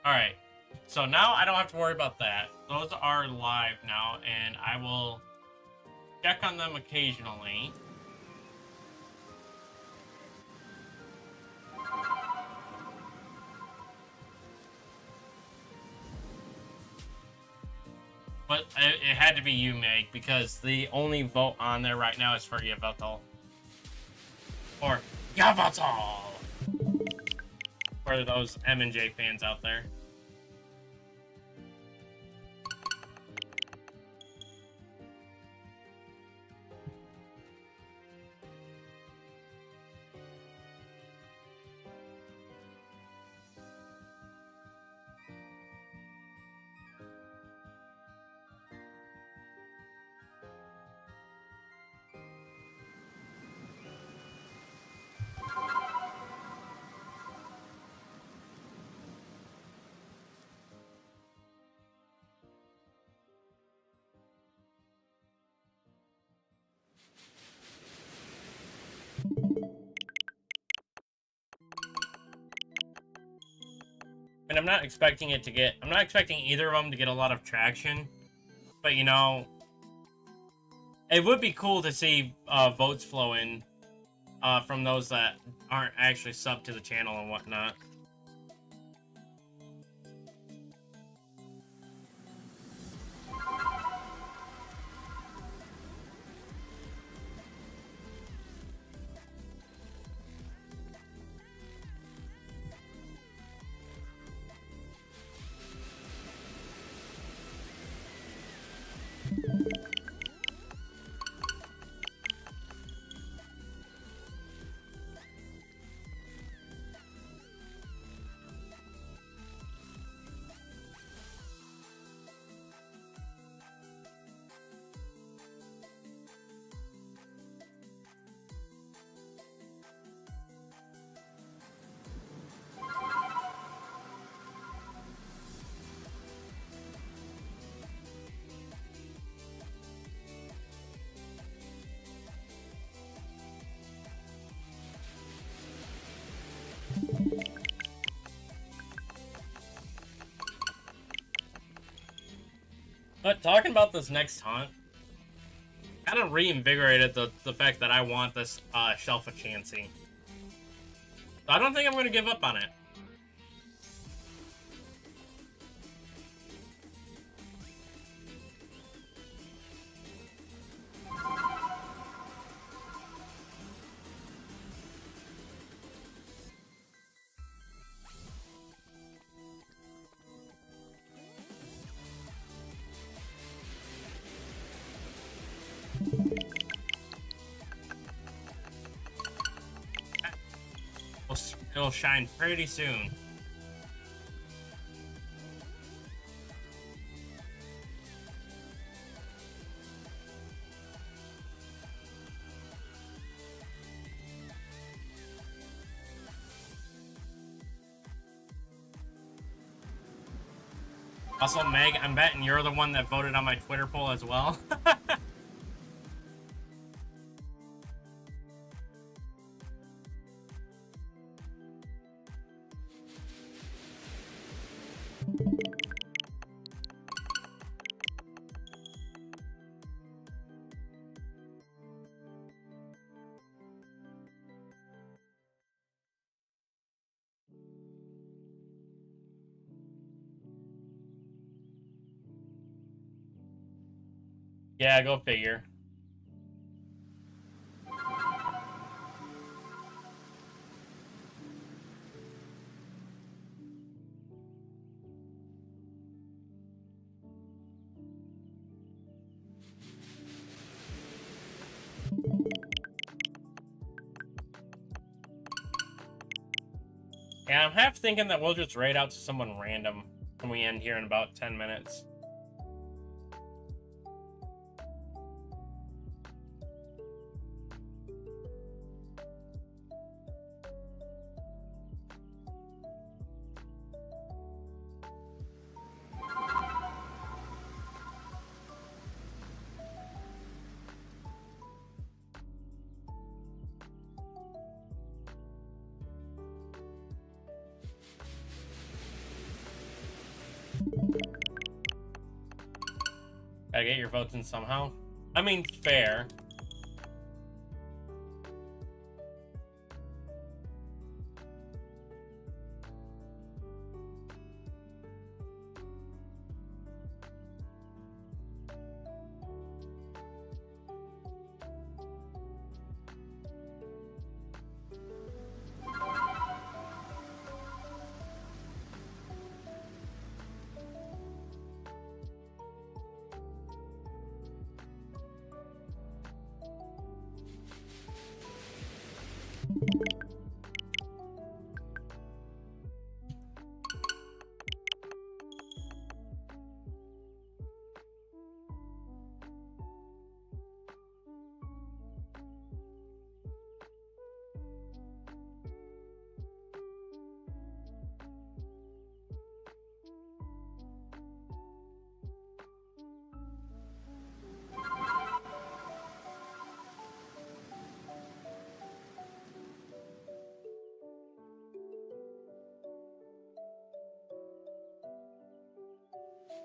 Alright, so now I don't have to worry about that. Those are live now, and I will check on them occasionally. But it had to be you, Meg, because the only vote on there right now is for Yveltal. Or, Yavatal! For those M and J fans out there. And I'm not expecting I'm not expecting either of them to get a lot of traction. But, you know, it would be cool to see votes flow in from those that aren't actually subbed to the channel and whatnot. But talking about this next hunt, kind of reinvigorated the fact that I want this Shalpha Chansey. So I don't think I'm going to give up on it. It'll shine pretty soon. Also, Meg, I'm betting you're the one that voted on my Twitter poll as well. Yeah, go figure. Yeah, I'm half thinking that we'll just raid out to someone random when we end here in about 10 minutes. Gotta get your votes in somehow. I mean, fair.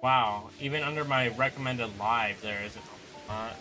Wow, even under my recommended live, there isn't a lot.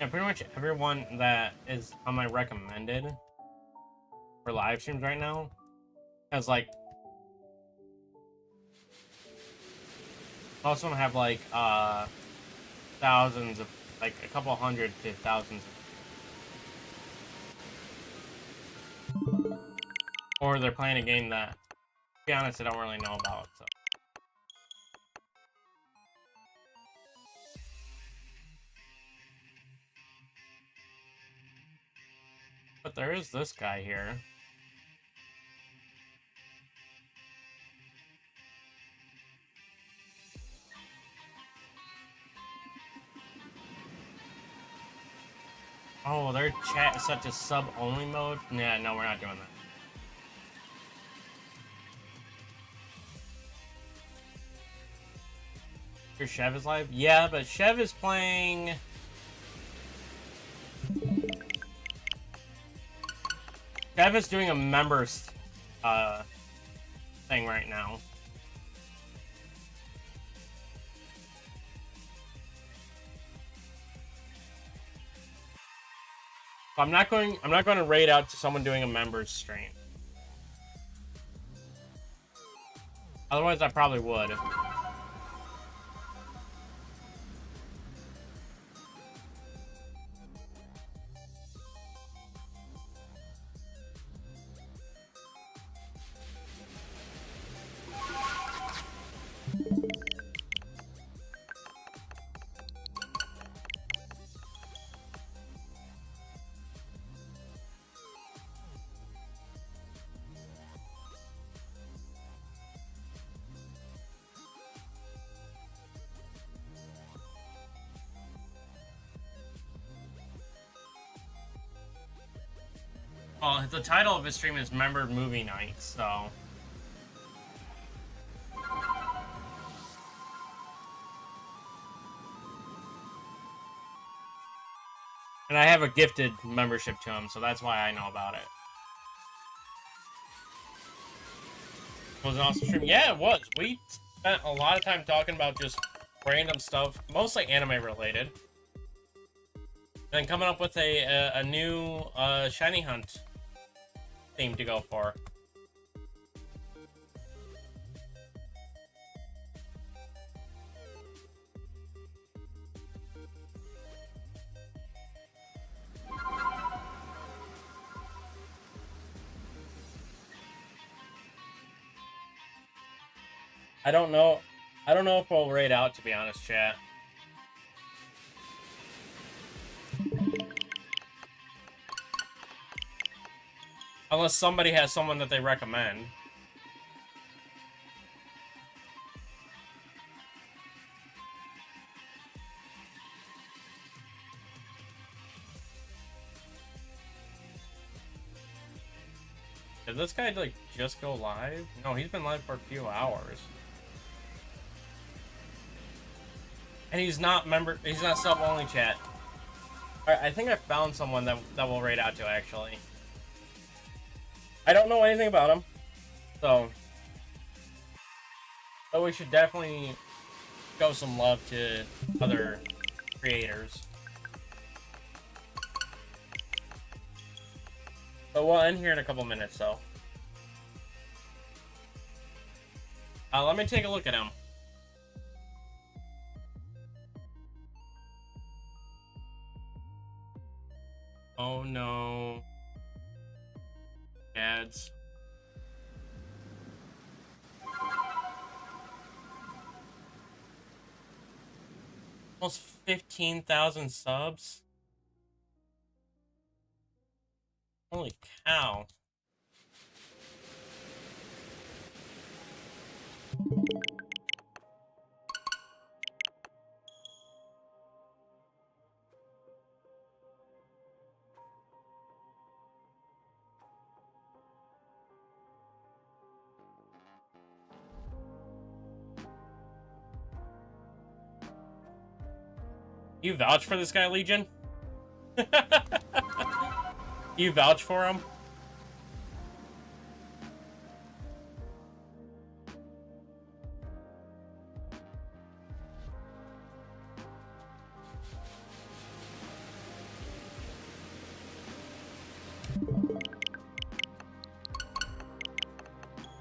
Yeah, pretty much everyone that is on my recommended for live streams right now has like most of them have like thousands of like a couple hundred to thousands of, or they're playing a game that, to be honest, I don't really know about. So. But there is this guy here. Oh, their chat is such a sub-only mode? Yeah, no, we're not doing that. Your Chev is live? Yeah, but Chev is playing... Chev is doing a members thing right now. So I'm not going to raid out to someone doing a members stream. Otherwise I probably would. Well, the title of his stream is Member Movie Night, so... And I have a gifted membership to him, so that's why I know about it. It was an awesome stream. Yeah, it was. We spent a lot of time talking about just random stuff, mostly anime related. And then coming up with a new Shiny Hunt theme to go for. I don't know if we'll raid out, to be honest, chat. Unless somebody has someone that they recommend. Did this guy, like, just go live? No, he's been live for a few hours. And he's not sub-only, chat. Alright, I think I found someone that we'll raid out to, actually. I don't know anything about him, so... But we should definitely show some love to other creators. But we'll end here in a couple minutes, though. Let me take a look at him. Oh no. Ads. Almost 15,000 subs. Holy cow. You vouch for this guy, Legion? You vouch for him?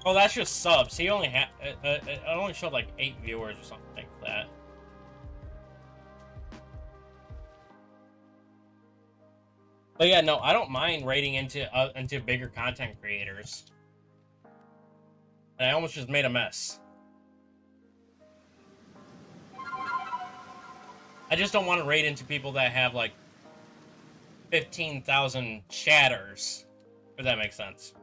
Oh, that's just subs. He only had it only showed like 8 viewers or something like that. But yeah, no, I don't mind raiding into bigger content creators. And I almost just made a mess. I just don't want to raid into people that have like 15,000 chatters, if that makes sense.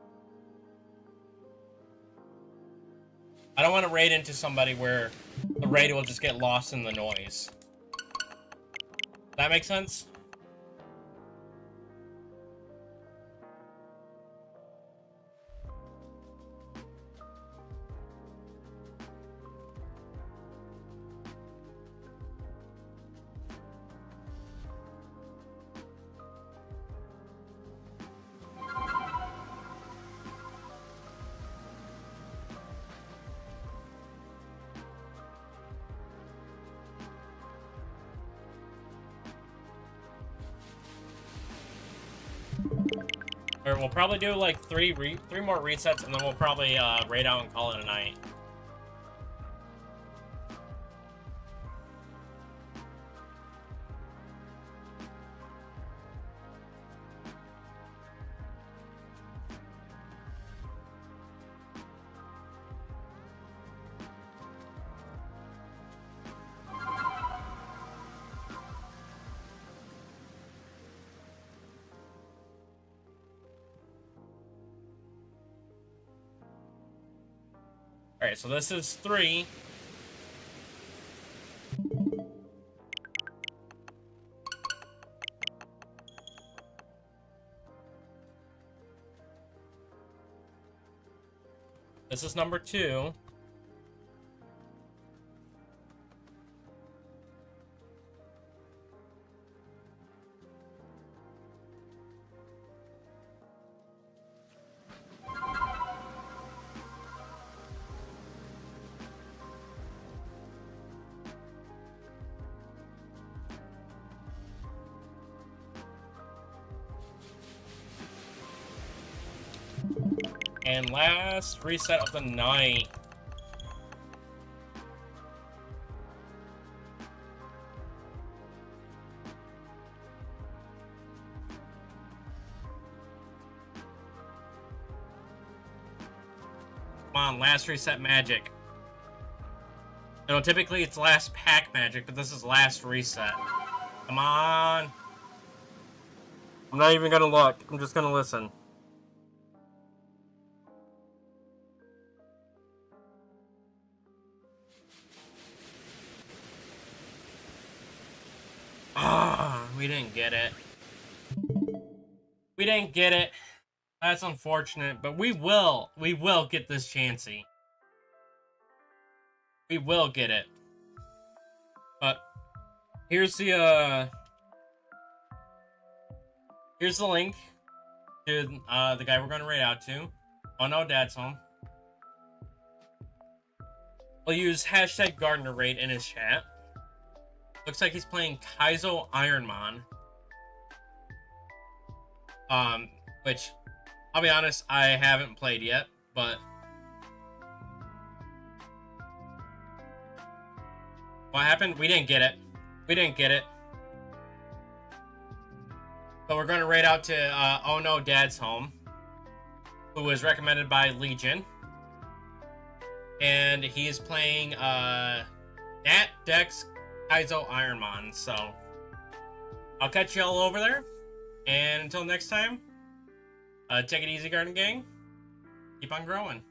I don't want to raid into somebody where the raid will just get lost in the noise. That makes sense? Or we'll probably do like three more resets, and then we'll probably raid out and call it a night. Alright, so this is 3. This is number 2. And last reset of the night. Come on, last reset magic. You know, typically it's last pack magic, but this is last reset. Come on. I'm not even gonna look. I'm just gonna listen. Ah, we didn't get it. We didn't get it. That's unfortunate, but we will get this Chansey. We will get it. But here's the link to the guy we're going to raid out to. Oh no, Dad's home. We'll use hashtag Gardner raid in his chat. Looks like he's playing Kaizo Ironman. Which I'll be honest, I haven't played yet, but what happened? We didn't get it. We didn't get it. But we're going to raid out to Oh No Dad's Home, who was recommended by Legion. And he is playing Nat, Dex, Kaizo, Ironmon. So I'll catch you all over there. And until next time, take it easy, Garden Gang. Keep on growing.